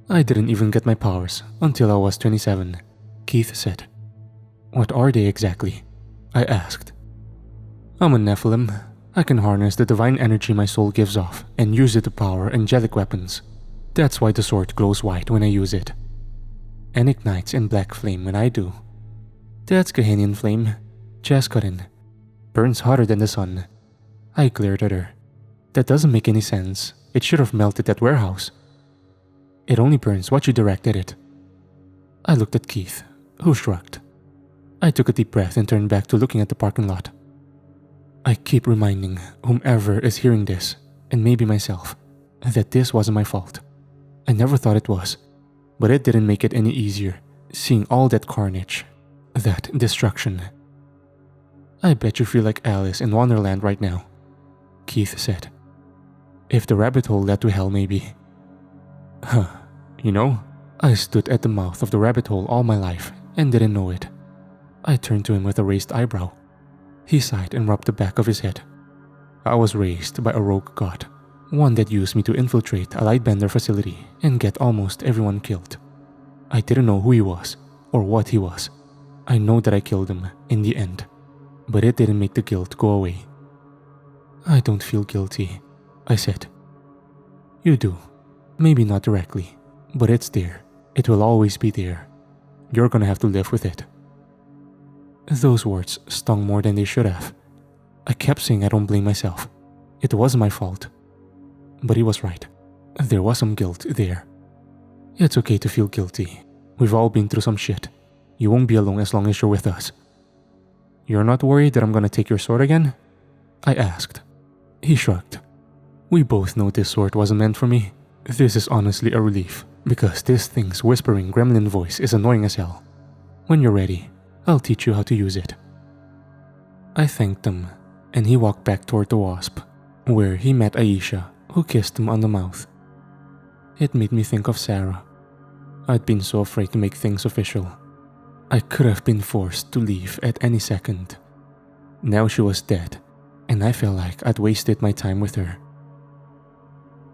I didn't even get my powers until I was 27, Keith said. What are they exactly? I asked. I'm a Nephilim. I can harness the divine energy my soul gives off and use it to power angelic weapons. That's why the sword glows white when I use it. And ignites in black flame when I do. That's Gehenian flame, Jess cut in. Burns hotter than the sun. I glared at her. That doesn't make any sense. It should have melted that warehouse. It only burns what you direct at it. I looked at Keith, who shrugged. I took a deep breath and turned back to looking at the parking lot. I keep reminding whomever is hearing this, and maybe myself, that this wasn't my fault. I never thought it was, but it didn't make it any easier, seeing all that carnage, that destruction. I bet you feel like Alice in Wonderland right now, Keith said. If the rabbit hole led to hell, maybe. Huh, you know, I stood at the mouth of the rabbit hole all my life and didn't know it. I turned to him with a raised eyebrow. He sighed and rubbed the back of his head. I was raised by a rogue god, one that used me to infiltrate a Lightbender facility and get almost everyone killed. I didn't know who he was or what he was. I know that I killed him in the end, but it didn't make the guilt go away. I don't feel guilty, I said. You do. Maybe not directly, but it's there. It will always be there. You're gonna have to live with it. Those words stung more than they should have. I kept saying I don't blame myself. It wasn't my fault. But he was right. There was some guilt there. It's okay to feel guilty. We've all been through some shit. You won't be alone as long as you're with us. You're not worried that I'm gonna take your sword again? I asked. He shrugged. We both know this sword wasn't meant for me. This is honestly a relief, because this thing's whispering gremlin voice is annoying as hell. When you're ready, I'll teach you how to use it. I thanked him, and he walked back toward the wasp, where he met Aisha, who kissed him on the mouth. It made me think of Sarah. I'd been so afraid to make things official. I could have been forced to leave at any second. Now she was dead, and I felt like I'd wasted my time with her.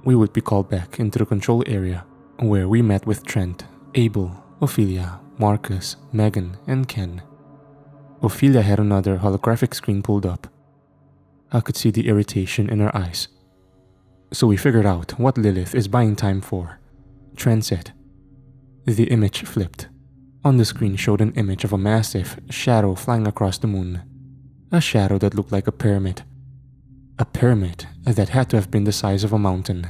We would be called back into the control area, where we met with Trent, Abel, Ophelia, Marcus, Megan, and Ken. Ophelia had another holographic screen pulled up. I could see the irritation in her eyes. So we figured out what Lilith is buying time for. Trent said. The image flipped. On the screen showed an image of a massive shadow flying across the moon. A shadow that looked like a pyramid. A pyramid that had to have been the size of a mountain.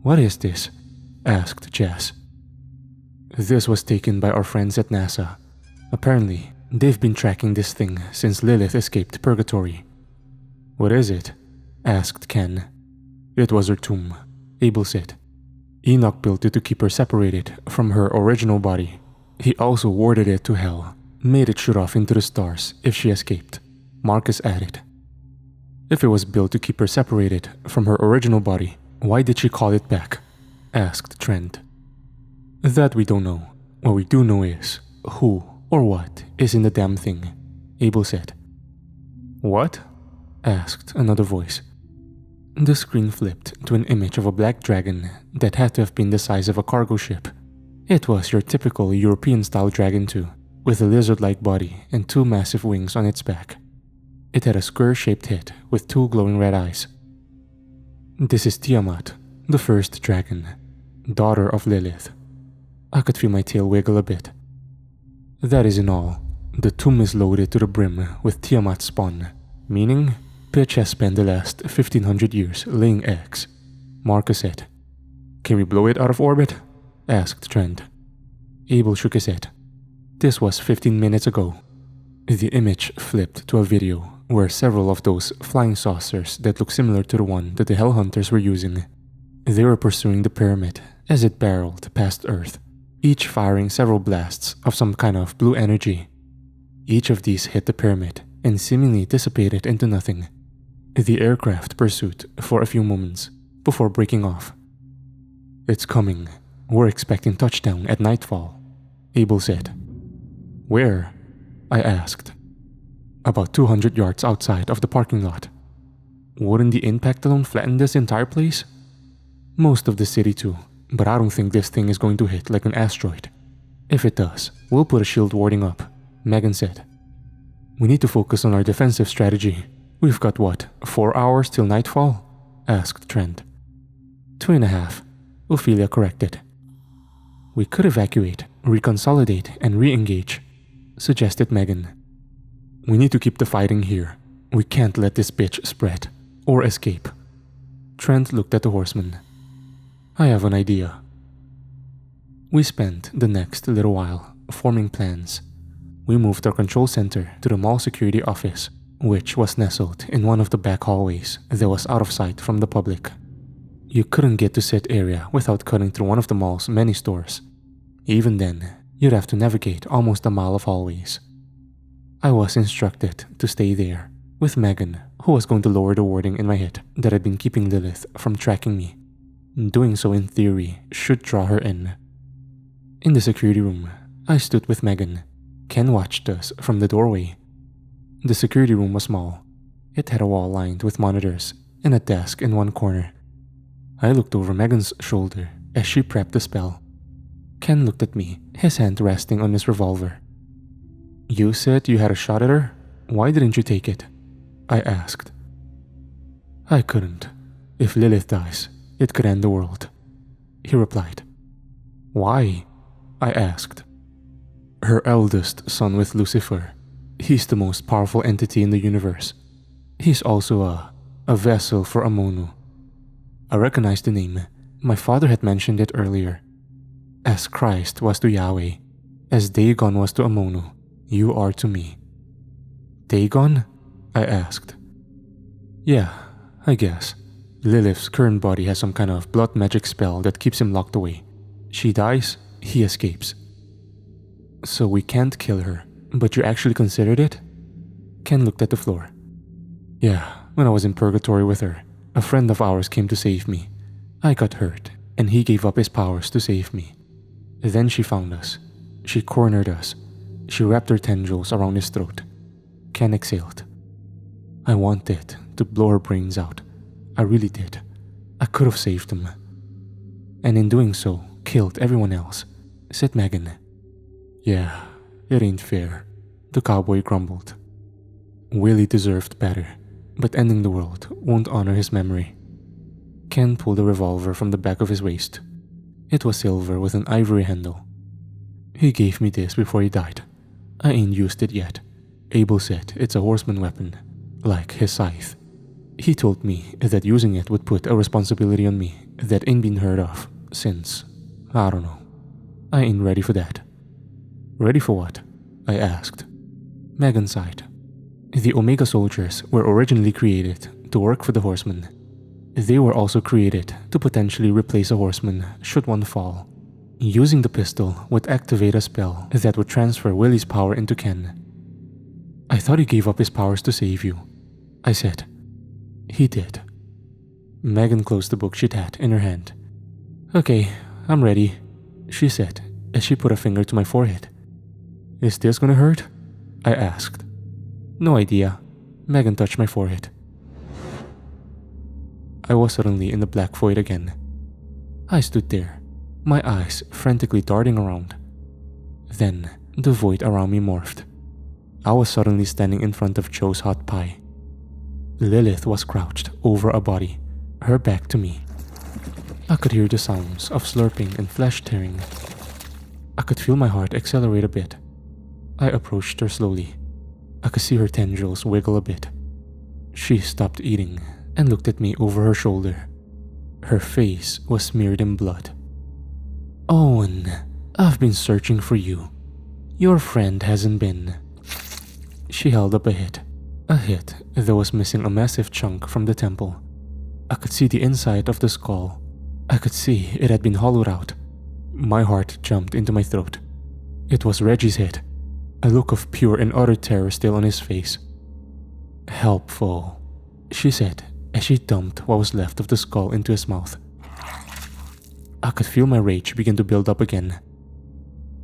"What is this?" asked Jess. This was taken by our friends at NASA. Apparently, they've been tracking this thing since Lilith escaped purgatory. "What is it?" asked Ken. "It was her tomb," Abel said. Enoch built it to keep her separated from her original body. He also warded it to hell, made it shoot off into the stars if she escaped, Marcus added. If it was built to keep her separated from her original body, why did she call it back? Asked Trent. That we don't know. What we do know is who or what is in the damn thing, Abel said. What? Asked another voice. The screen flipped to an image of a black dragon that had to have been the size of a cargo ship. It was your typical European-style dragon too, with a lizard-like body and two massive wings on its back. It had a square-shaped head with two glowing red eyes. This is Tiamat, the first dragon, daughter of Lilith. I could feel my tail wiggle a bit. That isn't all. The tomb is loaded to the brim with Tiamat's spawn, meaning Pitch has spent the last 1500 years laying eggs, Marcus said. Can we blow it out of orbit? Asked Trent. Abel shook his head. This was 15 minutes ago. The image flipped to a video where several of those flying saucers that look similar to the one that the Hellhunters were using. They were pursuing the pyramid as it barreled past Earth, each firing several blasts of some kind of blue energy. Each of these hit the pyramid and seemingly dissipated into nothing. The aircraft pursued for a few moments before breaking off. It's coming. We're expecting touchdown at nightfall, Abel said. Where? I asked. About 200 yards outside of the parking lot. Wouldn't the impact alone flatten this entire place? Most of the city too, but I don't think this thing is going to hit like an asteroid. If it does, we'll put a shield warding up, Megan said. We need to focus on our defensive strategy. We've got what, 4 hours till nightfall? Asked Trent. 2.5, Ophelia corrected. We could evacuate, reconsolidate, and re-engage, suggested Megan. We need to keep the fighting here. We can't let this bitch spread, or escape. Trent looked at the horseman. I have an idea. We spent the next little while forming plans. We moved our control center to the mall security office, which was nestled in one of the back hallways that was out of sight from the public. You couldn't get to said area without cutting through one of the mall's many stores. Even then, you'd have to navigate almost a mile of hallways. I was instructed to stay there, with Megan, who was going to lower the warding in my head that had been keeping Lilith from tracking me. Doing so in theory should draw her in. In the security room, I stood with Megan. Ken watched us from the doorway. The security room was small. It had a wall lined with monitors and a desk in one corner. I looked over Megan's shoulder as she prepped the spell. Ken looked at me, his hand resting on his revolver. You said you had a shot at her? Why didn't you take it? I asked. I couldn't. If Lilith dies, it could end the world, he replied. Why? I asked. Her eldest son with Lucifer. He's the most powerful entity in the universe. He's also a vessel for Amonu. I recognized the name. My father had mentioned it earlier. As Christ was to Yahweh, as Dagon was to Ammonu, you are to me. Dagon? I asked. Yeah, I guess. Lilith's current body has some kind of blood magic spell that keeps him locked away. She dies, he escapes. So we can't kill her, but you actually considered it? Ken looked at the floor. Yeah, when I was in purgatory with her, a friend of ours came to save me. I got hurt, and he gave up his powers to save me. Then she found us. She cornered us. She wrapped her tendrils around his throat. Ken exhaled. I wanted to blow her brains out. I really did. I could have saved him. And in doing so, killed everyone else, said Megan. Yeah, it ain't fair, the cowboy grumbled. Willie deserved better, but ending the world won't honor his memory. Ken pulled a revolver from the back of his waist. It was silver with an ivory handle. He gave me this before he died. I ain't used it yet. Abel said it's a horseman weapon, like his scythe. He told me that using it would put a responsibility on me that ain't been heard of since, I don't know. I ain't ready for that. Ready for what? I asked. Megan sighed. The Omega soldiers were originally created to work for the horsemen. They were also created to potentially replace a horseman should one fall. Using the pistol would activate a spell that would transfer Willie's power into Ken. I thought he gave up his powers to save you, I said. He did. Megan closed the book she'd had in her hand. Okay, I'm ready, she said as she put a finger to my forehead. Is this gonna hurt? I asked. No idea. Megan touched my forehead. I was suddenly in the black void again. I stood there, my eyes frantically darting around. Then, the void around me morphed. I was suddenly standing in front of Joe's hot pie. Lilith was crouched over a body, her back to me. I could hear the sounds of slurping and flesh tearing. I could feel my heart accelerate a bit. I approached her slowly. I could see her tendrils wiggle a bit. She stopped eating and looked at me over her shoulder. Her face was smeared in blood. Owen, I've been searching for you. Your friend hasn't been. She held up a hit that was missing a massive chunk from the temple. I could see the inside of the skull. I could see it had been hollowed out. My heart jumped into my throat. It was Reggie's head, a look of pure and utter terror still on his face. Helpful, she said as she dumped what was left of the skull into his mouth. I could feel my rage begin to build up again.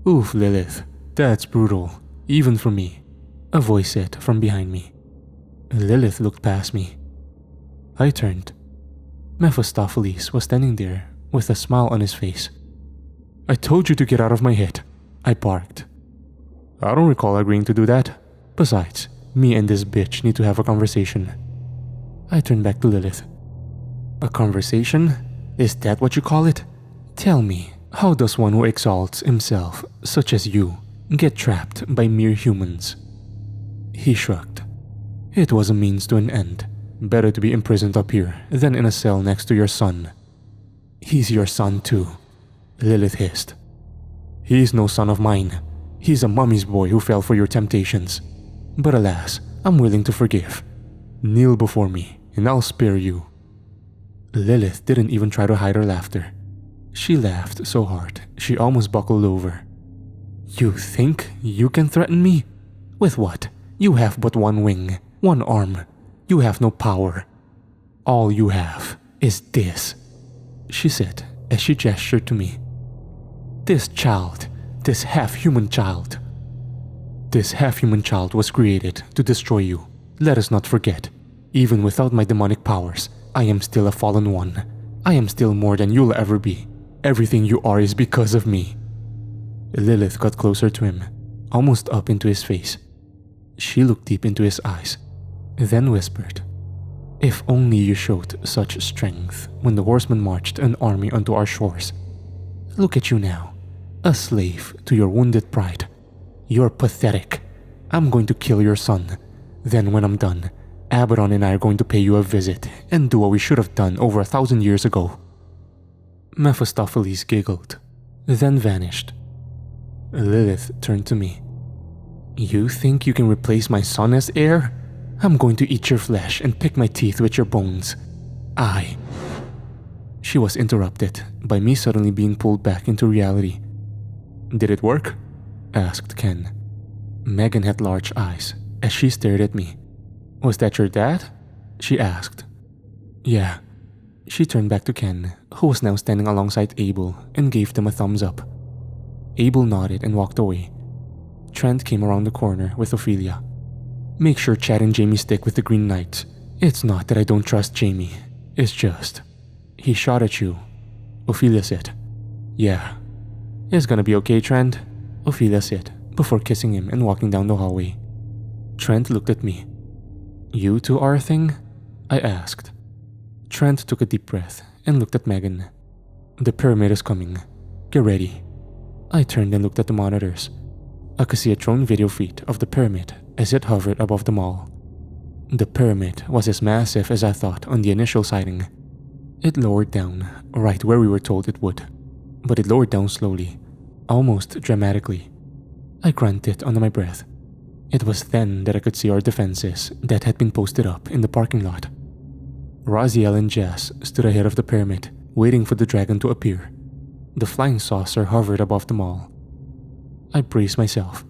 Oof, Lilith, that's brutal, even for me, a voice said from behind me. Lilith looked past me. I turned. Mephistopheles was standing there with a smile on his face. I told you to get out of my head, I barked. I don't recall agreeing to do that. Besides, me and this bitch need to have a conversation. I turned back to Lilith. A conversation? Is that what you call it? Tell me, how does one who exalts himself, such as you, get trapped by mere humans? He shrugged. It was a means to an end. Better to be imprisoned up here than in a cell next to your son. He's your son too, Lilith hissed. He's no son of mine. He's a mummy's boy who fell for your temptations. But alas, I'm willing to forgive. Kneel before me, and I'll spare you. Lilith didn't even try to hide her laughter. She laughed so hard, she almost buckled over. You think you can threaten me? With what? You have but one wing, one arm. You have no power. All you have is this, she said as she gestured to me. This child, this half-human child. This half-human child was created to destroy you. Let us not forget, even without my demonic powers, I am still a fallen one. I am still more than you'll ever be. Everything you are is because of me. Lilith got closer to him, almost up into his face. She looked deep into his eyes, then whispered, If only you showed such strength when the horsemen marched an army onto our shores. Look at you now, a slave to your wounded pride. You're pathetic. I'm going to kill your son. Then when I'm done, Abaddon and I are going to pay you a visit and do what we should have done over 1,000 years ago." Mephistopheles giggled, then vanished. Lilith turned to me. "You think you can replace my son as heir? I'm going to eat your flesh and pick my teeth with your bones. She was interrupted by me suddenly being pulled back into reality. "Did it work?" asked Ken. Megan had large eyes as she stared at me. "Was that your dad?" she asked. "Yeah." She turned back to Ken, who was now standing alongside Abel, and gave them a thumbs up. Abel nodded and walked away. Trent came around the corner with Ophelia. "Make sure Chad and Jamie stick with the Green Knights. It's not that I don't trust Jamie. It's just... he shot at you," Ophelia said. "Yeah." "It's gonna be okay, Trent," Ophelia said, before kissing him and walking down the hallway. Trent looked at me. "You two are a thing?" I asked. Trent took a deep breath and looked at Megan. "The pyramid is coming. Get ready." I turned and looked at the monitors. I could see a drone video feed of the pyramid as it hovered above the mall. The pyramid was as massive as I thought on the initial sighting. It lowered down, right where we were told it would. But it lowered down slowly, almost dramatically. I grunted under my breath. It was then that I could see our defenses that had been posted up in the parking lot. Raziel and Jazz stood ahead of the pyramid, waiting for the dragon to appear. The flying saucer hovered above the mall. I braced myself.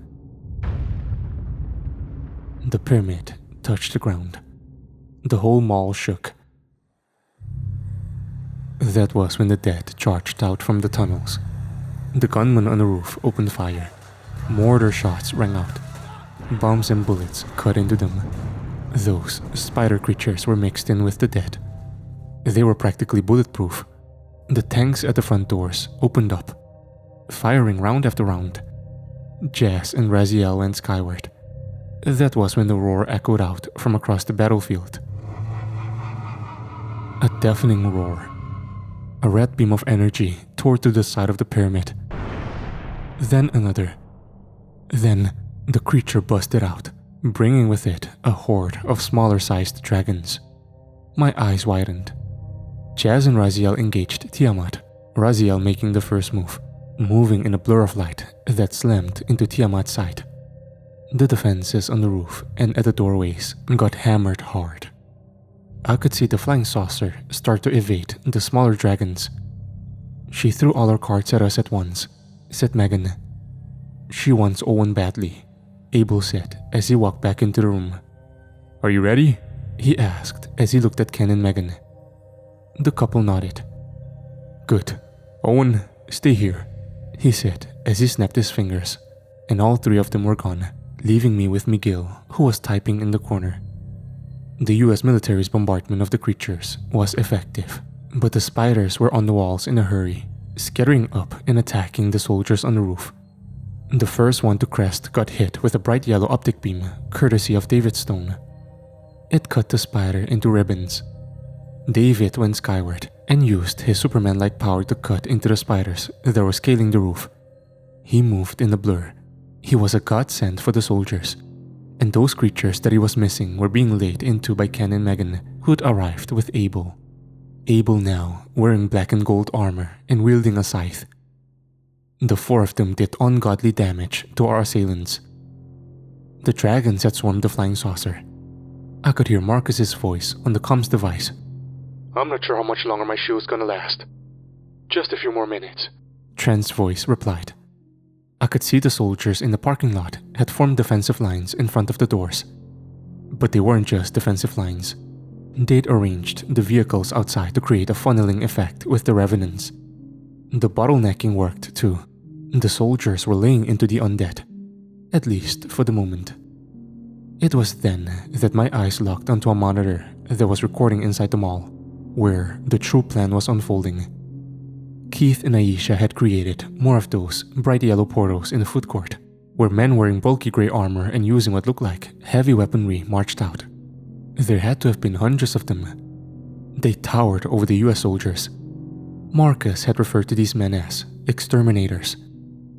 The pyramid touched the ground. The whole mall shook. That was when the dead charged out from the tunnels. The gunman on the roof opened fire. Mortar shots rang out. Bombs and bullets cut into them. Those spider creatures were mixed in with the dead. They were practically bulletproof. The tanks at the front doors opened up, firing round after round. Jazz and Raziel went skyward. That was when the roar echoed out from across the battlefield. A deafening roar. A red beam of energy tore through the side of the pyramid. Then another. Then the creature busted out, bringing with it a horde of smaller-sized dragons. My eyes widened. Jazz and Raziel engaged Tiamat, Raziel making the first move, moving in a blur of light that slammed into Tiamat's side. The defenses on the roof and at the doorways got hammered hard. I could see the flying saucer start to evade the smaller dragons. "She threw all her cards at us at once," said Megan. "She wants Owen badly," Abel said as he walked back into the room. "Are you ready?" he asked as he looked at Ken and Megan. The couple nodded. "Good. Owen, stay here," he said as he snapped his fingers, and all three of them were gone, leaving me with Miguel, who was typing in the corner. The US military's bombardment of the creatures was effective, but the spiders were on the walls in a hurry, scattering up and attacking the soldiers on the roof. The first one to crest got hit with a bright yellow optic beam, courtesy of David's stone. It cut the spider into ribbons. David went skyward and used his Superman-like power to cut into the spiders that were scaling the roof. He moved in a blur. He was a godsend for the soldiers, and those creatures that he was missing were being laid into by Ken and Megan, who'd arrived with Abel. Abel now wearing black and gold armor and wielding a scythe. The four of them did ungodly damage to our assailants. The dragons had swarmed the flying saucer. I could hear Marcus's voice on the comms device. "I'm not sure how much longer my shield's gonna last. Just a few more minutes," Trent's voice replied. I could see the soldiers in the parking lot had formed defensive lines in front of the doors. But they weren't just defensive lines. They'd arranged the vehicles outside to create a funneling effect with the revenants. The bottlenecking worked too. The soldiers were laying into the undead, at least for the moment. It was then that my eyes locked onto a monitor that was recording inside the mall, where the true plan was unfolding. Keith and Aisha had created more of those bright yellow portals in the food court, where men wearing bulky grey armor and using what looked like heavy weaponry marched out. There had to have been hundreds of them. They towered over the US soldiers. Marcus had referred to these men as exterminators.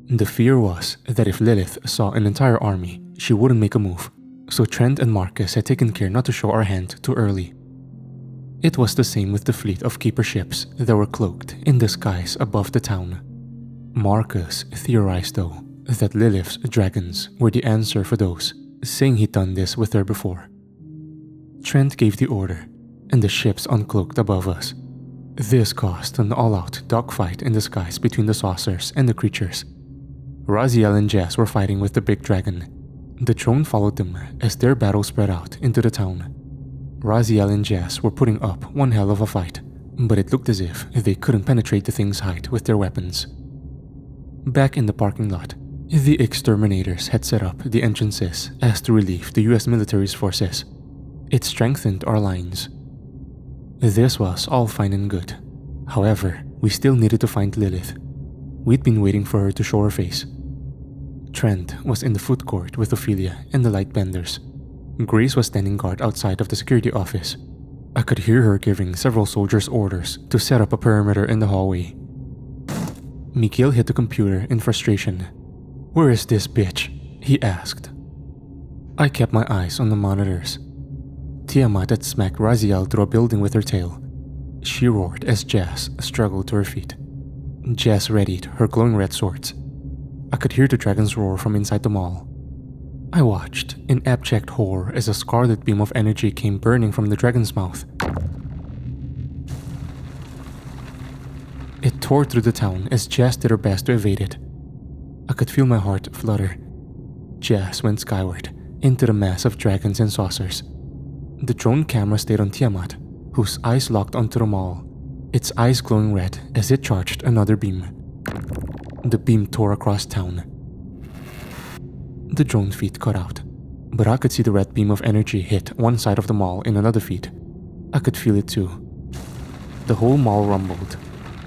The fear was that if Lilith saw an entire army, she wouldn't make a move, so Trent and Marcus had taken care not to show our hand too early. It was the same with the fleet of keeper ships that were cloaked in the skies above the town. Marcus theorized, though, that Lilith's dragons were the answer for those, saying he'd done this with her before. Trent gave the order, and the ships uncloaked above us. This caused an all-out dogfight in the skies between the saucers and the creatures. Raziel and Jess were fighting with the big dragon. The drone followed them as their battle spread out into the town. Raziel and Jess were putting up one hell of a fight, but it looked as if they couldn't penetrate the thing's height with their weapons. Back in the parking lot, the exterminators had set up the entrances as to relieve the US military's forces. It strengthened our lines. This was all fine and good. However, we still needed to find Lilith. We'd been waiting for her to show her face. Trent was in the food court with Ophelia and the lightbenders. Grace was standing guard outside of the security office. I could hear her giving several soldiers orders to set up a perimeter in the hallway. Mikhail hit the computer in frustration. "Where is this bitch?" he asked. I kept my eyes on the monitors. Tiamat had smacked Raziel through a building with her tail. She roared as Jess struggled to her feet. Jess readied her glowing red swords. I could hear the dragons roar from inside the mall. I watched in abject horror as a scarlet beam of energy came burning from the dragon's mouth. It tore through the town as Jess did her best to evade it. I could feel my heart flutter. Jess went skyward, into the mass of dragons and saucers. The drone camera stayed on Tiamat, whose eyes locked onto the mall, its eyes glowing red as it charged another beam. The beam tore across town. The drone feed cut out, but I could see the red beam of energy hit one side of the mall in another feed. I could feel it too. The whole mall rumbled.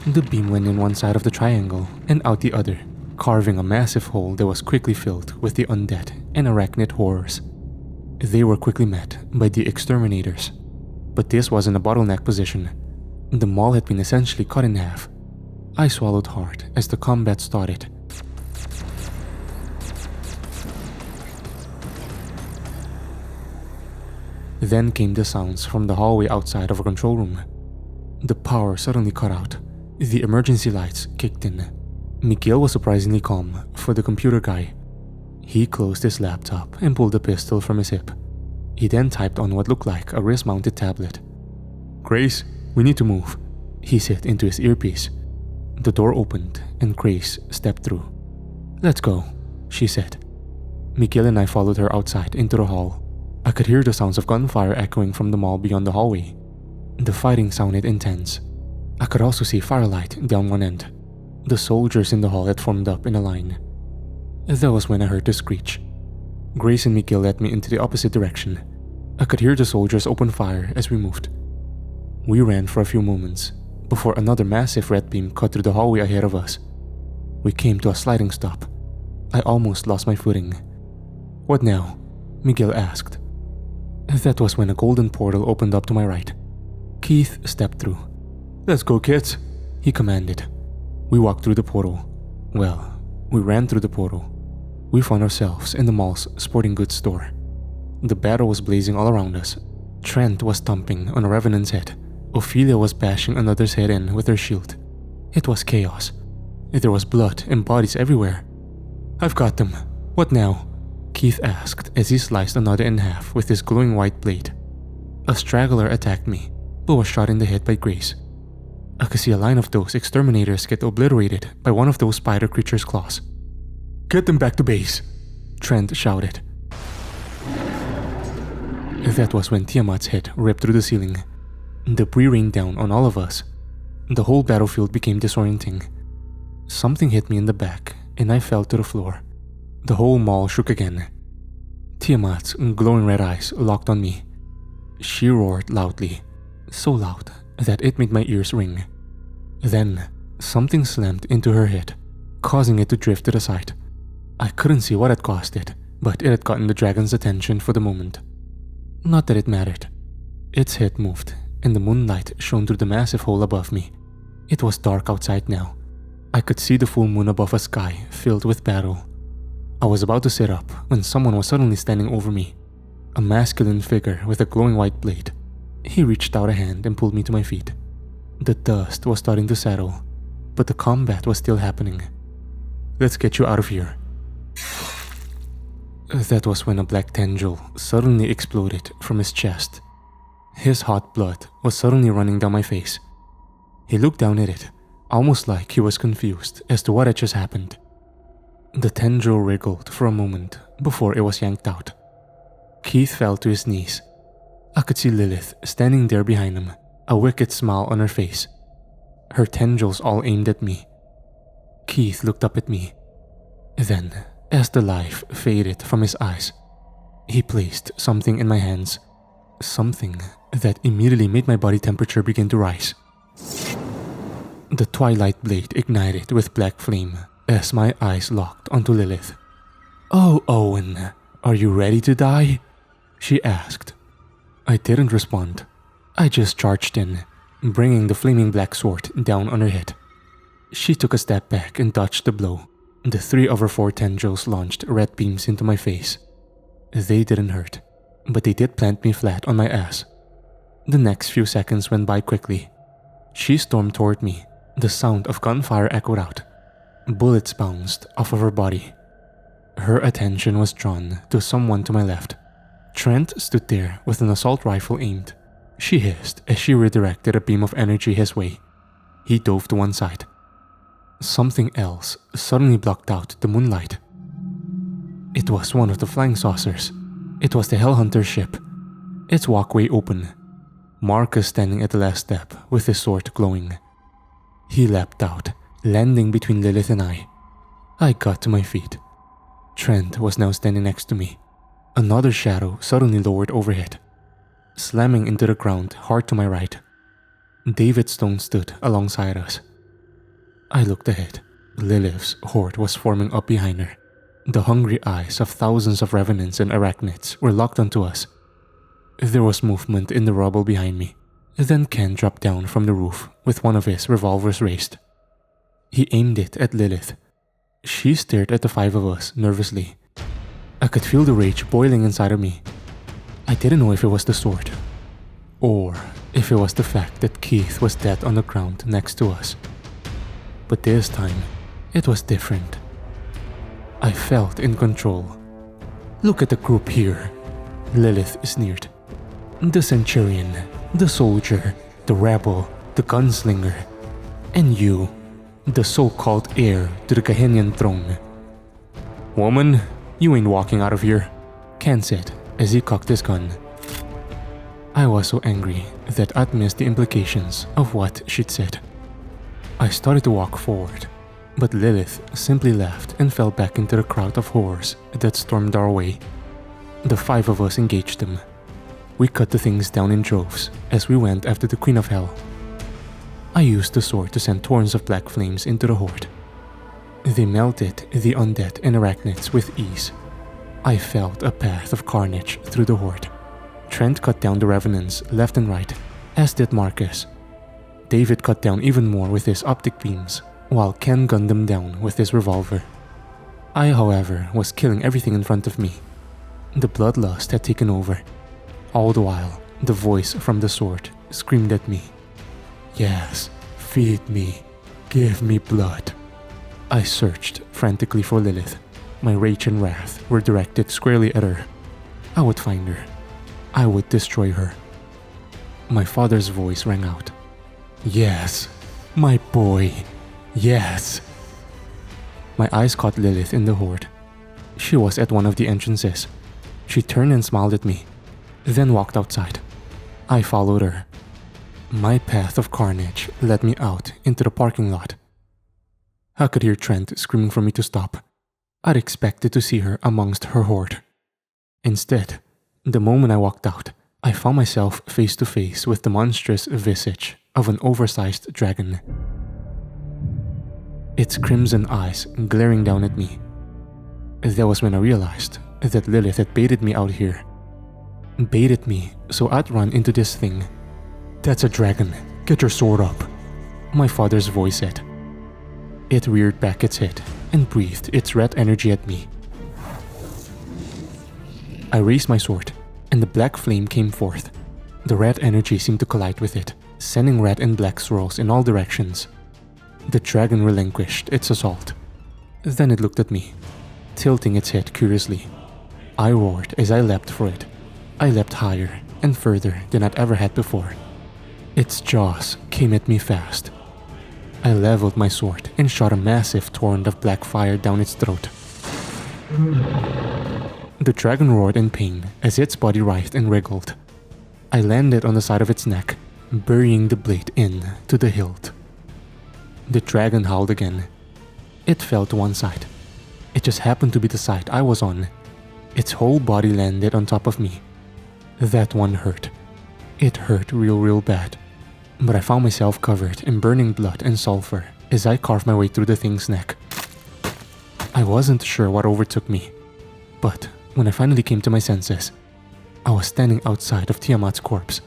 The beam went in one side of the triangle and out the other, carving a massive hole that was quickly filled with the undead and arachnid horrors. They were quickly met by the exterminators, but this wasn't a bottleneck position. The mall had been essentially cut in half. I swallowed hard as the combat started. Then came the sounds from the hallway outside of our control room. The power suddenly cut out. The emergency lights kicked in. Mikhail was surprisingly calm for the computer guy. He closed his laptop and pulled a pistol from his hip. He then typed on what looked like a wrist-mounted tablet. "Grace, we need to move," he said into his earpiece. The door opened and Grace stepped through. "Let's go," she said. Mikhail and I followed her outside into the hall. I could hear the sounds of gunfire echoing from the mall beyond the hallway. The fighting sounded intense. I could also see firelight down one end. The soldiers in the hall had formed up in a line. That was when I heard the screech. Grace and Mikhail led me into the opposite direction. I could hear the soldiers open fire as we moved. We ran for a few moments before another massive red beam cut through the hallway ahead of us. We came to a sliding stop. I almost lost my footing. "What now?" Miguel asked. That was when a golden portal opened up to my right. Keith stepped through. "Let's go, kids," he commanded. We walked through the portal. Well, we ran through the portal. We found ourselves in the mall's sporting goods store. The battle was blazing all around us. Trent was stomping on a revenant's head. Ophelia was bashing another's head in with her shield. It was chaos. There was blood and bodies everywhere. "I've got them. What now?" Keith asked as he sliced another in half with his glowing white blade. A straggler attacked me, but was shot in the head by Grace. I could see a line of those exterminators get obliterated by one of those spider creatures' claws. "Get them back to base," Trent shouted. That was when Tiamat's head ripped through the ceiling. Debris rained down on all of us. The whole battlefield became disorienting. Something hit me in the back, and I fell to the floor. The whole mall shook again. Tiamat's glowing red eyes locked on me. She roared loudly, so loud that it made my ears ring. Then, something slammed into her head, causing it to drift to the side. I couldn't see what had caused it, but it had gotten the dragon's attention for the moment. Not that it mattered. Its head moved, and the moonlight shone through the massive hole above me. It was dark outside now. I could see the full moon above a sky filled with battle. I was about to sit up when someone was suddenly standing over me. a masculine figure with a glowing white blade. He reached out a hand and pulled me to my feet. The dust was starting to settle, but the combat was still happening. "Let's get you out of here." That was when a black tendril suddenly exploded from his chest. His hot blood was suddenly running down my face. He looked down at it, almost like he was confused as to what had just happened. The tendril wriggled for a moment before it was yanked out. Keith fell to his knees. I could see Lilith standing there behind him, a wicked smile on her face. Her tendrils all aimed at me. Keith looked up at me. Then, as the life faded from his eyes, he placed something in my hands. Something that immediately made my body temperature begin to rise. The Twilight Blade ignited with black flame as my eyes locked onto Lilith. "Oh, Owen, are you ready to die?" she asked. I didn't respond. I just charged in, bringing the flaming black sword down on her head. She took a step back and dodged the blow. The 3 of her 4 tendrils launched red beams into my face. They didn't hurt, but they did plant me flat on my ass. The next few seconds went by quickly. She stormed toward me. The sound of gunfire echoed out. Bullets bounced off of her body. Her attention was drawn to someone to my left. Trent stood there with an assault rifle aimed. She hissed as she redirected a beam of energy his way. He dove to one side. Something else suddenly blocked out the moonlight. It was one of the flying saucers. It was the Hellhunter ship. Its walkway open. Marcus standing at the last step with his sword glowing. He leapt out, landing between Lilith and I. I got to my feet. Trent was now standing next to me. Another shadow suddenly lowered overhead, slamming into the ground hard to my right. David Stone stood alongside us. I looked ahead. Lilith's horde was forming up behind her. The hungry eyes of thousands of revenants and arachnids were locked onto us. There was movement in the rubble behind me. Then Ken dropped down from the roof with one of his revolvers raised. He aimed it at Lilith. She stared at the 5 of us nervously. I could feel the rage boiling inside of me. I didn't know if it was the sword, or if it was the fact that Keith was dead on the ground next to us. But this time, it was different. I felt in control. "Look at the group here," Lilith sneered. "The Centurion, the soldier, the rebel, the gunslinger, and you, the so-called heir to the Kahenian throne." "Woman, you ain't walking out of here," Ken said as he cocked his gun. I was so angry that I'd missed the implications of what she'd said. I started to walk forward, but Lilith simply laughed and fell back into the crowd of horrors that stormed our way. The 5 of us engaged them. We cut the things down in droves as we went after the Queen of Hell. I used the sword to send torrents of black flames into the horde. They melted the undead and arachnids with ease. I felt a path of carnage through the horde. Trent cut down the revenants left and right, as did Marcus. David cut down even more with his optic beams, while Ken gunned them down with his revolver. I, however, was killing everything in front of me. The bloodlust had taken over. All the while, the voice from the sword screamed at me. "Yes, feed me. Give me blood." I searched frantically for Lilith. My rage and wrath were directed squarely at her. I would find her. I would destroy her. My father's voice rang out. "Yes, my boy. Yes." My eyes caught Lilith in the horde. She was at one of the entrances. She turned and smiled at me, then walked outside. I followed her. My path of carnage led me out into the parking lot. I could hear Trent screaming for me to stop. I'd expected to see her amongst her horde. Instead, the moment I walked out, I found myself face to face with the monstrous visage of an oversized dragon. Its crimson eyes glaring down at me. That was when I realized that Lilith had baited me out here. Baited me so I'd run into this thing. "That's a dragon. Get your sword up," my father's voice said. It reared back its head and breathed its red energy at me. I raised my sword, and the black flame came forth. The red energy seemed to collide with it, sending red and black swirls in all directions. The dragon relinquished its assault. Then it looked at me, tilting its head curiously. I roared as I leapt for it. I leapt higher and further than I'd ever had before. Its jaws came at me fast. I leveled my sword and shot a massive torrent of black fire down its throat. The dragon roared in pain as its body writhed and wriggled. I landed on the side of its neck, burying the blade in to the hilt. The dragon howled again. It fell to one side. It just happened to be the side I was on. Its whole body landed on top of me. That one hurt. It hurt real bad. But I found myself covered in burning blood and sulfur as I carved my way through the thing's neck. I wasn't sure what overtook me, but when I finally came to my senses, I was standing outside of Tiamat's corpse.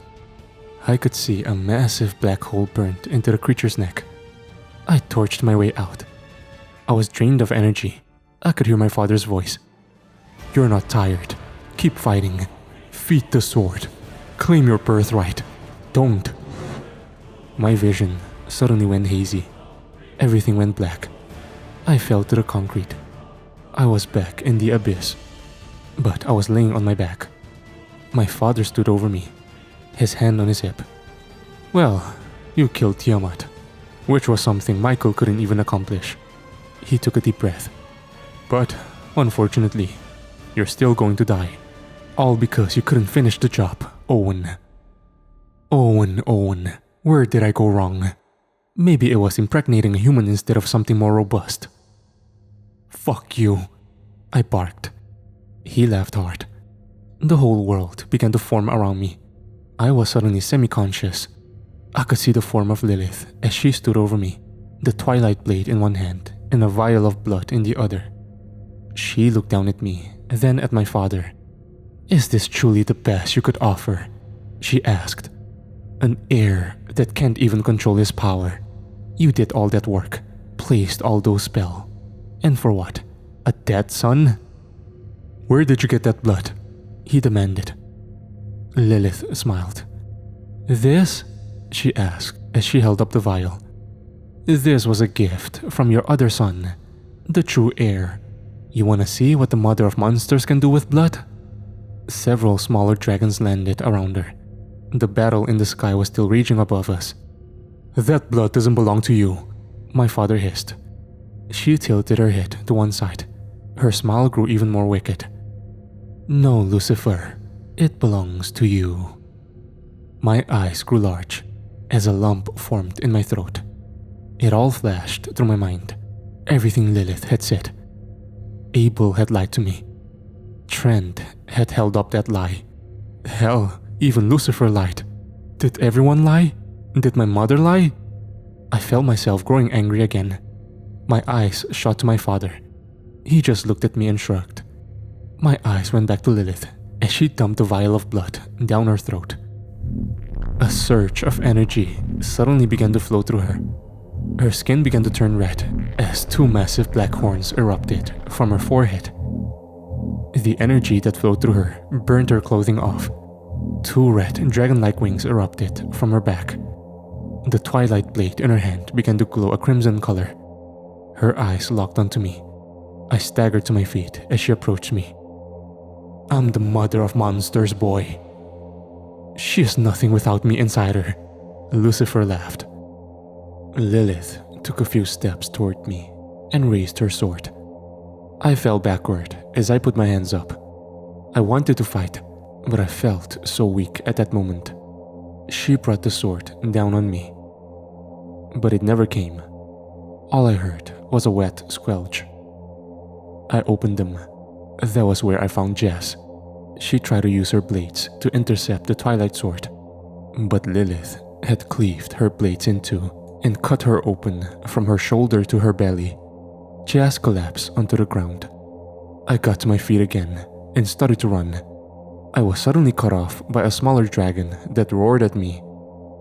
I could see a massive black hole burnt into the creature's neck. I torched my way out. I was drained of energy. I could hear my father's voice. "You're not tired. Keep fighting. Feed the sword. Claim your birthright. Don't." My vision suddenly went hazy. Everything went black. I fell to the concrete. I was back in the abyss. But I was laying on my back. My father stood over me, his hand on his hip. "Well, you killed Tiamat," which was something Michael couldn't even accomplish. He took a deep breath. "But, unfortunately, you're still going to die. All because you couldn't finish the job, Owen." Owen. Where did I go wrong? Maybe it was impregnating a human instead of something more robust. "Fuck you," I barked. He laughed hard. The whole world began to form around me. I was suddenly semi-conscious. I could see the form of Lilith as she stood over me, the Twilight Blade in one hand and a vial of blood in the other. She looked down at me, then at my father. "Is this truly the best you could offer?" she asked. "An heir that can't even control his power. You did all that work, placed all those spells. And for what? A dead son?" "Where did you get that blood?" he demanded. Lilith smiled. "This?" she asked as she held up the vial. "This was a gift from your other son, the true heir. You wanna see what the mother of monsters can do with blood?" Several smaller dragons landed around her. The battle in the sky was still raging above us. "That blood doesn't belong to you," my father hissed. She tilted her head to one side. Her smile grew even more wicked. "No, Lucifer, it belongs to you." My eyes grew large as a lump formed in my throat. It all flashed through my mind. Everything Lilith had said. Abel had lied to me. Trent had held up that lie. Hell, even Lucifer lied. Did everyone lie? Did my mother lie? I felt myself growing angry again. My eyes shot to my father. He just looked at me and shrugged. My eyes went back to Lilith as she dumped a vial of blood down her throat. A surge of energy suddenly began to flow through her. Her skin began to turn red as two massive black horns erupted from her forehead. The energy that flowed through her burned her clothing off. Two red dragon-like wings erupted from her back. The Twilight Blade in her hand began to glow a crimson color. Her eyes locked onto me. I staggered to my feet as she approached me. "I'm the mother of monsters, boy." "She is nothing without me inside her," Lucifer laughed. Lilith took a few steps toward me and raised her sword. I fell backward as I put my hands up. I wanted to fight, but I felt so weak at that moment. She brought the sword down on me. But it never came. All I heard was a wet squelch. I opened them. That was where I found Jess. She tried to use her blades to intercept the Twilight Sword, but Lilith had cleaved her blades in two and cut her open from her shoulder to her belly. Jess collapsed onto the ground. I got to my feet again and started to run. I was suddenly cut off by a smaller dragon that roared at me.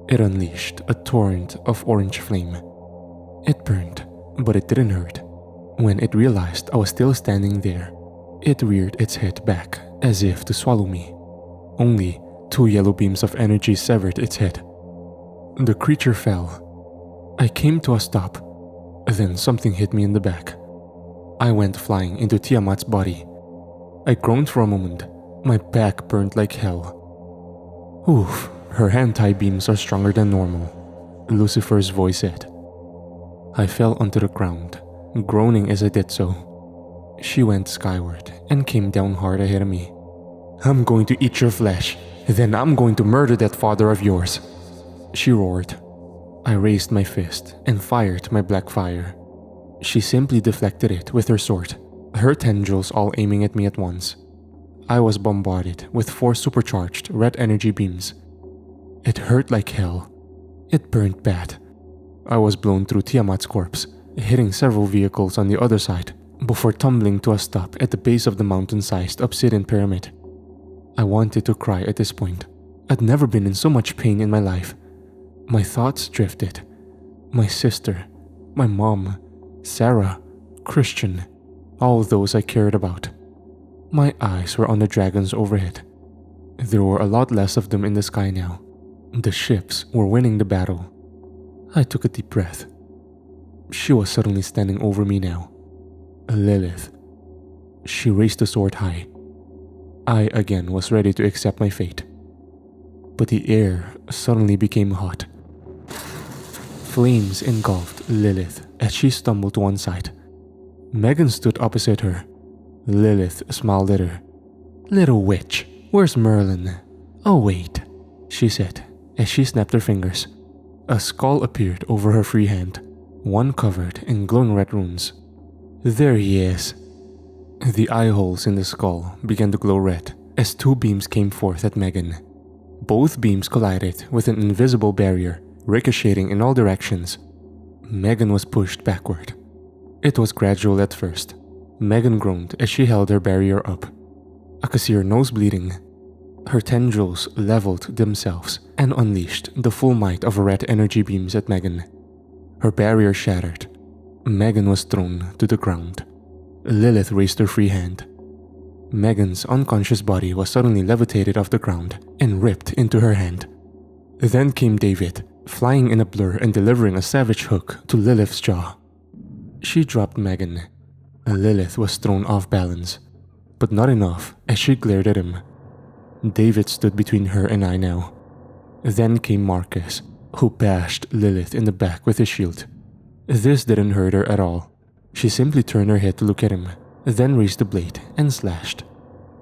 It unleashed a torrent of orange flame. It burned, but it didn't hurt. When it realized I was still standing there, it reared its head back as if to swallow me. Only 2 yellow beams of energy severed its head. The creature fell. I came to a stop. Then something hit me in the back. I went flying into Tiamat's body. I groaned for a moment. My back burned like hell. Oof, her hand-tie beams are stronger than normal, Lucifer's voice said. I fell onto the ground, groaning as I did so. She went skyward and came down hard ahead of me. I'm going to eat your flesh, then I'm going to murder that father of yours, she roared. I raised my fist and fired my black fire. She simply deflected it with her sword, her tendrils all aiming at me at once. I was bombarded with 4 supercharged red energy beams. It hurt like hell. It burned bad. I was blown through Tiamat's corpse, hitting several vehicles on the other side, before tumbling to a stop at the base of the mountain-sized obsidian pyramid. I wanted to cry at this point. I'd never been in so much pain in my life. My thoughts drifted. My sister, my mom, Sarah, Christian, all those I cared about. My eyes were on the dragons overhead. There were a lot less of them in the sky now. The ships were winning the battle. I took a deep breath. She was suddenly standing over me now. Lilith. She raised the sword high. I again was ready to accept my fate. But the air suddenly became hot. Flames engulfed Lilith as she stumbled to one side. Megan stood opposite her. Lilith smiled at her. Little witch, where's Merlin? Oh wait, she said as she snapped her fingers. A skull appeared over her free hand, one covered in glowing red runes. There he is. The eye holes in the skull began to glow red as 2 beams came forth at Megan. Both beams collided with an invisible barrier, ricocheting in all directions. Megan was pushed backward. It was gradual at first. Megan groaned as she held her barrier up. I could see her nose bleeding. Her tendrils leveled themselves and unleashed the full might of red energy beams at Megan. Her barrier shattered. Megan was thrown to the ground. Lilith raised her free hand. Megan's unconscious body was suddenly levitated off the ground and ripped into her hand. Then came David, flying in a blur and delivering a savage hook to Lilith's jaw. She dropped Megan. Lilith was thrown off balance, but not enough as she glared at him. David stood between her and I now. Then came Marcus, who bashed Lilith in the back with his shield. This didn't hurt her at all. She simply turned her head to look at him, then raised the blade and slashed.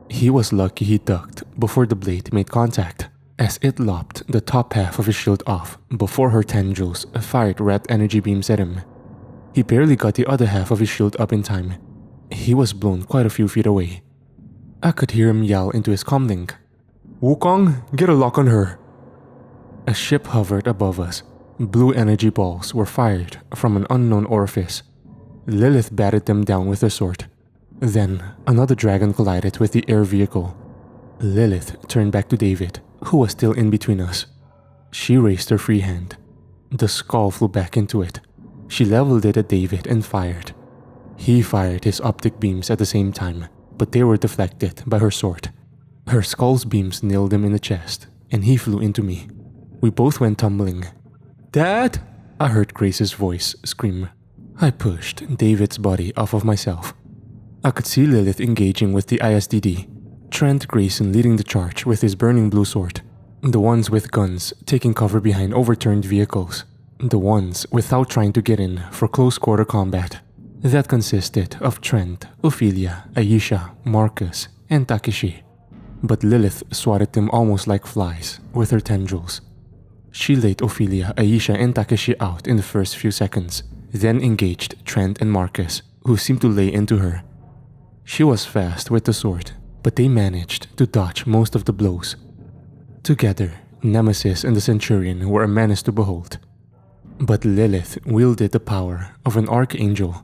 He was lucky he ducked before the blade made contact, as it lopped the top half of his shield off before her tendrils fired red energy beams at him. He barely got the other half of his shield up in time. He was blown quite a few feet away. I could hear him yell into his comlink, "Wukong, get a lock on her." A ship hovered above us. Blue energy balls were fired from an unknown orifice. Lilith batted them down with her sword. Then, another dragon collided with the air vehicle. Lilith turned back to David, who was still in between us. She raised her free hand. The skull flew back into it. She leveled it at David and fired. He fired his optic beams at the same time, but they were deflected by her sword. Her skull's beams nailed him in the chest, and he flew into me. We both went tumbling. "Dad!" I heard Grace's voice scream. I pushed David's body off of myself. I could see Lilith engaging with the ISDD, Trent Grayson leading the charge with his burning blue sword, the ones with guns taking cover behind overturned vehicles, the ones without trying to get in for close-quarter combat. That consisted of Trent, Ophelia, Aisha, Marcus, and Takeshi. But Lilith swatted them almost like flies with her tendrils. She laid Ophelia, Aisha, and Takeshi out in the first few seconds, then engaged Trent and Marcus, who seemed to lay into her. She was fast with the sword, but they managed to dodge most of the blows. Together, Nemesis and the Centurion were a menace to behold. But Lilith wielded the power of an archangel.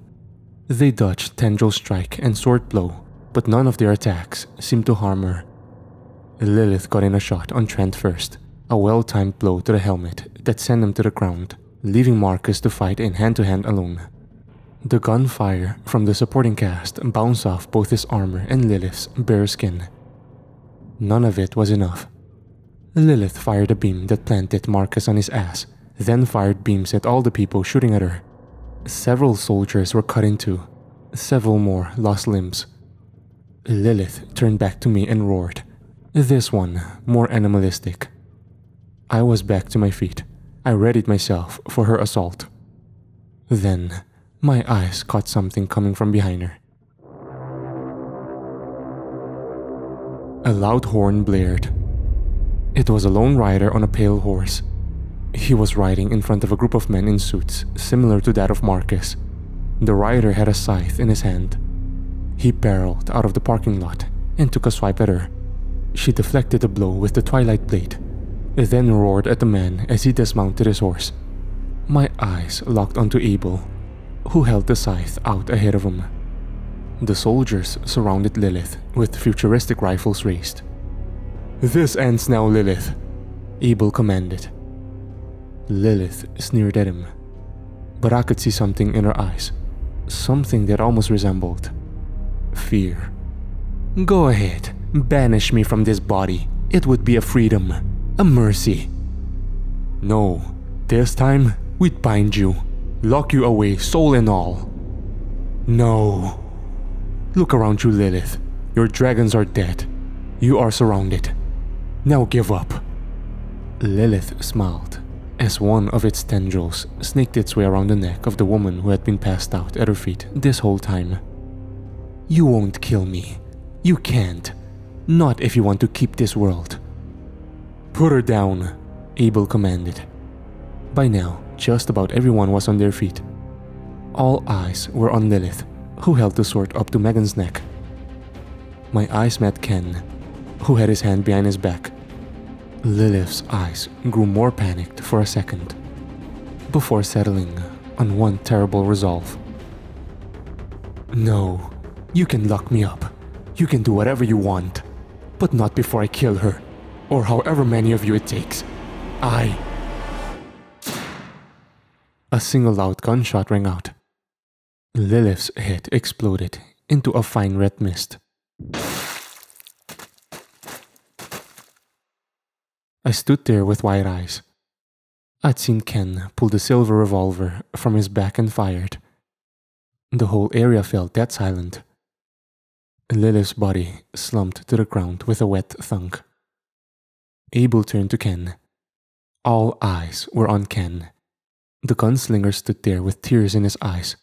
They dodged tendril strike and sword blow, but none of their attacks seemed to harm her. Lilith got in a shot on Trent first, a well-timed blow to the helmet that sent him to the ground, leaving Marcus to fight in hand-to-hand alone. The gunfire from the supporting cast bounced off both his armor and Lilith's bare skin. None of it was enough. Lilith fired a beam that planted Marcus on his ass, then fired beams at all the people shooting at her. Several soldiers were cut in two. Several more lost limbs. Lilith turned back to me and roared, this one more animalistic. I was back to my feet. I readied myself for her assault. Then, my eyes caught something coming from behind her. A loud horn blared. It was a lone rider on a pale horse. He was riding in front of a group of men in suits similar to that of Marcus. The rider had a scythe in his hand. He barreled out of the parking lot and took a swipe at her. She deflected the blow with the Twilight Blade, then roared at the man as he dismounted his horse. My eyes locked onto Abel, who held the scythe out ahead of him. The soldiers surrounded Lilith with futuristic rifles raised. "This ends now, Lilith," Abel commanded. Lilith sneered at him, but I could see something in her eyes, something that almost resembled fear. "Go ahead, banish me from this body. It would be a freedom, a mercy." "No, this time we'd bind you, lock you away, soul and all." "No. Look around you, Lilith. Your dragons are dead. You are surrounded. Now give up." Lilith smiled as one of its tendrils snaked its way around the neck of the woman who had been passed out at her feet this whole time. "You won't kill me. You can't. Not if you want to keep this world." "Put her down," Abel commanded. By now, just about everyone was on their feet. All eyes were on Lilith, who held the sword up to Megan's neck. My eyes met Ken, who had his hand behind his back. Lilith's eyes grew more panicked for a second, before settling on one terrible resolve. "No, you can lock me up. You can do whatever you want, but not before I kill her, or however many of you it takes. A single loud gunshot rang out. Lilith's head exploded into a fine red mist. I stood there with wide eyes. I'd seen Ken pull the silver revolver from his back and fired. The whole area felt dead silent. Lilith's body slumped to the ground with a wet thunk. Abel turned to Ken. All eyes were on Ken. The gunslinger stood there with tears in his eyes.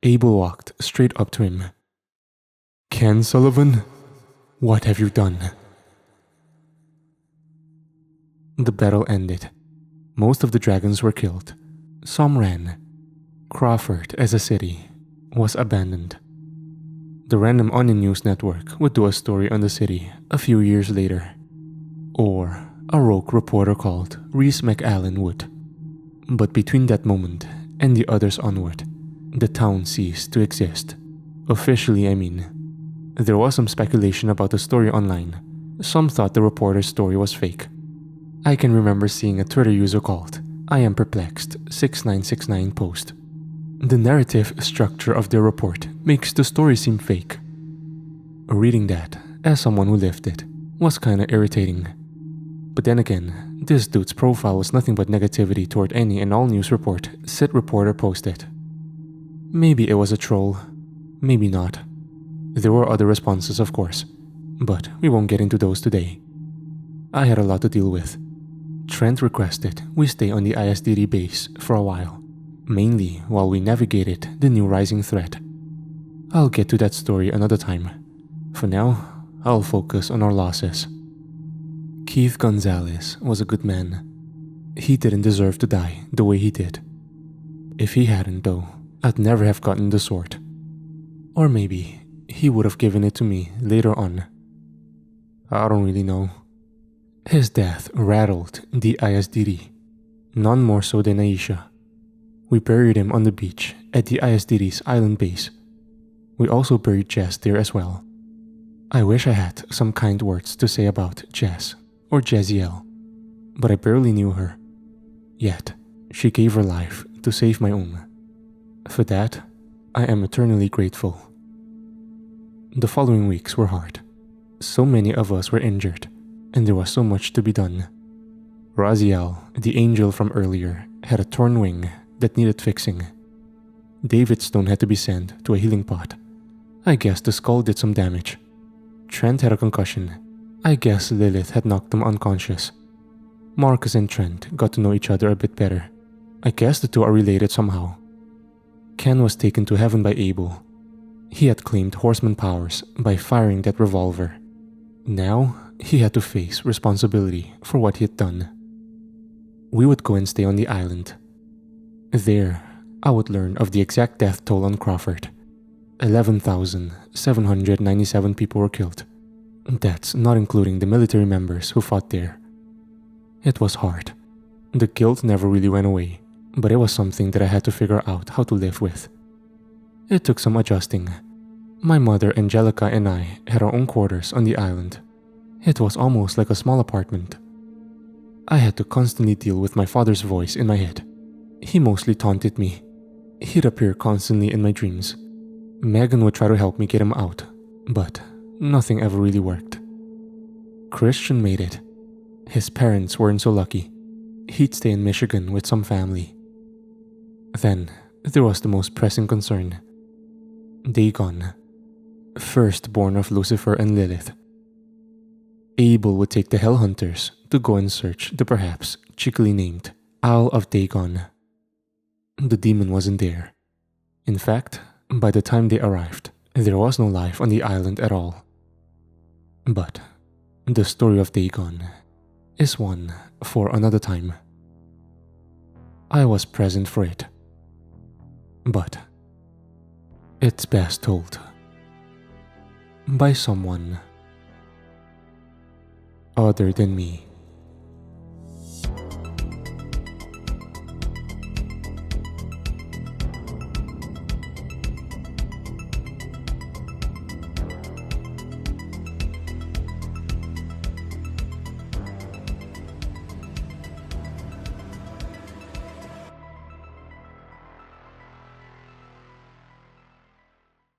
Abel walked straight up to him. "Ken Sullivan, what have you done?" The battle ended. Most of the dragons were killed. Some ran. Crawford, as a city, was abandoned. The Random Onion News Network would do a story on the city a few years later. Or a rogue reporter called Reese McAllen would. But between that moment and the others onward, the town ceased to exist. Officially, I mean. There was some speculation about the story online. Some thought the reporter's story was fake. I can remember seeing a Twitter user called I Am Perplexed 6969 post. The narrative structure of their report makes the story seem fake. Reading that, as someone who lived it, was kinda irritating. But then again, this dude's profile was nothing but negativity toward any and all news report said reporter posted. Maybe it was a troll, maybe not. There were other responses, of course, but we won't get into those today. I had a lot to deal with. Trent requested we stay on the ISDD base for a while, mainly while we navigated the new rising threat. I'll get to that story another time. For now, I'll focus on our losses. Keith Gonzalez was a good man. He didn't deserve to die the way he did. If he hadn't, though, I'd never have gotten the sword. Or maybe he would have given it to me later on. I don't really know. His death rattled the ISDD, none more so than Aisha. We buried him on the beach at the ISDD's island base. We also buried Jess there as well. I wish I had some kind words to say about Jess, or Jeziel, but I barely knew her. Yet, she gave her life to save my own. For that, I am eternally grateful. The following weeks were hard. So many of us were injured, and there was so much to be done. Raziel, the angel from earlier, had a torn wing that needed fixing. David's stone had to be sent to a healing pot. I guess the skull did some damage. Trent had a concussion. I guess Lilith had knocked him unconscious. Marcus and Trent got to know each other a bit better. I guess the two are related somehow. Ken was taken to heaven by Abel. He had claimed horseman powers by firing that revolver. Now, he had to face responsibility for what he had done. We would go and stay on the island. There, I would learn of the exact death toll on Crawford. 11,797 people were killed. That's not including the military members who fought there. It was hard. The guilt never really went away, but it was something that I had to figure out how to live with. It took some adjusting. My mother, Angelica, and I had our own quarters on the island. It was almost like a small apartment. I had to constantly deal with my father's voice in my head. He mostly taunted me. He'd appear constantly in my dreams. Megan would try to help me get him out, but nothing ever really worked. Christian made it. His parents weren't so lucky. He'd stay in Michigan with some family. Then, there was the most pressing concern. Dagon, firstborn of Lucifer and Lilith. Abel would take the Hell Hunters to go and search the perhaps cheekily named Isle of Dagon. The demon wasn't there. In fact, by the time they arrived, there was no life on the island at all. But the story of Dagon is one for another time. I was present for it. But it's best told by someone other than me.